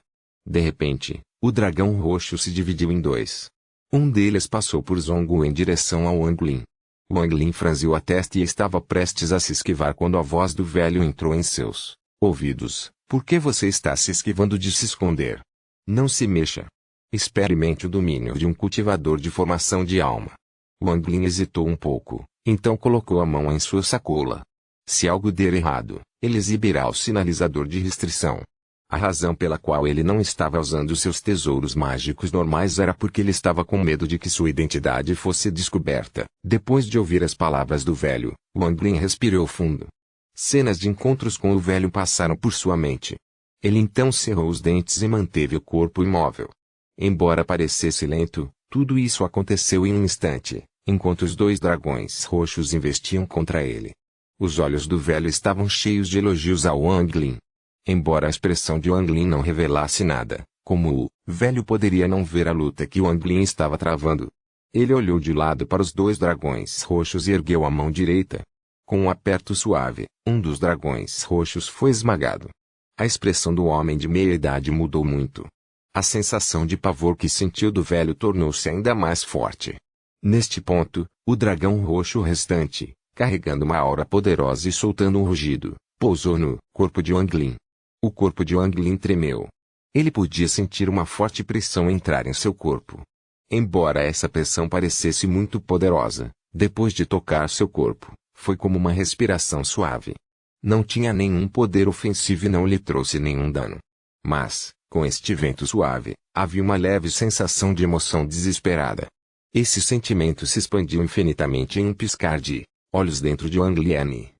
De repente, O dragão roxo se dividiu em dois. Um deles passou por Zongu em direção ao Wang Lin. Wang Lin franziu a testa e estava prestes a se esquivar quando a voz do velho entrou em seus ouvidos. Por que você está se esquivando de se esconder? Não se mexa. Experimente o domínio de um cultivador de formação de alma. Wang Lin hesitou um pouco, então colocou a mão em sua sacola. Se algo der errado, ele exibirá o sinalizador de restrição. A razão pela qual ele não estava usando seus tesouros mágicos normais era porque ele estava com medo de que sua identidade fosse descoberta. Depois de ouvir as palavras do velho, Wang Lin respirou fundo. Cenas de encontros com o velho passaram por sua mente. Ele então cerrou os dentes e manteve o corpo imóvel. Embora parecesse lento, tudo isso aconteceu em um instante, enquanto os dois dragões roxos investiam contra ele. Os olhos do velho estavam cheios de elogios a Wang Lin. Embora a expressão de Wang Lin não revelasse nada, como o velho poderia não ver a luta que Wang Lin estava travando. Ele olhou de lado para os dois dragões roxos e ergueu a mão direita. Com um aperto suave, um dos dragões roxos foi esmagado. A expressão do homem de meia-idade mudou muito. A sensação de pavor que sentiu do velho tornou-se ainda mais forte. Neste ponto, o dragão roxo restante, carregando uma aura poderosa e soltando um rugido, pousou no corpo de Wang Lin. O corpo de Wang Lin tremeu. Ele podia sentir uma forte pressão entrar em seu corpo. Embora essa pressão parecesse muito poderosa, depois de tocar seu corpo, foi como uma respiração suave. Não tinha nenhum poder ofensivo e não lhe trouxe nenhum dano. Mas, com este vento suave, havia uma leve sensação de emoção desesperada. Esse sentimento se expandiu infinitamente em um piscar de olhos dentro de Wang Lin.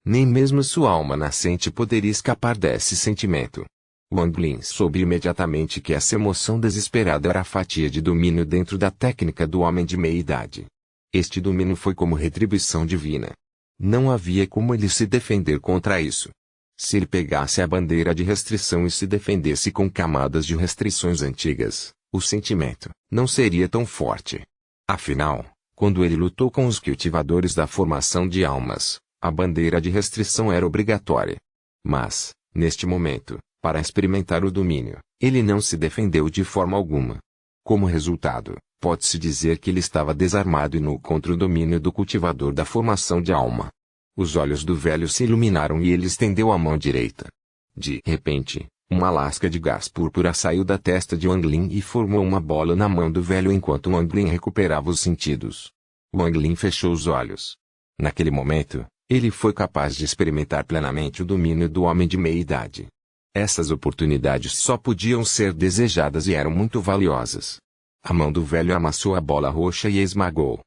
Nem mesmo sua alma nascente poderia escapar desse sentimento. Wang Lin soube imediatamente que essa emoção desesperada era a fatia de domínio dentro da técnica do homem de meia-idade. Este domínio foi como retribuição divina. Não havia como ele se defender contra isso. Se ele pegasse a bandeira de restrição e se defendesse com camadas de restrições antigas, o sentimento não seria tão forte. Afinal, quando ele lutou com os cultivadores da formação de almas, a bandeira de restrição era obrigatória. Mas, neste momento, para experimentar o domínio, ele não se defendeu de forma alguma. Como resultado, pode-se dizer que ele estava desarmado e nu contra o domínio do cultivador da formação de alma. Os olhos do velho se iluminaram e ele estendeu a mão direita. De repente, uma lasca de gás púrpura saiu da testa de Wang Lin e formou uma bola na mão do velho enquanto Wang Lin recuperava os sentidos. Wang Lin fechou os olhos. Naquele momento, ele foi capaz de experimentar plenamente o domínio do homem de meia-idade. Essas oportunidades só podiam ser desejadas e eram muito valiosas. A mão do velho amassou a bola roxa e a esmagou.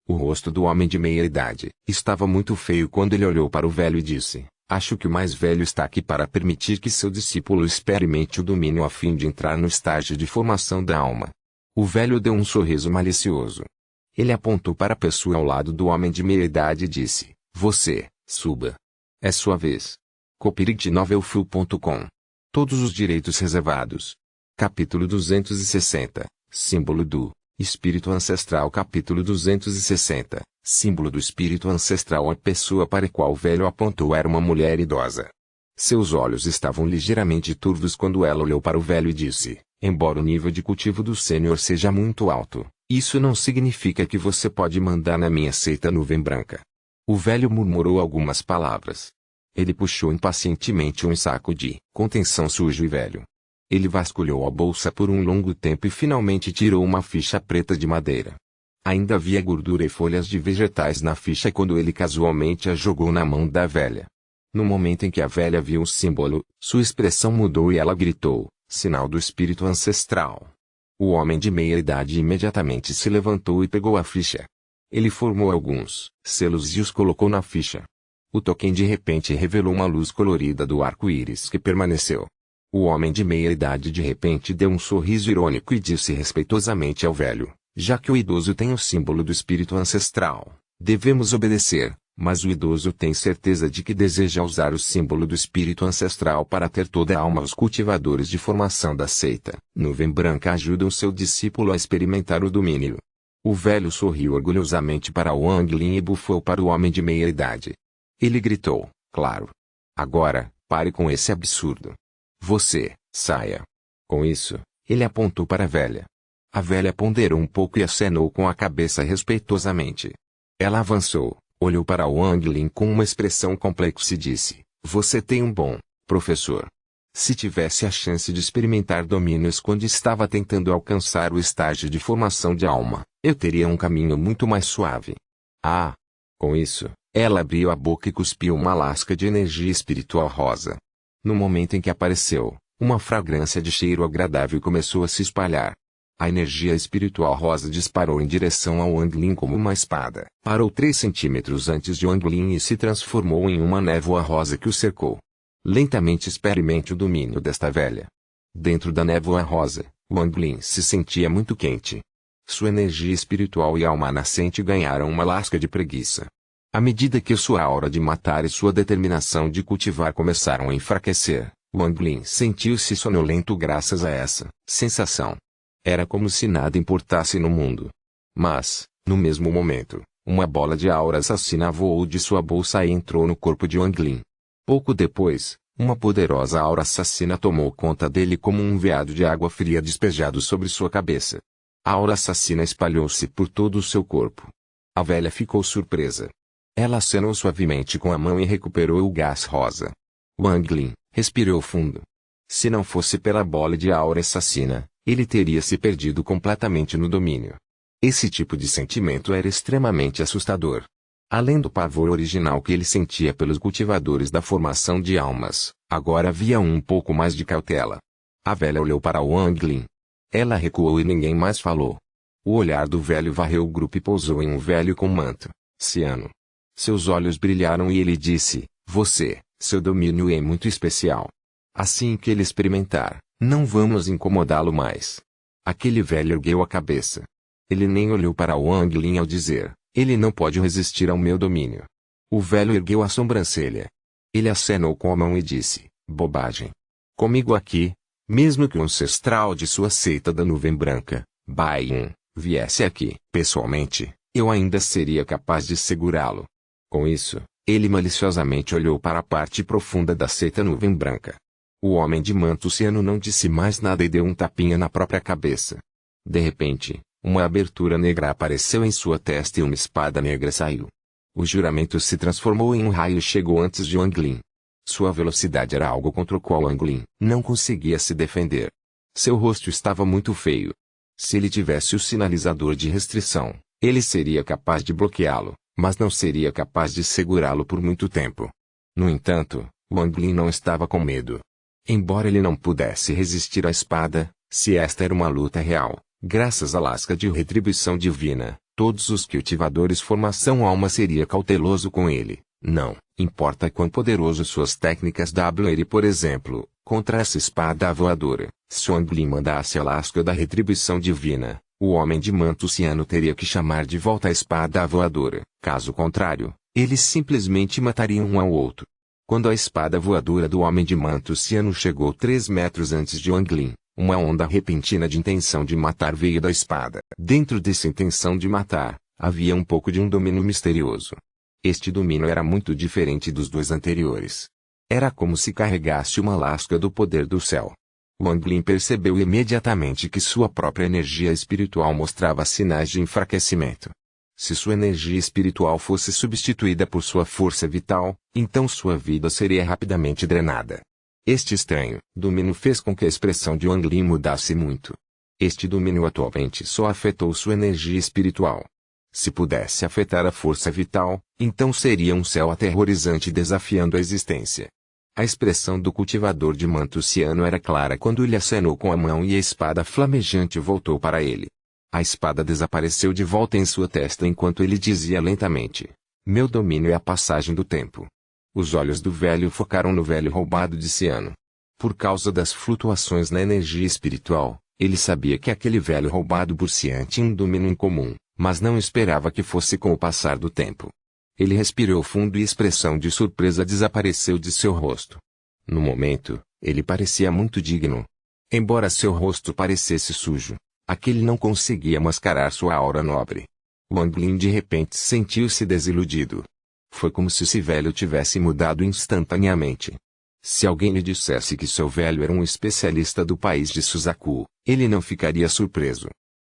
O rosto do homem de meia-idade estava muito feio quando ele olhou para o velho e disse: "Acho que o mais velho está aqui para permitir que seu discípulo experimente o domínio a fim de entrar no estágio de formação da alma." O velho deu um sorriso malicioso. Ele apontou para a pessoa ao lado do homem de meia-idade e disse: "Você, suba. É sua vez." copyright Todos os direitos reservados. Capítulo 260. Símbolo do Espírito Ancestral. Capítulo 260. Símbolo do Espírito Ancestral. A pessoa para a qual o velho apontou era uma mulher idosa. Seus olhos estavam ligeiramente turvos quando ela olhou para o velho e disse: "Embora o nível de cultivo do Senhor seja muito alto, isso não significa que você pode mandar na minha seita nuvem branca." O velho murmurou algumas palavras. Ele puxou impacientemente um saco de contenção sujo e velho. Ele vasculhou a bolsa por um longo tempo e finalmente tirou uma ficha preta de madeira. Ainda havia gordura e folhas de vegetais na ficha quando ele casualmente a jogou na mão da velha. No momento em que a velha viu o símbolo, sua expressão mudou e ela gritou: "Sinal do espírito ancestral." O homem de meia-idade imediatamente se levantou e pegou a ficha. Ele formou alguns selos e os colocou na ficha. O token de repente revelou uma luz colorida do arco-íris que permaneceu. O homem de meia-idade de repente deu um sorriso irônico e disse respeitosamente ao velho: "Já que o idoso tem o símbolo do espírito ancestral, devemos obedecer, mas o idoso tem certeza de que deseja usar o símbolo do espírito ancestral para ter toda a alma." Os cultivadores de formação da seita Nuvem Branca ajudam seu discípulo a experimentar o domínio. O velho sorriu orgulhosamente para Wang Lin e bufou para o homem de meia-idade. Ele gritou: "Claro. Agora, pare com esse absurdo. Você, saia." Com isso, Ele apontou para a velha. A velha ponderou um pouco e acenou com a cabeça respeitosamente. Ela avançou, olhou para Wang Lin com uma expressão complexa e disse: "Você tem um bom professor. Se tivesse a chance de experimentar domínios quando estava tentando alcançar o estágio de formação de alma, eu teria um caminho muito mais suave." Ah! Com isso, ela abriu a boca e cuspiu uma lasca de energia espiritual rosa. No momento em que apareceu, uma fragrância de cheiro agradável começou a se espalhar. A energia espiritual rosa disparou em direção a Wang Lin como uma espada. Parou 3 centímetros antes de Wang Lin e se transformou em uma névoa rosa que o cercou. Lentamente experimente o domínio desta velha. Dentro da névoa rosa, Wang Lin se sentia muito quente. Sua energia espiritual e alma nascente ganharam uma lasca de preguiça. À medida que sua aura de matar e sua determinação de cultivar começaram a enfraquecer, Wang Lin sentiu-se sonolento graças a essa sensação. Era como se nada importasse no mundo. Mas, no mesmo momento, uma bola de aura assassina voou de sua bolsa e entrou no corpo de Wang Lin. Pouco depois, uma poderosa aura assassina tomou conta dele como um veado de água fria despejado sobre sua cabeça. A aura assassina espalhou-se por todo o seu corpo. A velha ficou surpresa. Ela acenou suavemente com a mão e recuperou o gás rosa. Wang Lin respirou fundo. Se não fosse pela bola de aura assassina, ele teria se perdido completamente no domínio. Esse tipo de sentimento era extremamente assustador. Além do pavor original que ele sentia pelos cultivadores da formação de almas, agora havia um pouco mais de cautela. A velha olhou para Wang Lin. Ela recuou e ninguém mais falou. O olhar do velho varreu o grupo e pousou em um velho com manto ciano. Seus olhos brilharam e ele disse: seu domínio é muito especial. Assim que ele experimentar, não vamos incomodá-lo mais. Aquele velho ergueu a cabeça. Ele nem olhou para Wang Lin ao dizer: ele não pode resistir ao meu domínio. O velho ergueu a sobrancelha. Ele acenou com a mão e disse: bobagem. Comigo aqui, mesmo que o ancestral de sua seita da nuvem branca, Bai Yin, viesse aqui, pessoalmente, eu ainda seria capaz de segurá-lo. Com isso, ele maliciosamente olhou para a parte profunda da seita nuvem branca. O homem de manto ciano não disse mais nada e deu um tapinha na própria cabeça. De repente, uma abertura negra apareceu em sua testa e uma espada negra saiu. O juramento se transformou em um raio e chegou antes de Wang Lin. Sua velocidade era algo contra o qual Wang Lin não conseguia se defender. Seu rosto estava muito feio. Se ele tivesse o sinalizador de restrição, ele seria capaz de bloqueá-lo, mas não seria capaz de segurá-lo por muito tempo. No entanto, Wang Lin não estava com medo. Embora ele não pudesse resistir à espada, se esta era uma luta real, graças à lasca de retribuição divina, todos os cultivadores formação alma seria cauteloso com ele. Não importa quão poderoso suas técnicas ele, por exemplo, contra essa espada voadora, se Wang Lin mandasse a lasca da retribuição divina, o homem de manto ciano teria que chamar de volta a espada voadora. Caso contrário, eles simplesmente matariam um ao outro. Quando a espada voadora do homem de manto ciano chegou 3 metros antes de Wang Lin, uma onda repentina de intenção de matar veio da espada. Dentro dessa intenção de matar, havia um pouco de um domínio misterioso. Este domínio era muito diferente dos dois anteriores. Era como se carregasse uma lasca do poder do céu. Wang Lin percebeu imediatamente que sua própria energia espiritual mostrava sinais de enfraquecimento. Se sua energia espiritual fosse substituída por sua força vital, então sua vida seria rapidamente drenada. Este estranho domínio fez com que a expressão de Wang Lin mudasse muito. Este domínio atualmente só afetou sua energia espiritual. Se pudesse afetar a força vital, então seria um céu aterrorizante desafiando a existência. A expressão do cultivador de manto ciano era clara quando ele acenou com a mão e a espada flamejante voltou para ele. A espada desapareceu de volta em sua testa enquanto ele dizia lentamente: meu domínio é a passagem do tempo. Os olhos do velho focaram no velho roubado de ciano. Por causa das flutuações na energia espiritual, ele sabia que aquele velho roubado por ciano tinha um domínio incomum, mas não esperava que fosse com o passar do tempo. Ele respirou fundo e a expressão de surpresa desapareceu de seu rosto. No momento, ele parecia muito digno. Embora seu rosto parecesse sujo, aquele não conseguia mascarar sua aura nobre. Wang Lin de repente sentiu-se desiludido. Foi como se esse velho tivesse mudado instantaneamente. Se alguém lhe dissesse que seu velho era um especialista do país de Suzaku, ele não ficaria surpreso.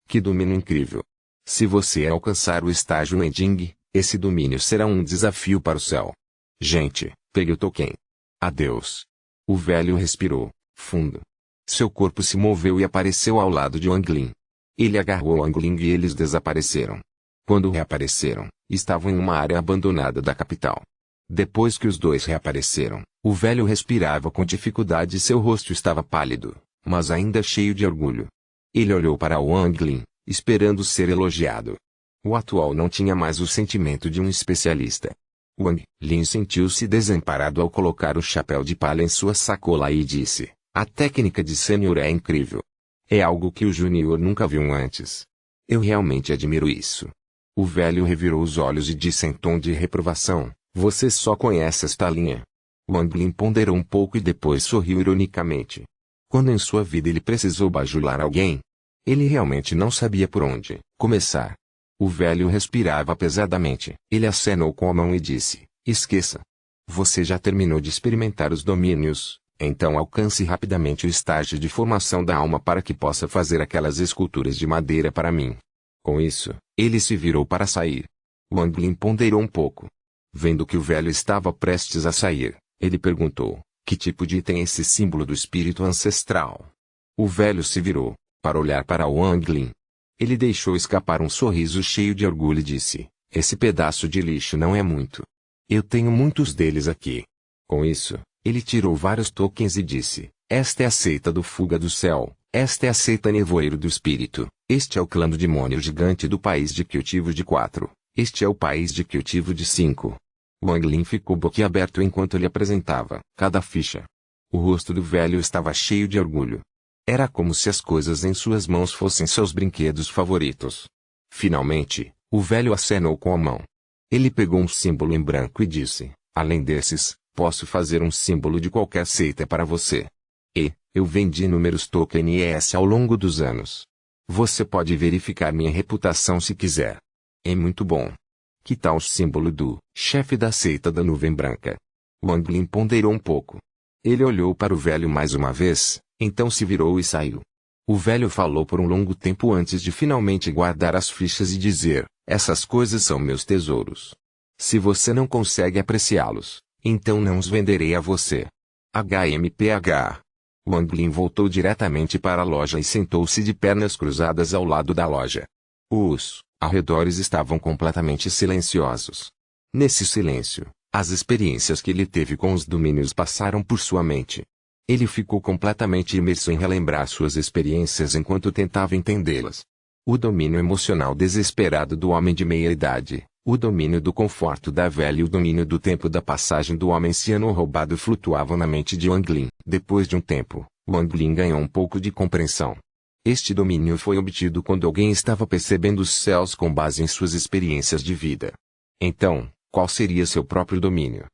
Que domínio incrível! Se você alcançar o estágio Ending, esse domínio será um desafio para o céu. Gente, pegue o token. Adeus. O velho respirou fundo. Seu corpo se moveu e apareceu ao lado de Wang Lin. Ele agarrou Wang Lin e eles desapareceram. Quando reapareceram, estavam em uma área abandonada da capital. Depois que os dois reapareceram, o velho respirava com dificuldade e seu rosto estava pálido, mas ainda cheio de orgulho. Ele olhou para Wang Lin, esperando ser elogiado. O atual não tinha mais o sentimento de um especialista. Wang Lin sentiu-se desamparado ao colocar o chapéu de palha em sua sacola e disse: a técnica de sênior é incrível. É algo que o júnior nunca viu antes. Eu realmente admiro isso. O velho revirou os olhos e disse em tom de reprovação: você só conhece esta linha. Wang Lin ponderou um pouco e depois sorriu ironicamente. Quando em sua vida ele precisou bajular alguém, ele realmente não sabia por onde começar. O velho respirava pesadamente. Ele acenou com a mão e disse: esqueça. Você já terminou de experimentar os domínios, então alcance rapidamente o estágio de formação da alma para que possa fazer aquelas esculturas de madeira para mim. Com isso, ele se virou para sair. Wang Lin ponderou um pouco. Vendo que o velho estava prestes a sair, ele perguntou: que tipo de item é esse símbolo do espírito ancestral? O velho se virou para olhar para Wang Lin. Ele deixou escapar um sorriso cheio de orgulho e disse: esse pedaço de lixo não é muito. Eu tenho muitos deles aqui. Com isso, ele tirou vários tokens e disse: esta é a seita do Fuga do Céu, esta é a seita Nevoeiro do Espírito, este é o clã do demônio gigante do país de cultivo de 4, este é o país de cultivo de 5. Wang Lin ficou boquiaberto enquanto ele apresentava cada ficha. O rosto do velho estava cheio de orgulho. Era como se as coisas em suas mãos fossem seus brinquedos favoritos. Finalmente, o velho acenou com a mão. Ele pegou um símbolo em branco e disse: além desses, posso fazer um símbolo de qualquer seita para você. Eu vendi inúmeros tokens ao longo dos anos. Você pode verificar minha reputação se quiser. É muito bom. Que tal o símbolo do chefe da seita da nuvem branca? Wang Lin ponderou um pouco. Ele olhou para o velho mais uma vez, então se virou e saiu. O velho falou por um longo tempo antes de finalmente guardar as fichas e dizer: essas coisas são meus tesouros. Se você não consegue apreciá-los, então não os venderei a você. HMPH. Wang Lin voltou diretamente para a loja e sentou-se de pernas cruzadas ao lado da loja. Os arredores estavam completamente silenciosos. Nesse silêncio, as experiências que ele teve com os domínios passaram por sua mente. Ele ficou completamente imerso em relembrar suas experiências enquanto tentava entendê-las. O domínio emocional desesperado do homem de meia-idade, o domínio do conforto da velha e o domínio do tempo da passagem do homem anciano roubado flutuavam na mente de Wang Lin. Depois de um tempo, Wang Lin ganhou um pouco de compreensão. Este domínio foi obtido quando alguém estava percebendo os céus com base em suas experiências de vida. Então, qual seria seu próprio domínio?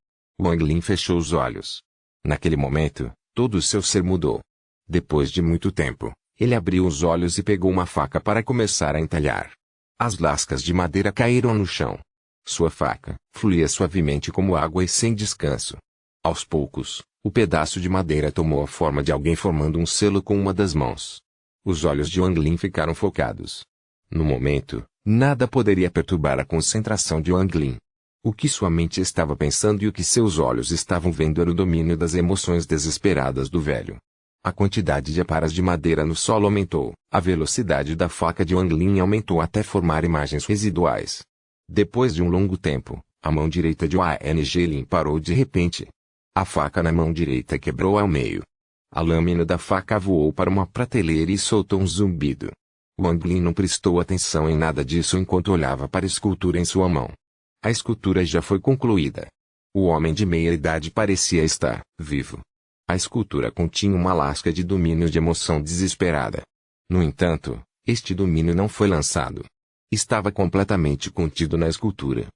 Wang Lin fechou os olhos. Naquele momento, todo o seu ser mudou. Depois de muito tempo, ele abriu os olhos e pegou uma faca para começar a entalhar. As lascas de madeira caíram no chão. Sua faca fluía suavemente como água e sem descanso. Aos poucos, o pedaço de madeira tomou a forma de alguém formando um selo com uma das mãos. Os olhos de Wang Lin ficaram focados. No momento, nada poderia perturbar a concentração de Wang Lin. O que sua mente estava pensando e o que seus olhos estavam vendo era o domínio das emoções desesperadas do velho. A quantidade de aparas de madeira no solo aumentou. A velocidade da faca de Wang Lin aumentou até formar imagens residuais. Depois de um longo tempo, a mão direita de Wang Lin parou de repente. A faca na mão direita quebrou ao meio. A lâmina da faca voou para uma prateleira e soltou um zumbido. Wang Lin não prestou atenção em nada disso enquanto olhava para a escultura em sua mão. A escultura já foi concluída. O homem de meia-idade parecia estar vivo. A escultura continha uma lasca de domínio de emoção desesperada. No entanto, este domínio não foi lançado. Estava completamente contido na escultura.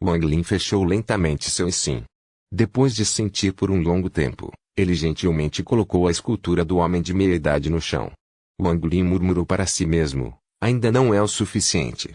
Wang Lin fechou lentamente seu sim. Depois de sentir por um longo tempo, ele gentilmente colocou a escultura do homem de meia-idade no chão. Wang Lin murmurou para si mesmo: ainda não é o suficiente.